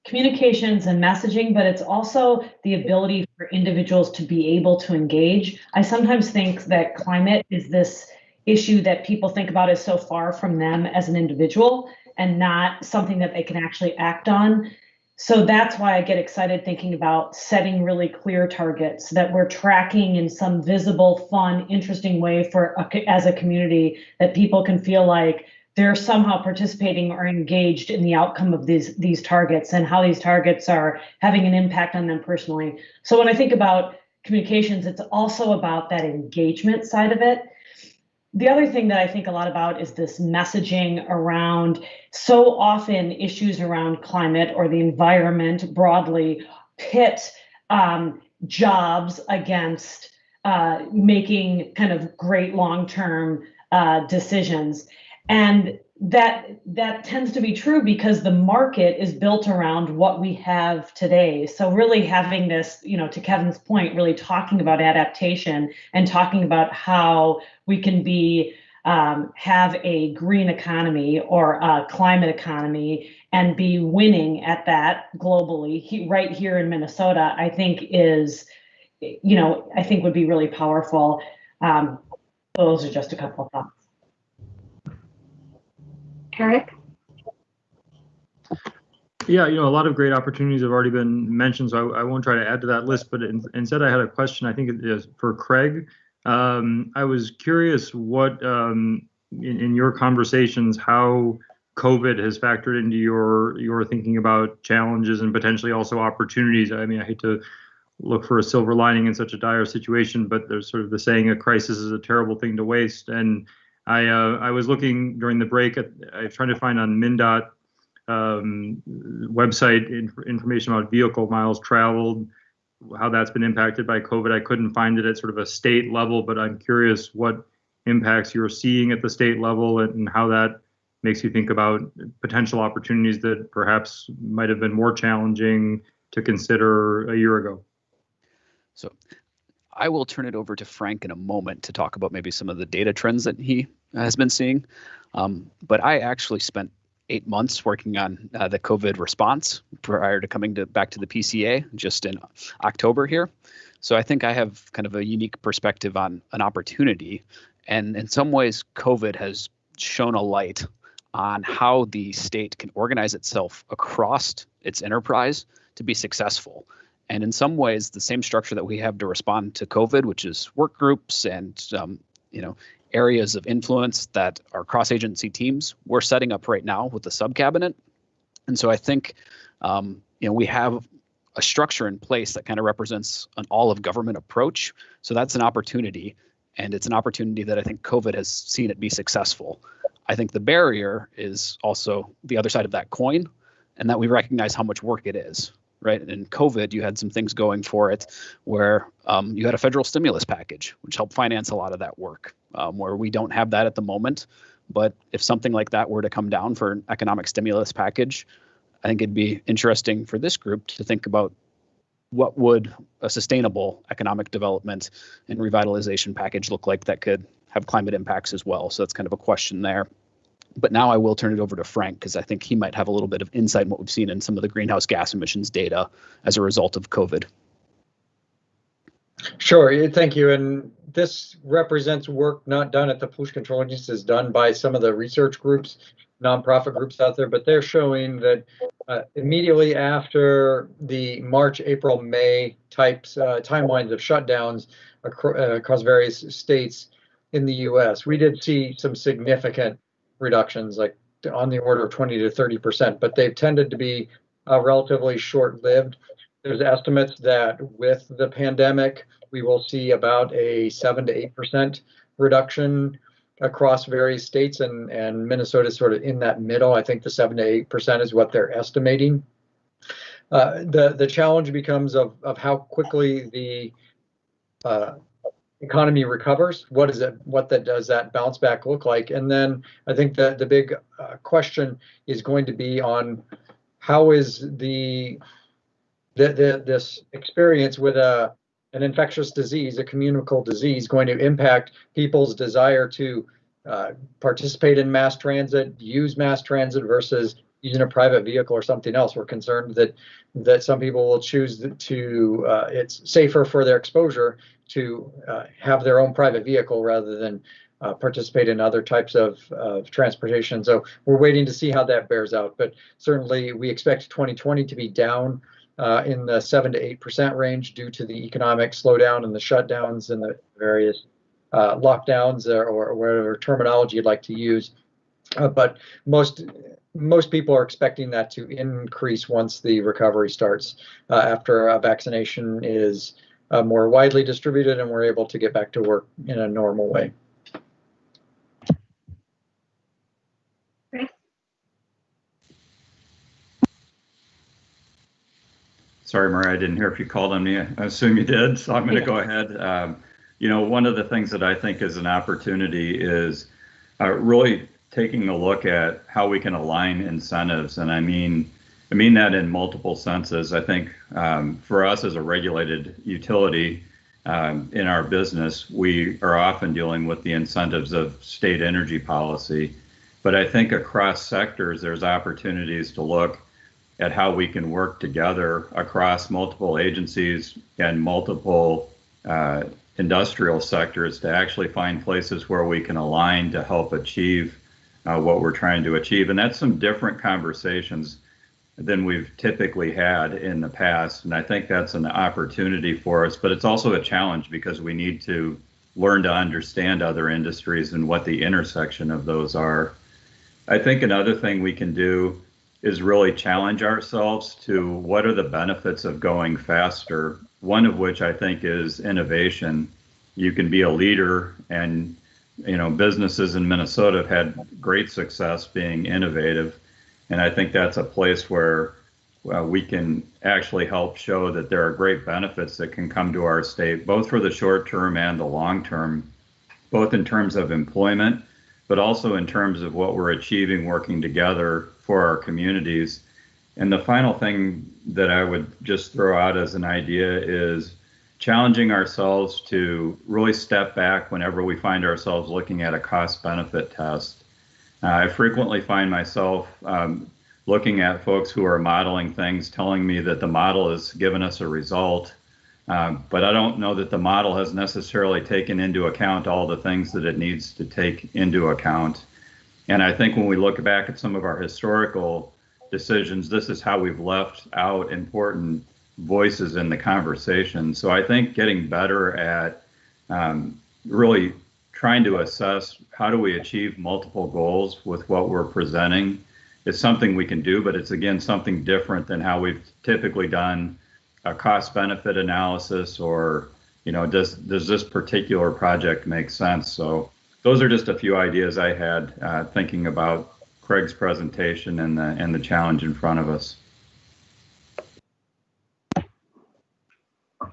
communications and messaging, but it's also the ability for individuals to be able to engage. I sometimes think that climate is this issue that people think about as so far from them as an individual and not something that they can actually act on. So that's why I get excited thinking about setting really clear targets that we're tracking in some visible, fun, interesting way as a community, that people can feel like they're somehow participating or engaged in the outcome of these targets and how these targets are having an impact on them personally. So when I think about communications, it's also about that engagement side of it. The other thing that I think a lot about is this messaging around, so often issues around climate or the environment broadly pit jobs against making kind of great long-term decisions. And that tends to be true because the market is built around what we have today. So really having this, to Kevin's point, really talking about adaptation and talking about how we can have a green economy or a climate economy and be winning at that globally right here in Minnesota, I think would be really powerful. Those are just a couple of thoughts. Eric? Yeah, a lot of great opportunities have already been mentioned, so I won't try to add to that list, but instead I had a question, I think it is for Craig. I was curious what, in your conversations, how COVID has factored into your thinking about challenges and potentially also opportunities. I mean, I hate to look for a silver lining in such a dire situation, but there's sort of the saying, a crisis is a terrible thing to waste. And I was looking during the break I was trying to find on MnDOT website information about vehicle miles traveled, how that's been impacted by COVID. I couldn't find it at sort of a state level, but I'm curious what impacts you're seeing at the state level and how that makes you think about potential opportunities that perhaps might have been more challenging to consider a year ago. So I will turn it over to Frank in a moment to talk about maybe some of the data trends that he has been seeing. But I actually spent 8 months working on the COVID response prior to coming back to the PCA just in October here. So I think I have kind of a unique perspective on an opportunity. And in some ways, COVID has shown a light on how the state can organize itself across its enterprise to be successful. And in some ways, the same structure that we have to respond to COVID, which is work groups and areas of influence that are cross-agency teams, we're setting up right now with the sub-cabinet. And so I think we have a structure in place that kind of represents an all-of-government approach. So that's an opportunity, and it's an opportunity that I think COVID has seen it be successful. I think the barrier is also the other side of that coin, and that we recognize how much work it is. Right. In COVID, you had some things going for it where you had a federal stimulus package, which helped finance a lot of that work, where we don't have that at the moment. But if something like that were to come down for an economic stimulus package, I think it'd be interesting for this group to think about what would a sustainable economic development and revitalization package look like that could have climate impacts as well. So that's kind of a question there. But now I will turn it over to Frank, because I think he might have a little bit of insight in what we've seen in some of the greenhouse gas emissions data as a result of COVID. Sure, thank you. And this represents work not done at the pollution control agency, is done by some of the research groups, nonprofit groups out there, but they're showing that immediately after the March, April, May types timelines of shutdowns across various states in the US, we did see some significant reductions, like on the order of 20 to 30%, but they've tended to be relatively short-lived. There's estimates that with the pandemic, we will see about a 7 to 8% reduction across various states, and Minnesota is sort of in that middle. I think the 7 to 8% is what they're estimating. The challenge becomes of how quickly the economy recovers. Does that bounce back look like? And then I think that the big question is going to be on how is this experience with an infectious disease, a communicable disease, going to impact people's desire to participate in mass transit, use mass transit versus using a private vehicle or something else. We're concerned that some people will choose to, it's safer for their exposure to have their own private vehicle rather than participate in other types of transportation. So we're waiting to see how that bears out. But certainly we expect 2020 to be down in the 7 to 8% range due to the economic slowdown and the shutdowns and the various lockdowns or whatever terminology you'd like to use. But most people are expecting that to increase once the recovery starts, after a vaccination is more widely distributed and we're able to get back to work in a normal way. Sorry, Mariah, I didn't hear if you called on me. I assume you did, so I'm going to go ahead. One of the things that I think is an opportunity is really taking a look at how we can align incentives. And I mean that in multiple senses. I think for us as a regulated utility in our business, we are often dealing with the incentives of state energy policy. But I think across sectors, there's opportunities to look at how we can work together across multiple agencies and multiple industrial sectors to actually find places where we can align to help achieve what we're trying to achieve. And that's some different conversations than we've typically had in the past. And I think that's an opportunity for us, but it's also a challenge because we need to learn to understand other industries and what the intersection of those are. I think another thing we can do is really challenge ourselves to what are the benefits of going faster, one of which I think is innovation. You can be a leader, and businesses in Minnesota have had great success being innovative, and I think that's a place where we can actually help show that there are great benefits that can come to our state, both for the short term and the long term, both in terms of employment, but also in terms of what we're achieving working together for our communities. And the final thing that I would just throw out as an idea is challenging ourselves to really step back whenever we find ourselves looking at a cost-benefit test. I frequently find myself looking at folks who are modeling things, telling me that the model has given us a result, but I don't know that the model has necessarily taken into account all the things that it needs to take into account. And I think when we look back at some of our historical decisions, this is how we've left out important voices in the conversation. So I think getting better at really trying to assess how do we achieve multiple goals with what we're presenting is something we can do, but it's again something different than how we've typically done a cost-benefit analysis, or does this particular project make sense? So those are just a few ideas I had thinking about Craig's presentation and the challenge in front of us.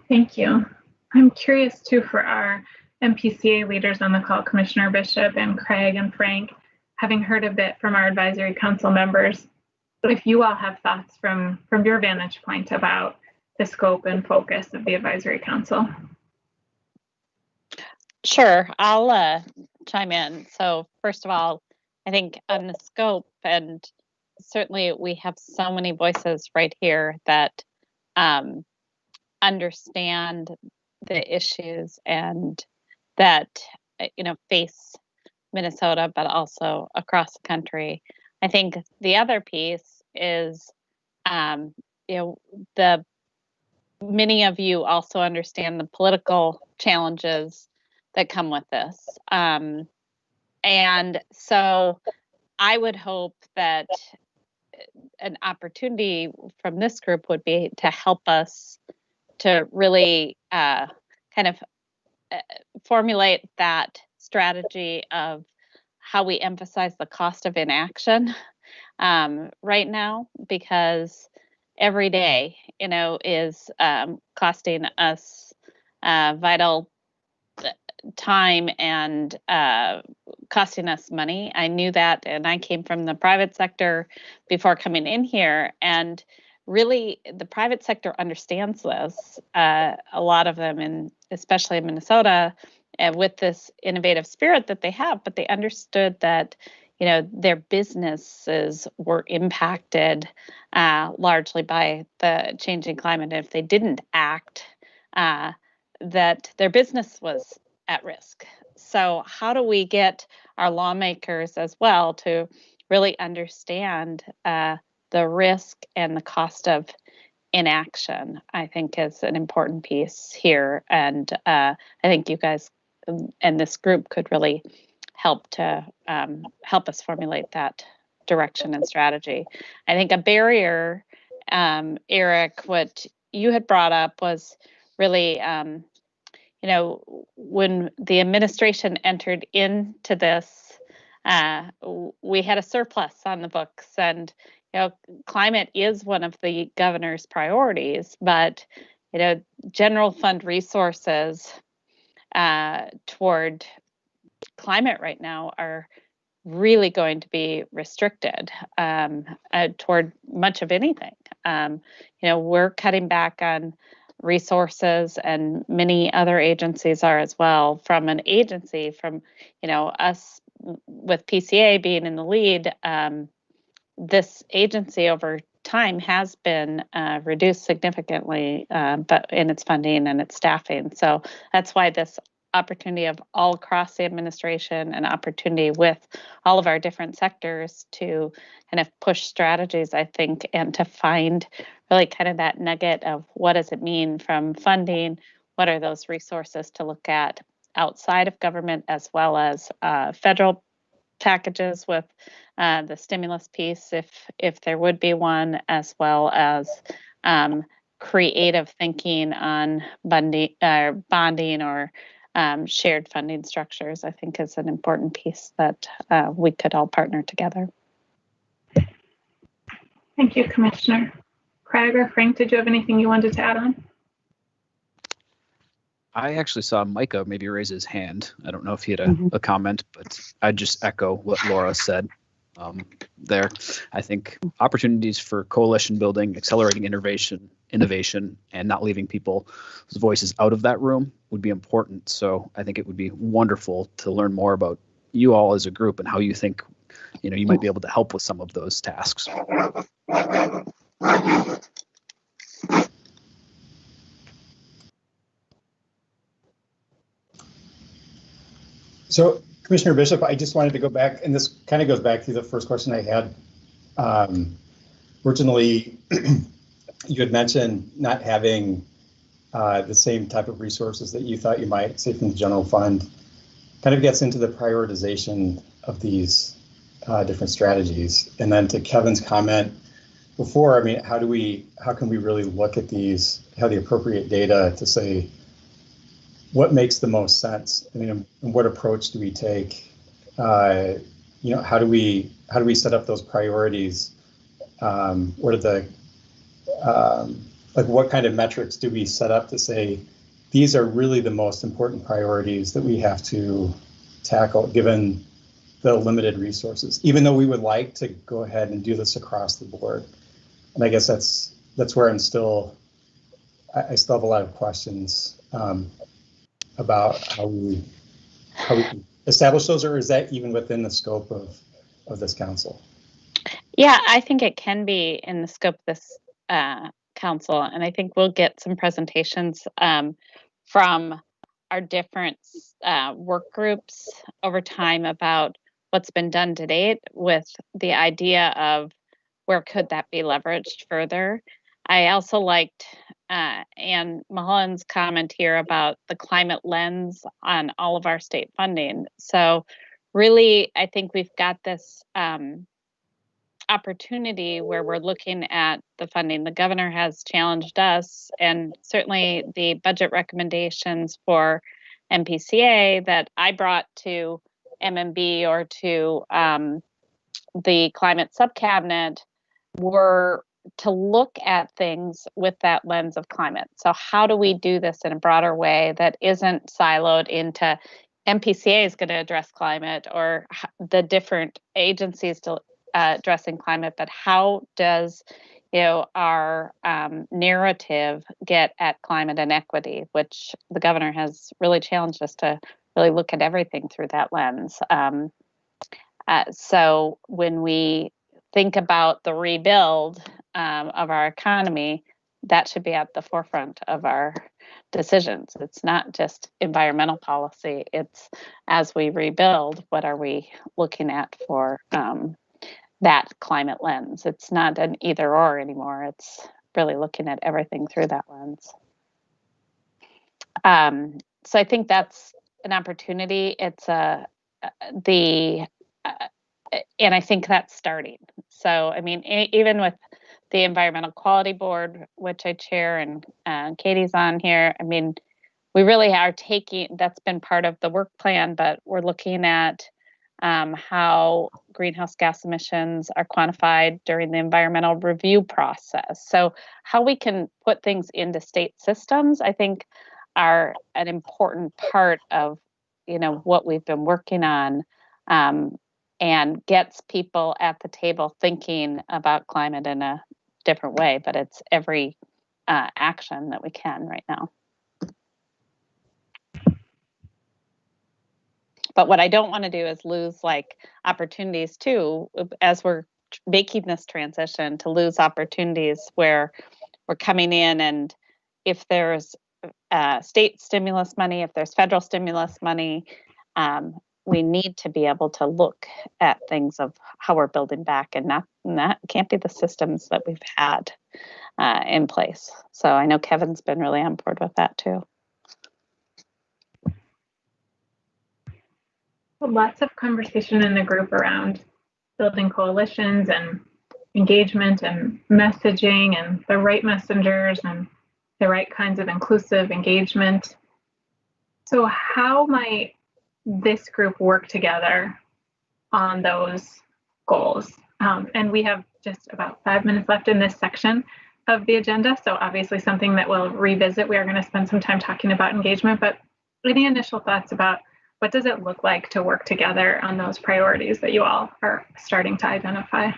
Thank you. I'm curious too, for our MPCA leaders on the call, Commissioner Bishop and Craig and Frank, having heard a bit from our advisory council members, if you all have thoughts from your vantage point about the scope and focus of the advisory council. Sure, I'll chime in. So first of all, I think on the scope, and certainly we have so many voices right here that understand the issues and that face Minnesota, but also across the country. I think the other piece is, the many of you also understand the political challenges that come with this. And so I would hope that an opportunity from this group would be to help us to really kind of formulate that strategy of how we emphasize the cost of inaction right now, because every day, is costing us vital time and costing us money. I knew that, and I came from the private sector before coming in here, and really the private sector understands this. A lot of them, especially in Minnesota, with this innovative spirit that they have, but they understood that their businesses were impacted largely by the changing climate. And if they didn't act, that their business was at risk. So how do we get our lawmakers as well to really understand the risk and the cost of inaction? I think is an important piece here. And I think you guys and this group could really help to help us formulate that direction and strategy. I think a barrier, Eric, what you had brought up was really, when the administration entered into this, we had a surplus on the books, and climate is one of the governor's priorities, but general fund resources toward climate right now are really going to be restricted toward much of anything. We're cutting back on resources, and many other agencies are as well. From an agency, from us with PCA being in the lead, this agency over time has been reduced significantly, but in its funding and its staffing. So that's why this opportunity of all across the administration, and opportunity with all of our different sectors to kind of push strategies, I think, and to find really kind of that nugget of what does it mean from funding, what are those resources to look at outside of government, as well as federal packages with the stimulus piece, if there would be one, as well as creative thinking on bonding or shared funding structures, I think is an important piece that we could all partner together. Thank you, Commissioner. Craig or Frank, did you have anything you wanted to add on? I actually saw Micah maybe raise his hand. I don't know if he had a comment, but I'd just echo what Laura said there. I think opportunities for coalition building, accelerating innovation, and not leaving people's voices out of that room would be important. So I think it would be wonderful to learn more about you all as a group and how you think, you might be able to help with some of those tasks. So, Commissioner Bishop, I just wanted to go back, and this kind of goes back to the first question I had. Originally, you had mentioned not having the same type of resources that you thought you might, say, from the general fund. Kind of gets into the prioritization of these different strategies. And then to Kevin's comment before, I mean, how can we really look at these, have the appropriate data to say, what makes the most sense? I mean, and what approach do we take? How do we set up those priorities? What are the what kind of metrics do we set up to say these are really the most important priorities that we have to tackle given the limited resources? Even though we would like to go ahead and do this across the board, and I guess that's where I still have a lot of questions about how we establish those, or is that even within the scope of this council? Yeah, I think it can be in the scope of this council, and I think we'll get some presentations from our different work groups over time about what's been done to date with the idea of where could that be leveraged further. I also liked Ann Mulholland's comment here about the climate lens on all of our state funding. So really, I think we've got this opportunity where we're looking at the funding. The governor has challenged us, and certainly the budget recommendations for MPCA that I brought to MMB or to the climate subcabinet were to look at things with that lens of climate. So how do we do this in a broader way that isn't siloed into MPCA is going to address climate or the different agencies to addressing climate, but how does our narrative get at climate inequity, which the governor has really challenged us to really look at everything through that lens. So when we think about the rebuild of our economy, that should be at the forefront of our decisions. It's not just environmental policy. It's as we rebuild, what are we looking at for that climate lens? It's not an either or anymore. It's really looking at everything through that lens. So I think that's an opportunity. It's and I think that's starting. So, I mean, even with the Environmental Quality Board, which I chair, and Katie's on here, I mean, we really are taking, that's been part of the work plan, but we're looking at how greenhouse gas emissions are quantified during the environmental review process. So how we can put things into state systems, I think, are an important part of, what we've been working on, and gets people at the table thinking about climate in a different way, but it's every action that we can right now. But what I don't want to do is lose opportunities too, as we're making this transition, to lose opportunities where we're coming in, and if there's state stimulus money, if there's federal stimulus money, we need to be able to look at things of how we're building back, and that can't be the systems that we've had in place. So I know Kevin's been really on board with that too. Lots of conversation in the group around building coalitions and engagement and messaging and the right messengers and the right kinds of inclusive engagement. So how might this group work together on those goals? And we have just about 5 minutes left in this section of the agenda. So obviously something that we'll revisit. We are going to spend some time talking about engagement, but any initial thoughts about what does it look like to work together on those priorities that you all are starting to identify?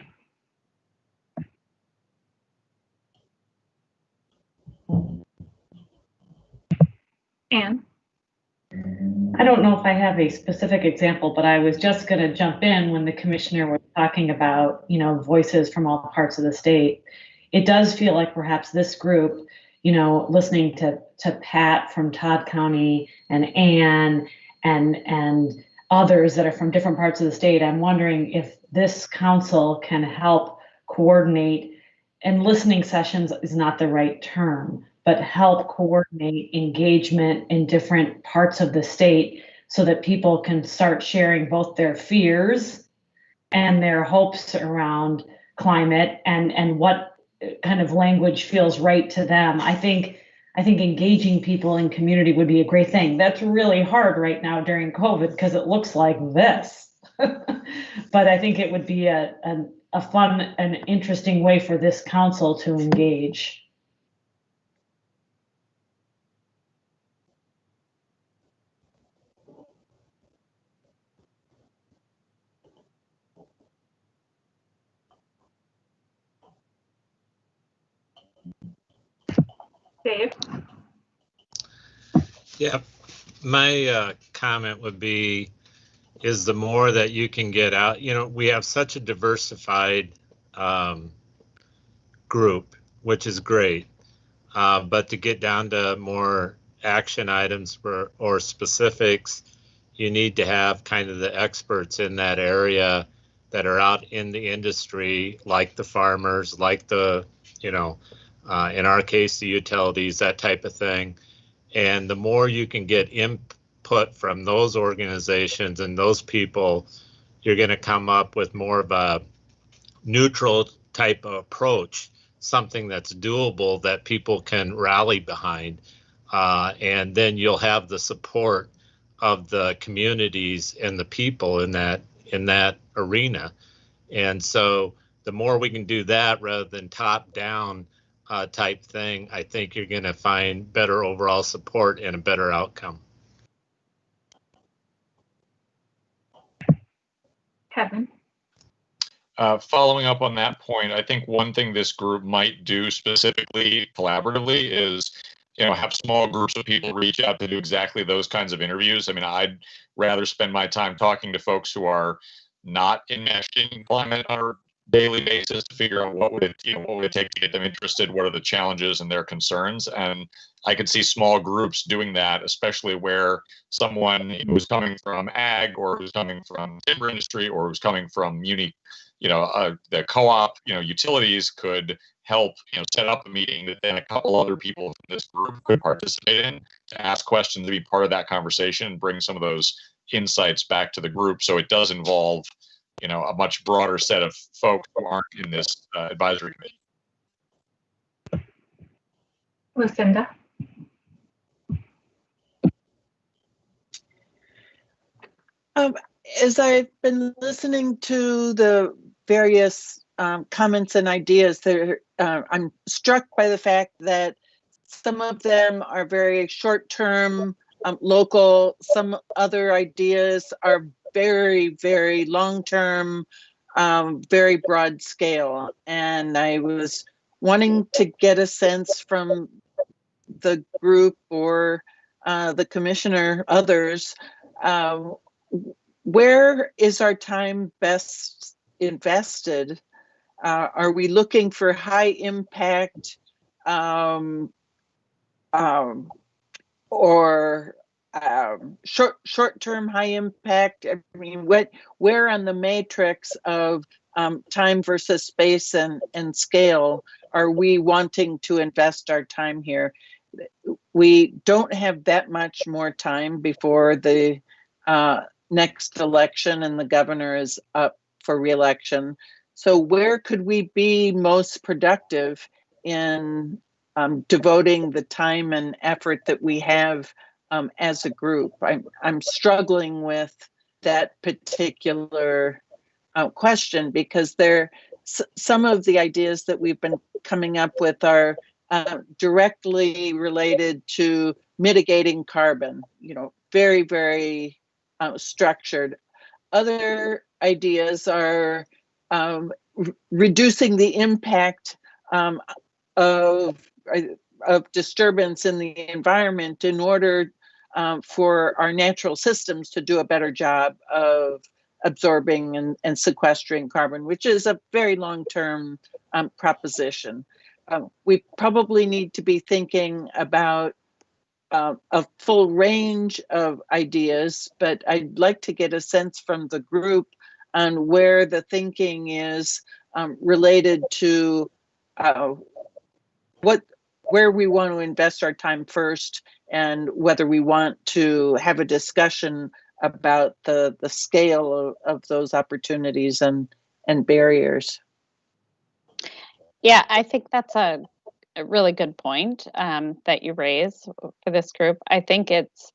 Anne? I don't know if I have a specific example, but I was just going to jump in when the commissioner was talking about, voices from all parts of the state. It does feel like perhaps this group, listening to Pat from Todd County and Anne and others that are from different parts of the state, I'm wondering if this council can help coordinate, and listening sessions is not the right term, but help coordinate engagement in different parts of the state so that people can start sharing both their fears and their hopes around climate and what kind of language feels right to them. I think engaging people in community would be a great thing. That's really hard right now during COVID because it looks like this. But I think it would be a fun and interesting way for this council to engage. Dave? Yeah, my comment would be, is the more that you can get out, we have such a diversified group, which is great, but to get down to more action items or specifics, you need to have kind of the experts in that area that are out in the industry, like the farmers, like the, in our case, the utilities, that type of thing. And the more you can get input from those organizations and those people, you're going to come up with more of a neutral type of approach, something that's doable that people can rally behind. And then you'll have the support of the communities and the people in that arena. And so the more we can do that rather than top down type thing, I think you're going to find better overall support and a better outcome. Kevin. Following up on that point, I think one thing this group might do specifically collaboratively is, have small groups of people reach out to do exactly those kinds of interviews. I mean, I'd rather spend my time talking to folks who are not enmeshed in climate on a daily basis to figure out what would it take to get them interested, what are the challenges and their concerns. And I could see small groups doing that, especially where someone who's coming from ag or who's coming from timber industry or who's coming from the co-op, utilities could help, set up a meeting that then a couple other people from this group could participate in to ask questions, to be part of that conversation and bring some of those insights back to the group. So it does involve, a much broader set of folks who aren't in this advisory committee. Lucinda. As I've been listening to the various comments and ideas, I'm struck by the fact that some of them are very short-term, local. Some other ideas are very, very long-term, very broad scale. And I was wanting to get a sense from the group or the commissioner, others, where is our time best invested? Are we looking for high impact or short-term high impact? I mean, where on the matrix of time versus space and scale are we wanting to invest our time here? We don't have that much more time before the next election and the governor is up for re-election. So where could we be most productive in devoting the time and effort that we have as a group? I'm struggling with that particular question because some of the ideas that we've been coming up with are directly related to mitigating carbon, very, very structured. Other ideas are reducing the impact of disturbance in the environment in order for our natural systems to do a better job of absorbing and sequestering carbon, which is a very long-term proposition. We probably need to be thinking about a full range of ideas, but I'd like to get a sense from the group on where the thinking is related to where we want to invest our time first, and whether we want to have a discussion about the scale of those opportunities and barriers. Yeah, I think that's a really good point that you raise for this group. I think it's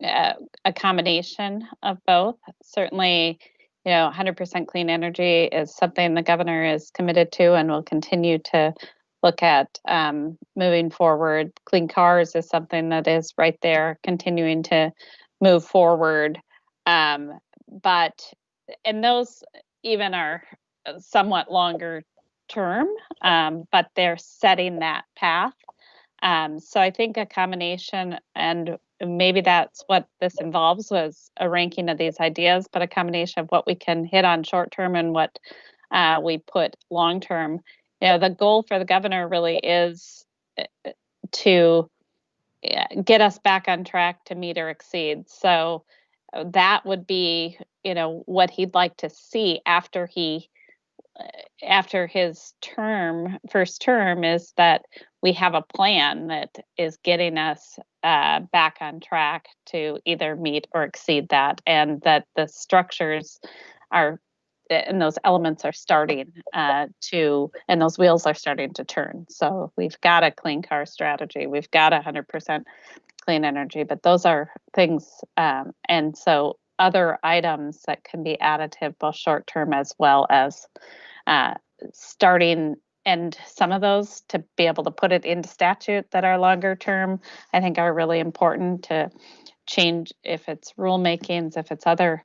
a combination of both. Certainly, 100% clean energy is something the governor is committed to and will continue to look at moving forward. Clean cars is something that is right there, continuing to move forward. And those even are somewhat longer term, but they're setting that path. So I think a combination, and maybe that's what this involves, was a ranking of these ideas, but a combination of what we can hit on short term and what we put long term. The goal for the governor really is to get us back on track to meet or exceed. So that would be, what he'd like to see after his first term, is that we have a plan that is getting us back on track to either meet or exceed that, and that the structures and those elements are starting and those wheels are starting to turn. So we've got a clean car strategy, we've got 100% clean energy, but those are things, and so other items that can be additive, both short term as well as starting, and some of those to be able to put it into statute that are longer term, I think are really important to change, if it's rulemakings, if it's other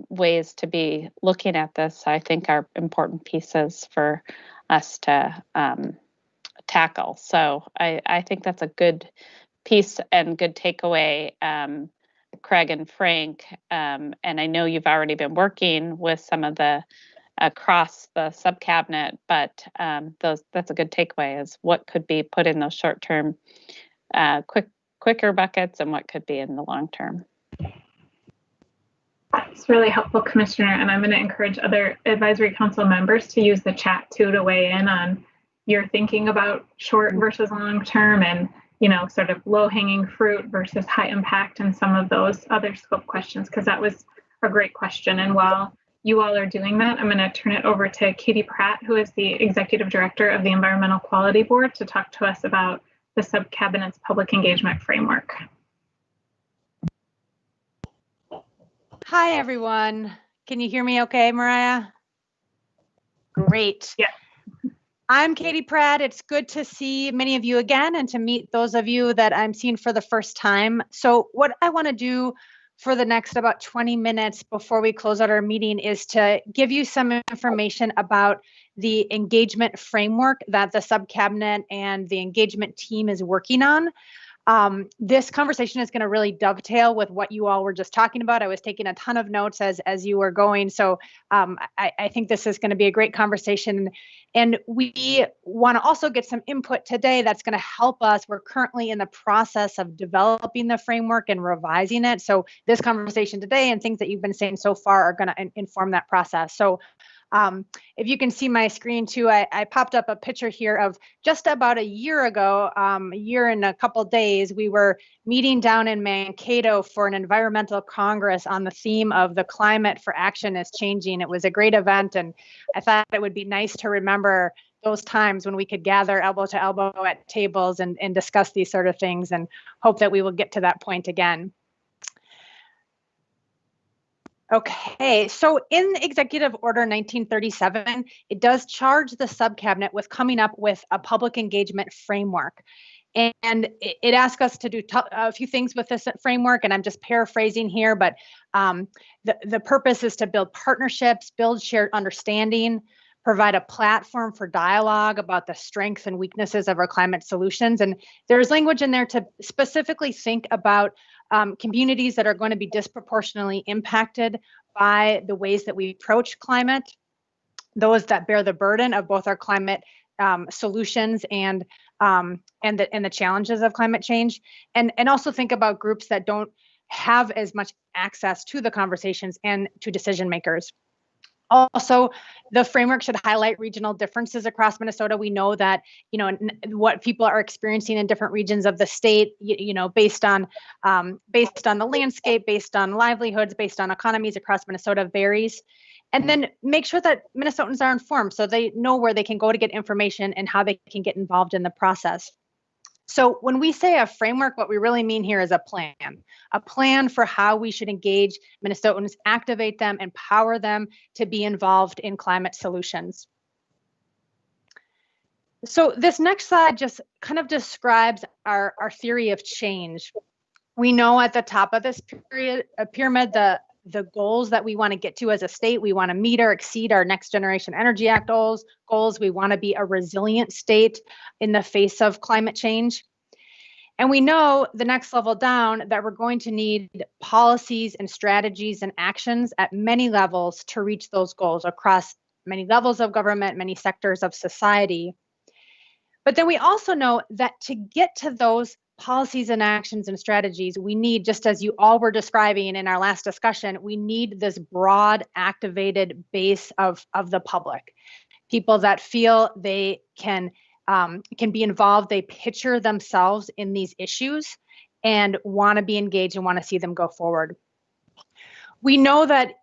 ways to be looking at this, I think are important pieces for us to tackle. So I think that's a good piece and good takeaway, Craig and Frank. And I know you've already been working with some of the across the sub-cabinet, but that's a good takeaway, is what could be put in those short-term quicker buckets and what could be in the long term. That's really helpful, Commissioner, and I'm going to encourage other advisory council members to use the chat too to weigh in on your thinking about short versus long term, and sort of low-hanging fruit versus high impact, and some of those other scope questions, because that was a great question. And while you all are doing that, I'm going to turn it over to Katie Pratt, who is the Executive Director of the Environmental Quality Board, to talk to us about the sub-cabinet's public engagement framework. Hi, everyone. Can you hear me okay, Mariah? Great. Yeah. I'm Katie Pratt. It's good to see many of you again and to meet those of you that I'm seeing for the first time. So what I want to do for the next about 20 minutes before we close out our meeting is to give you some information about the engagement framework that the sub-cabinet and the engagement team is working on. This conversation is going to really dovetail with what you all were just talking about. I was taking a ton of notes as you were going. So I think this is going to be a great conversation. And we want to also get some input today that's going to help us. We're currently in the process of developing the framework and revising it. So this conversation today and things that you've been saying so far are going to inform that process. So if you can see my screen too, I popped up a picture here of just about a year ago, a year and a couple days, we were meeting down in Mankato for an environmental congress on the theme of the climate for action is changing. It was a great event, and I thought it would be nice to remember those times when we could gather elbow to elbow at tables and discuss these sort of things, and hope that we will get to that point again. Okay, so in Executive Order 1937, it does charge the sub-cabinet with coming up with a public engagement framework. And it asks us to do a few things with this framework, and I'm just paraphrasing here, but the purpose is to build partnerships, build shared understanding, provide a platform for dialogue about the strengths and weaknesses of our climate solutions. And there's language in there to specifically think about communities that are going to be disproportionately impacted by the ways that we approach climate, those that bear the burden of both our climate solutions and the challenges of climate change, and also think about groups that don't have as much access to the conversations and to decision makers. Also, the framework should highlight regional differences across Minnesota. We know that, what people are experiencing in different regions of the state, based on the landscape, based on livelihoods, based on economies across Minnesota varies. And then make sure that Minnesotans are informed so they know where they can go to get information and how they can get involved in the process. So when we say a framework, what we really mean here is a plan for how we should engage Minnesotans, activate them, empower them to be involved in climate solutions. So this next slide just kind of describes our theory of change. We know at the top of this pyramid, the goals that we want to get to as a state. We want to meet or exceed our Next Generation Energy Act goals. We want to be a resilient state in the face of climate change. And we know the next level down that we're going to need policies and strategies and actions at many levels to reach those goals across many levels of government, many sectors of society. But then we also know that to get to those policies and actions and strategies, we need, just as you all were describing in our last discussion, we need this broad activated base of the public, people that feel they can be involved, they picture themselves in these issues and want to be engaged and want to see them go forward. We know that,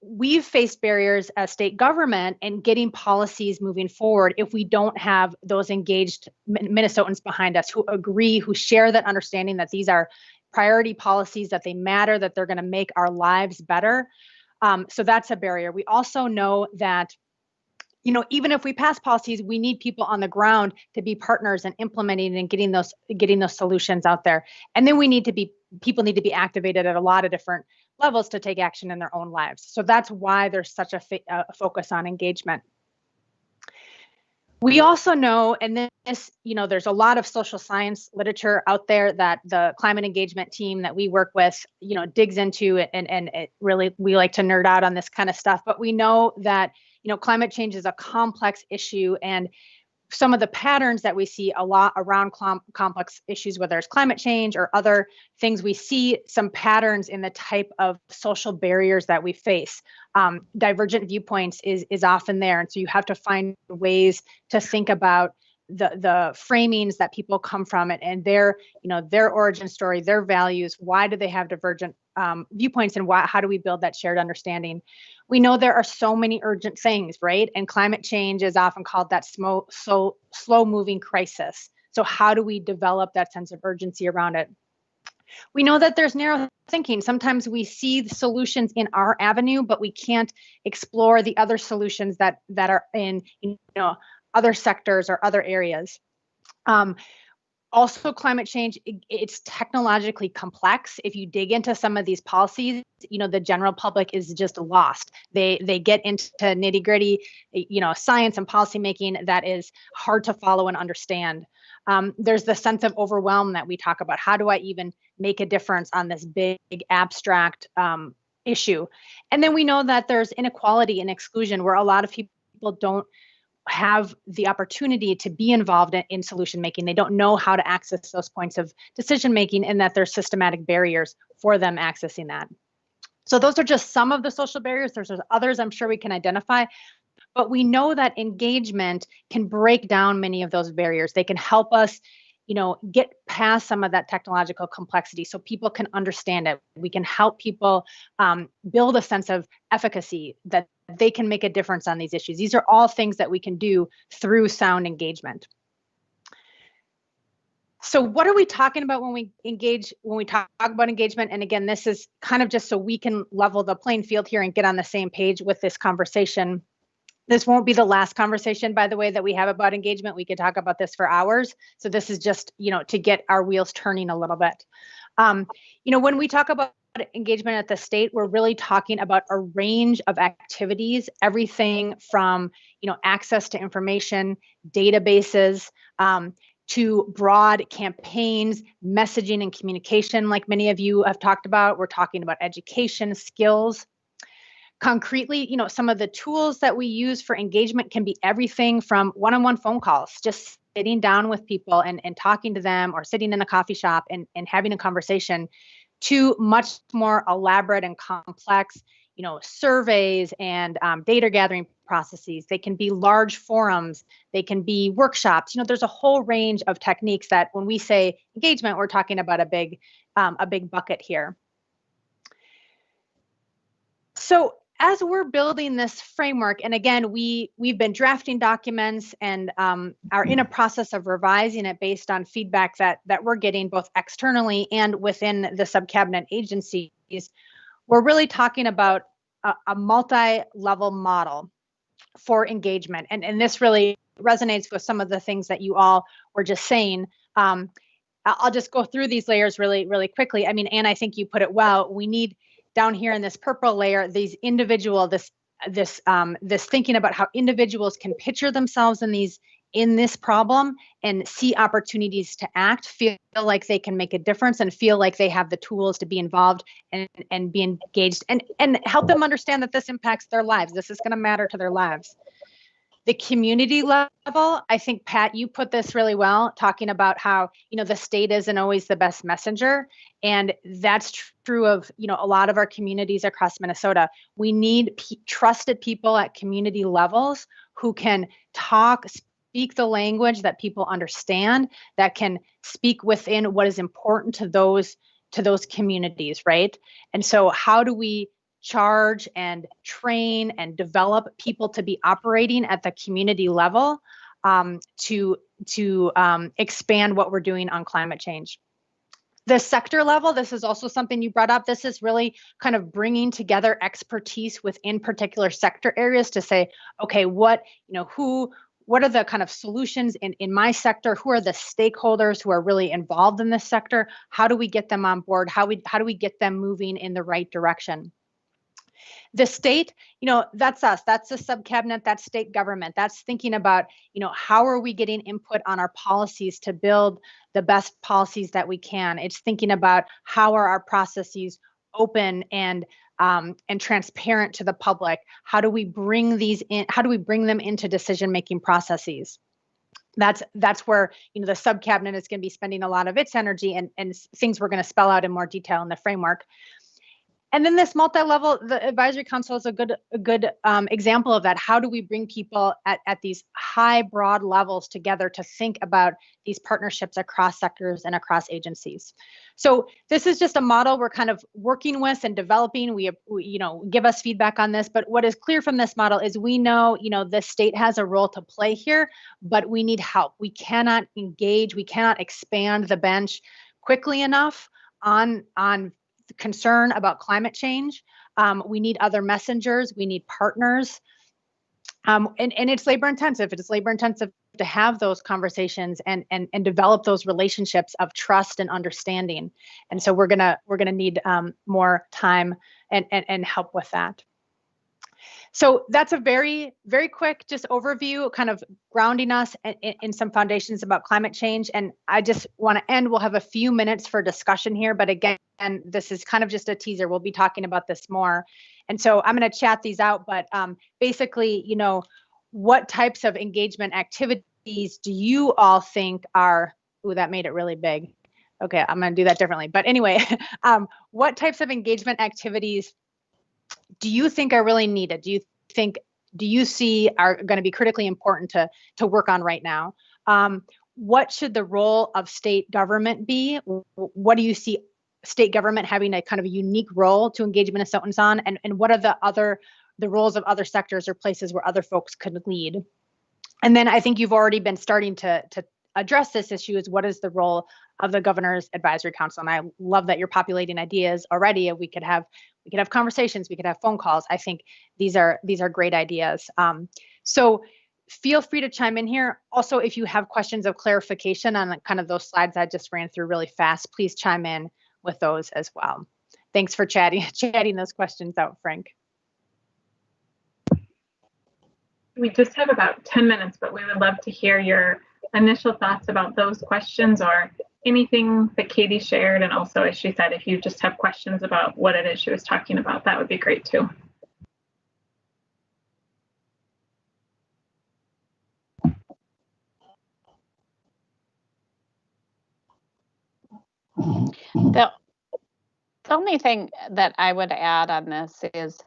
we've faced barriers as state government and getting policies moving forward if we don't have those engaged Minnesotans behind us who agree, who share that understanding that these are priority policies, that they matter, that they're going to make our lives better. So that's a barrier. We also know that, even if we pass policies, we need people on the ground to be partners in implementing and getting those solutions out there. And then people need to be activated at a lot of different levels to take action in their own lives. So that's why there's such a focus on engagement. We also know, and this, there's a lot of social science literature out there that the climate engagement team that we work with, digs into, and it really, we like to nerd out on this kind of stuff. But we know that, climate change is a complex issue, and some of the patterns that we see a lot around complex issues, whether it's climate change or other things, we see some patterns in the type of social barriers that we face. Divergent viewpoints is often there. And so you have to find ways to think about the framings that people come from and their origin story, their values. Why do they have divergent viewpoints, and how do we build that shared understanding? We know there are so many urgent things, right? And climate change is often called that slow moving crisis. So how do we develop that sense of urgency around it? We know that there's narrow thinking. Sometimes we see the solutions in our avenue, but we can't explore the other solutions that are in other sectors or other areas. Also, climate change, it's technologically complex. If you dig into some of these policies, the general public is just lost. They get into nitty gritty, science and policymaking that is hard to follow and understand. There's the sense of overwhelm that we talk about. How do I even make a difference on this big abstract issue? And then we know that there's inequality and exclusion where a lot of people don't have the opportunity to be involved in solution making. They don't know how to access those points of decision making, and that there's systematic barriers for them accessing that. So those are just some of the social barriers. There's others I'm sure we can identify, but we know that engagement can break down many of those barriers. They can help us, get past some of that technological complexity so people can understand it. We can help people build a sense of efficacy, that they can make a difference on these issues. These are all things that we can do through sound engagement. So what are we talking about when we talk about engagement? And again, this is kind of just so we can level the playing field here and get on the same page with this conversation. This won't be the last conversation, by the way, that we have about engagement. We could talk about this for hours. So this is just, to get our wheels turning a little bit. When we talk about engagement at the state, we're really talking about a range of activities, everything from, access to information, databases, to broad campaigns, messaging and communication, like many of you have talked about. We're talking about education, skills. Concretely, some of the tools that we use for engagement can be everything from one-on-one phone calls, just sitting down with people and talking to them, or sitting in a coffee shop and having a conversation, to much more elaborate and complex, surveys and data gathering processes. They can be large forums. They can be workshops. There's a whole range of techniques that when we say engagement, we're talking about a big bucket here. So as we're building this framework, and again, we've been drafting documents and are in a process of revising it based on feedback that we're getting both externally and within the sub-cabinet agencies. We're really talking about a multi-level model for engagement. And this really resonates with some of the things that you all were just saying. I'll just go through these layers really, really quickly. I mean, Anne, I think you put it well. We need down here in this purple layer, this thinking about how individuals can picture themselves in this problem and see opportunities to act, feel like they can make a difference, and feel like they have the tools to be involved and be engaged, and help them understand that this impacts their lives. This is going to matter to their lives. The community level, I think, Pat, you put this really well, talking about how, the state isn't always the best messenger. And that's true of, a lot of our communities across Minnesota. We need trusted people at community levels who can speak the language that people understand, that can speak within what is important to those communities, right? And so how do we charge and train and develop people to be operating at the community level to expand what we're doing on climate change? The sector level, this is also something you brought up. This is really kind of bringing together expertise within particular sector areas to say, okay, what are the kind of solutions in my sector? Who are the stakeholders who are really involved in this sector? How do we get them on board? How do we get them moving in the right direction? The state, that's us. That's the subcabinet. That's state government. That's thinking about, how are we getting input on our policies to build the best policies that we can. It's thinking about how are our processes open and transparent to the public. How do we bring these in? How do we bring them into decision-making processes? That's where the subcabinet is going to be spending a lot of its energy and things we're going to spell out in more detail in the framework. And then this multi-level, the advisory council is a good example of that. How do we bring people at these high, broad levels together to think about these partnerships across sectors and across agencies? So this is just a model we're kind of working with and developing. We give us feedback on this, but what is clear from this model is we know, the state has a role to play here, but we need help. We cannot engage, we cannot expand the bench quickly enough on concern about climate change. We need other messengers. We need partners. And it's labor intensive. It is labor intensive to have those conversations and develop those relationships of trust and understanding. And so we're gonna need more time and help with that. So that's a very, very quick just overview, kind of grounding us in some foundations about climate change. And I just want to end. We'll have a few minutes for discussion here, but again, this is kind of just a teaser. We'll be talking about this more. And so I'm going to chat these out, but basically, what types of engagement activities do you all think are, ooh, that made it really big. Okay, I'm going to do that differently. But anyway, what types of engagement activities do you think are really needed? Do you see are going to be critically important to work on right now? What should the role of state government be? What do you see state government having a kind of a unique role to engage Minnesotans on? And what are the roles of other sectors or places where other folks could lead? And then I think you've already been starting to address this issue is what is the role of the Governor's Advisory Council? And I love that you're populating ideas already. We could have conversations, we could have phone calls. I think these are great ideas. So feel free to chime in here. Also, if you have questions of clarification on kind of those slides I just ran through really fast, please chime in with those as well. Thanks for chatting those questions out, Frank. We just have about 10 minutes, but we would love to hear your initial thoughts about those questions or anything that Katie shared. And also, as she said, if you just have questions about what it is she was talking about, that would be great too. The only thing that I would add on this is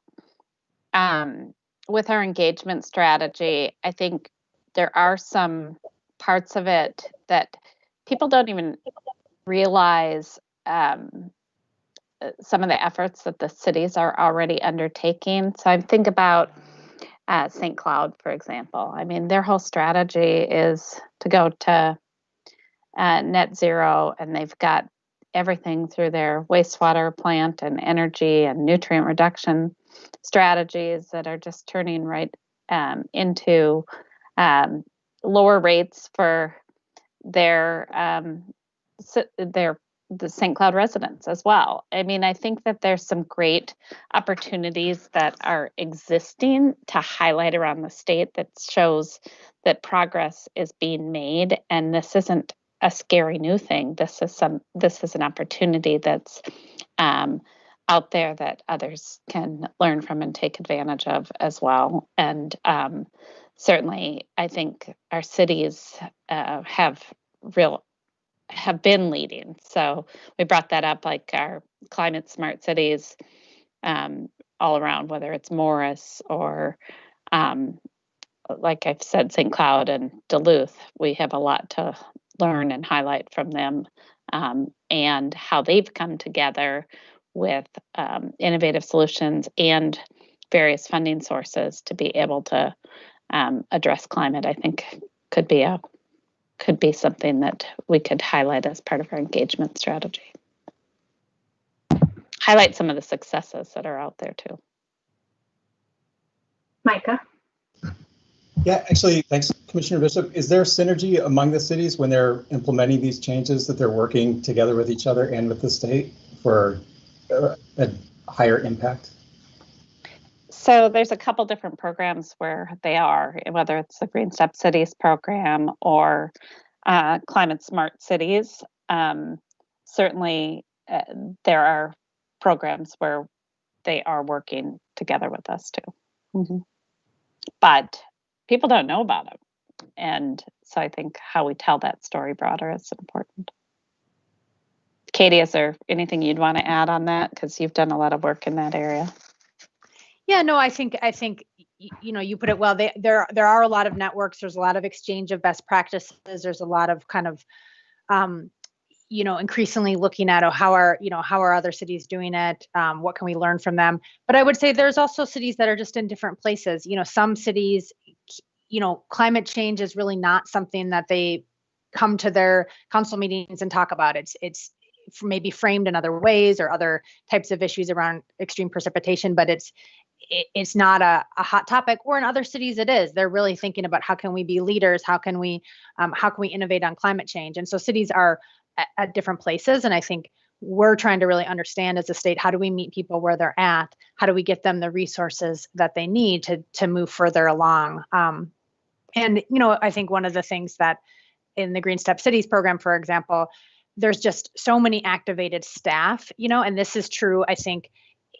with our engagement strategy, I think there are some parts of it that people don't even realize some of the efforts that the cities are already undertaking. So I think about St. Cloud, for example. I mean, their whole strategy is to go to net zero, and they've got everything through their wastewater plant and energy and nutrient reduction strategies that are just turning right into lower rates for the St. Cloud residents as well. I mean, I think that there's some great opportunities that are existing to highlight around the state that shows that progress is being made, and this isn't a scary new thing. This is an opportunity that's out there that others can learn from and take advantage of as well. And certainly, I think our cities have been leading. So we brought that up, like our climate smart cities all around, whether it's Morris or like I've said, St. Cloud and Duluth. We have a lot to learn and highlight from them, and how they've come together with innovative solutions and various funding sources to be able to address climate. I think could be something that we could highlight as part of our engagement strategy. Highlight some of the successes that are out there too. Micah? Yeah, actually, thanks, Commissioner Bishop. Is there synergy among the cities when they're implementing these changes, that they're working together with each other and with the state for a higher impact? So there's a couple different programs where they are, whether it's the Green Step Cities program or Climate Smart Cities. Certainly, there are programs where they are working together with us too. Mm-hmm. But people don't know about it. And so I think how we tell that story broader is important. Katie, is there anything you'd want to add on that? Because you've done a lot of work in that area. Yeah, no, I think you put it well. There are a lot of networks. There's a lot of exchange of best practices. There's a lot of kind of increasingly looking at how are other cities doing it? What can we learn from them? But I would say there's also cities that are just in different places. Some cities, climate change is really not something that they come to their council meetings and talk about. It's maybe framed in other ways or other types of issues around extreme precipitation, but it's not a hot topic. Or in other cities it is. They're really thinking about how can we be leaders? How can we innovate on climate change? And so cities are at different places. And I think we're trying to really understand as a state, how do we meet people where they're at? How do we get them the resources that they need to move further along? And I think one of the things that in the Green Step Cities program, for example, there's just so many activated staff, and this is true, I think,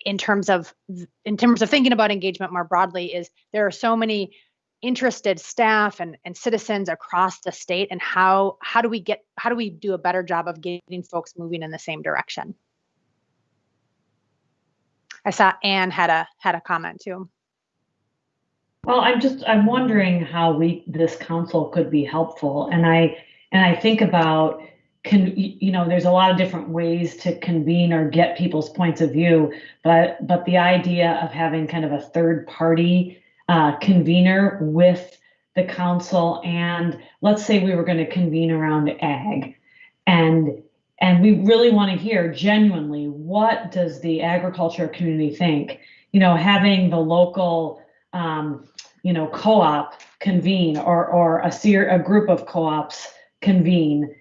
in terms of thinking about engagement more broadly, is there are so many interested staff and citizens across the state, and how do we do a better job of getting folks moving in the same direction? I saw Anne had a comment too. Well, I'm wondering how this council could be helpful, and I think about there's a lot of different ways to convene or get people's points of view, but the idea of having kind of a third party convener with the council, and let's say we were going to convene around ag, and we really want to hear genuinely, what does the agriculture community think? Having the local co-op convene or a group of co-ops convene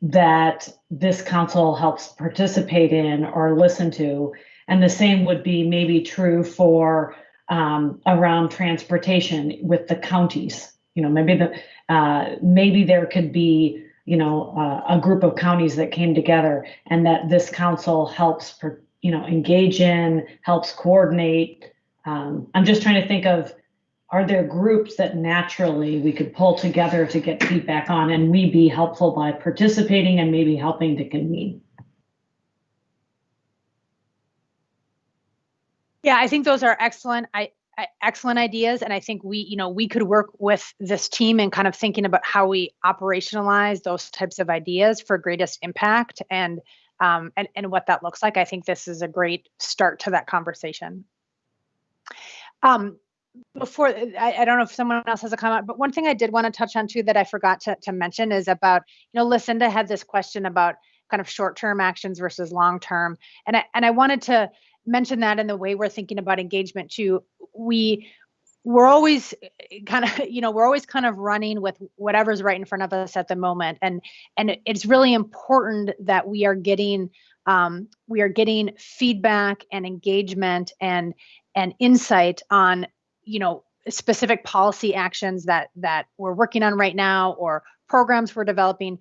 that this council helps participate in or listen to. And the same would be maybe true for around transportation with the counties. Maybe there could be a group of counties that came together, and that this council helps engage in, helps coordinate. I'm just trying to think of, are there groups that naturally we could pull together to get feedback on, and we be helpful by participating and maybe helping to convene? Yeah, I think those are excellent ideas, and I think we could work with this team in kind of thinking about how we operationalize those types of ideas for greatest impact, and what that looks like. I think this is a great start to that conversation. Before, I don't know if someone else has a comment, but one thing I did want to touch on too that I forgot to mention is about, Lucinda had this question about kind of short-term actions versus long-term, and I wanted to mention that in the way we're thinking about engagement too. We're always kind of running with whatever's right in front of us at the moment, and it's really important that we are getting feedback and engagement and insight on specific policy actions that we're working on right now, or programs we're developing.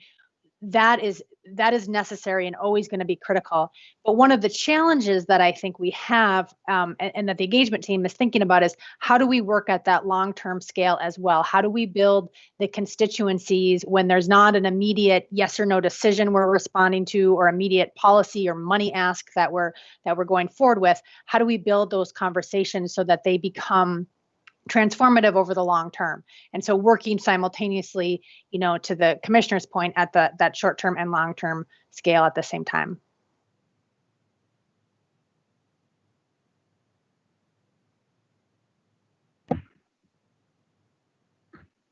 That is that is necessary and always going to be critical. But one of the challenges that I think we have, and that the engagement team is thinking about, is how do we work at that long-term scale as well? How do we build the constituencies when there's not an immediate yes or no decision we're responding to, or immediate policy or money ask that we're going forward with? How do we build those conversations so that they become transformative over the long term? And so working simultaneously, to the commissioner's point, at that short term and long term scale at the same time.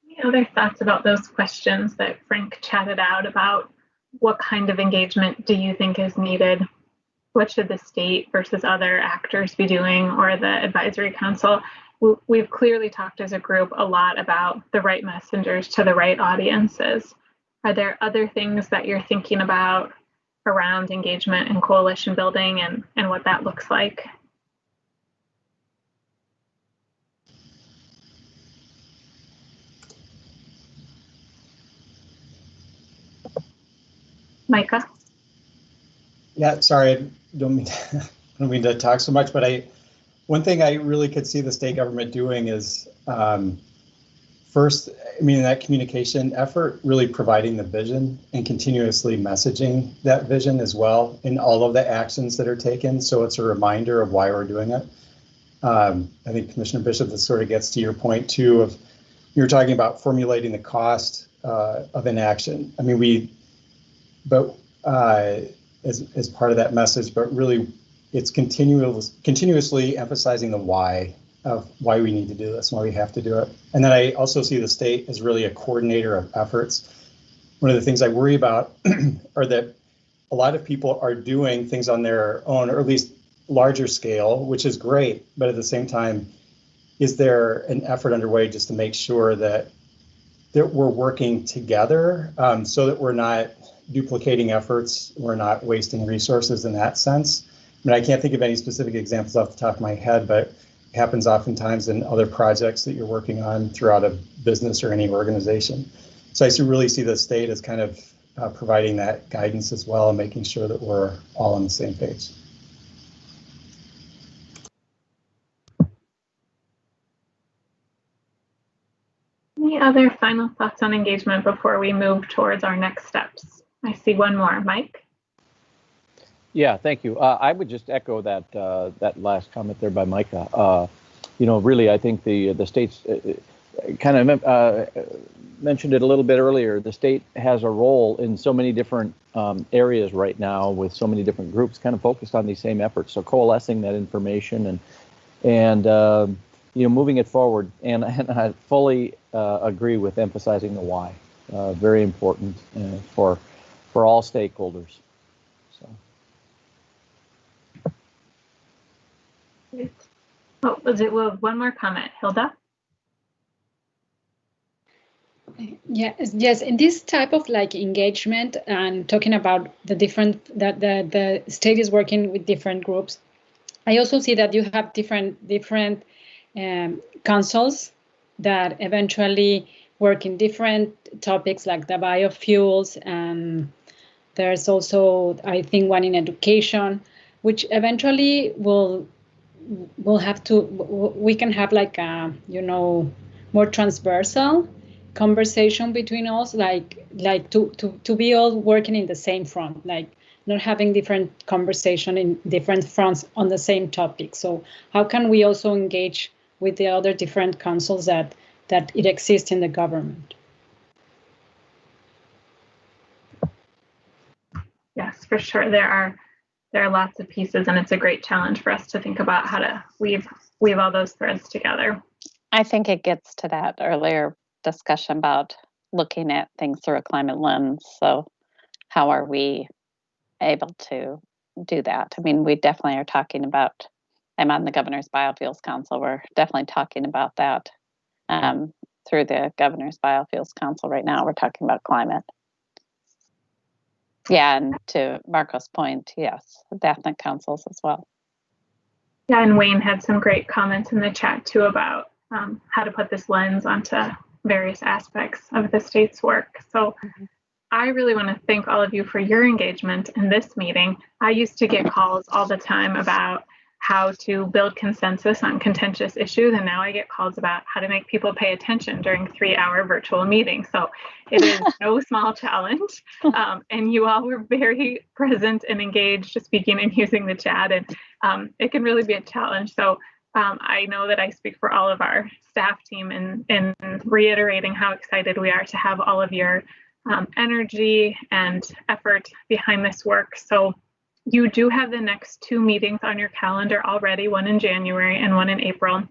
Any other thoughts about those questions that Frank chatted out about? What kind of engagement do you think is needed? What should the state versus other actors be doing, or the advisory council? We've clearly talked as a group a lot about the right messengers to the right audiences. Are there other things that you're thinking about around engagement and coalition building and what that looks like? Micah? Yeah, sorry, I don't mean to talk so much, but one thing I really could see the state government doing is, first, in that communication effort, really providing the vision and continuously messaging that vision as well in all of the actions that are taken. So it's a reminder of why we're doing it. I think Commissioner Bishop, this sort of gets to your point too, of you were talking about formulating the cost of inaction. As part of that message, but really it's continuously emphasizing the why of why we need to do this, why we have to do it. And then I also see the state as really a coordinator of efforts. One of the things I worry about are that a lot of people are doing things on their own, or at least larger scale, which is great. But at the same time, is there an effort underway just to make sure that we're working together, so that we're not duplicating efforts, we're not wasting resources in that sense? I can't think of any specific examples off the top of my head, but it happens oftentimes in other projects that you're working on throughout a business or any organization. So I really see the state as kind of providing that guidance as well, and making sure that we're all on the same page. Any other final thoughts on engagement before we move towards our next steps? I see one more. Mike? Yeah, thank you. I would just echo that that last comment there by Micah. Really, I think the state's kind of mentioned it a little bit earlier. The state has a role in so many different areas right now, with so many different groups kind of focused on these same efforts. So coalescing that information and moving it forward. And I fully agree with emphasizing the why. Very important for all stakeholders. Oh, one more comment, Hilda? Yes. In this type of engagement and talking about the the state is working with different groups, I also see that you have different councils that eventually work in different topics, like the biofuels, and there's also, I think, one in education, which eventually we can have more transversal conversation between us, to be all working in the same front, not having different conversation in different fronts on the same topic. So how can we also engage with the other different councils that it exists in the government? Yes, for sure. There are lots of pieces, and it's a great challenge for us to think about how to weave all those threads together. I think it gets to that earlier discussion about looking at things through a climate lens. So how are we able to do that? We definitely are talking about, I'm on the Governor's Biofuels Council. We're definitely talking about that through the Governor's Biofuels Council right now. We're talking about climate. Yeah, and to Marco's point, yes, the ethnic councils as well. Yeah, and Wayne had some great comments in the chat too about how to put this lens onto various aspects of the state's work. So I really want to thank all of you for your engagement in this meeting. I used to get calls all the time about how to build consensus on contentious issues, and now I get calls about how to make people pay attention during 3-hour virtual meetings. So it is no small challenge, and you all were very present and engaged, speaking and using the chat, and it can really be a challenge. So I know that I speak for all of our staff team in reiterating how excited we are to have all of your energy and effort behind this work. So you do have the next 2 meetings on your calendar already, one in January and one in April.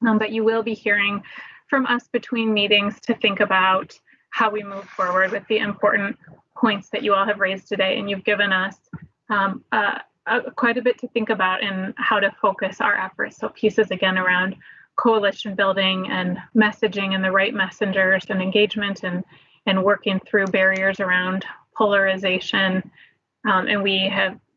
But you will be hearing from us between meetings to think about how we move forward with the important points that you all have raised today. And you've given us quite a bit to think about in how to focus our efforts. So pieces again around coalition building and messaging and the right messengers and engagement and working through barriers around polarization. And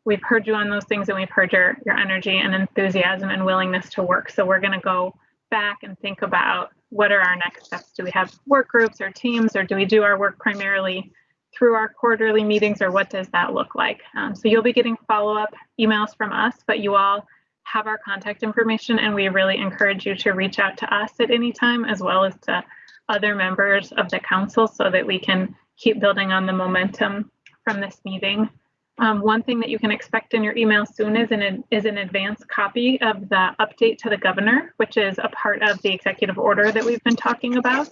we've heard you on those things, and we've heard your energy and enthusiasm and willingness to work. So we're going to go back and think about what are our next steps. Do we have work groups or teams, or do we do our work primarily through our quarterly meetings, or what does that look like? So you'll be getting follow-up emails from us, but you all have our contact information, and we really encourage you to reach out to us at any time, as well as to other members of the council, so that we can keep building on the momentum from this meeting. One thing that you can expect in your email soon is an advance copy of the update to the governor, which is a part of the executive order that we've been talking about.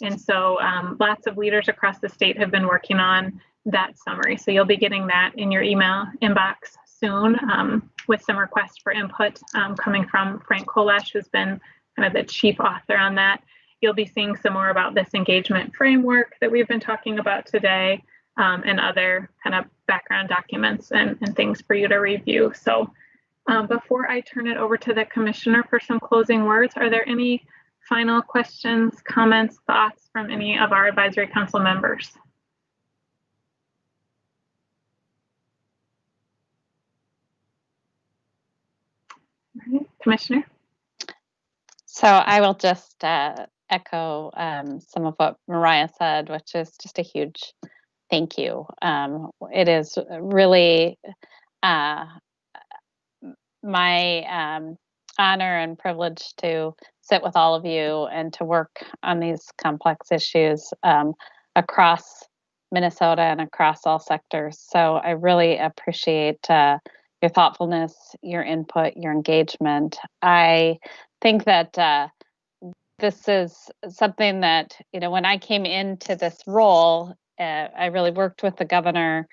And so lots of leaders across the state have been working on that summary. So you'll be getting that in your email inbox soon, with some requests for input coming from Frank Kolash, who's been kind of the chief author on that. You'll be seeing some more about this engagement framework that we've been talking about today, and other kind of background documents and things for you to review. So before I turn it over to the commissioner for some closing words, are there any final questions, comments, thoughts from any of our advisory council members? All right, Commissioner? So I will just echo some of what Mariah said, which is just a huge thank you. It is really my honor and privilege to sit with all of you and to work on these complex issues across Minnesota and across all sectors. So I really appreciate your thoughtfulness, your input, your engagement. I think that this is something that, when I came into this role, I really worked with the governor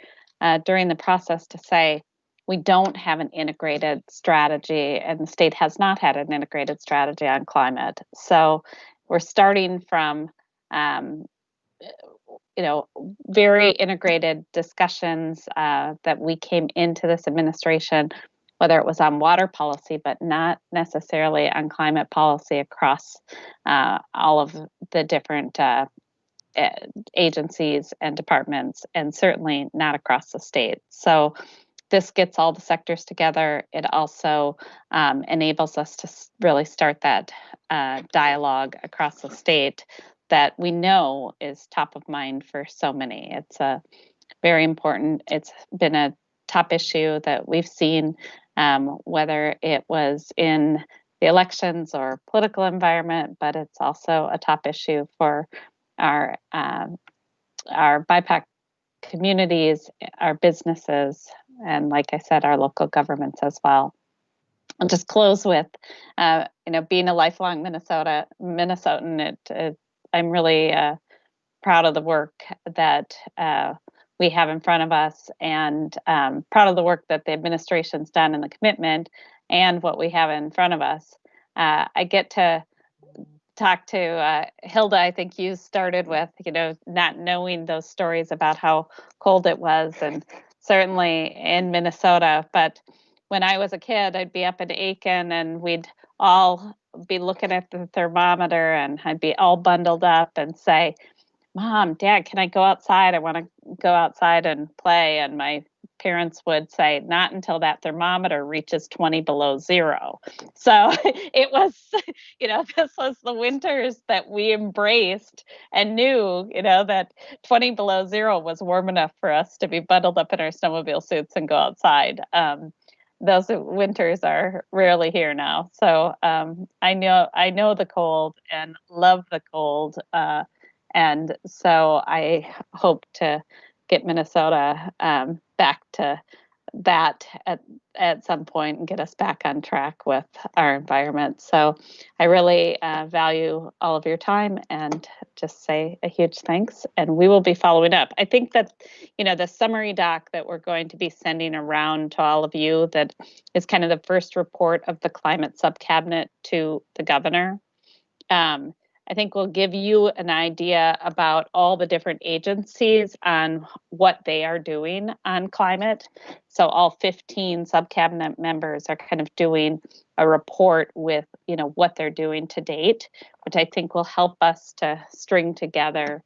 during the process to say, we don't have an integrated strategy, and the state has not had an integrated strategy on climate. So we're starting from, very integrated discussions that we came into this administration, whether it was on water policy, but not necessarily on climate policy across all of the different agencies and departments, and certainly not across the state. So this gets all the sectors together. It also enables us to really start that dialogue across the state that we know is top of mind for so many. It's very important. It's been a top issue that we've seen, whether it was in the elections or political environment, but it's also a top issue for our BIPOC communities, our businesses, and like I said, our local governments as well. I'll just close with, being a lifelong Minnesotan, I'm really proud of the work that we have in front of us, and proud of the work that the administration's done and the commitment and what we have in front of us. I get to talk to Hilda. I think you started with, not knowing those stories about how cold it was, and certainly in Minnesota. But when I was a kid, I'd be up in Aiken, and we'd all be looking at the thermometer, and I'd be all bundled up and say, Mom, Dad, can I go outside? I want to go outside and play. And my parents would say, not until that thermometer reaches 20 below zero. So it was, this was the winters that we embraced and knew, that 20 below zero was warm enough for us to be bundled up in our snowmobile suits and go outside. Those winters are rarely here now. So I know the cold and love the cold. And so I hope to get Minnesota back to that at some point and get us back on track with our environment. So I really value all of your time and just say a huge thanks, and we will be following up. I think that, the summary doc that we're going to be sending around to all of you, that is kind of the first report of the climate subcabinet to the governor. I think will give you an idea about all the different agencies on what they are doing on climate. So all 15 subcabinet members are kind of doing a report with, what they're doing to date, which I think will help us to string together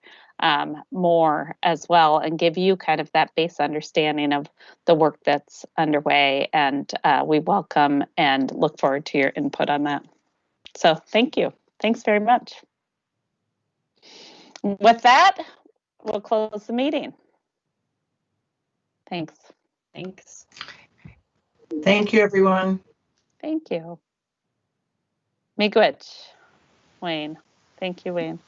more as well and give you kind of that base understanding of the work that's underway. And we welcome and look forward to your input on that. So thank you. Thanks very much. With that, we'll close the meeting. Thanks. Thanks. Thank you, everyone. Thank you. Miigwech, Wayne. Thank you, Wayne.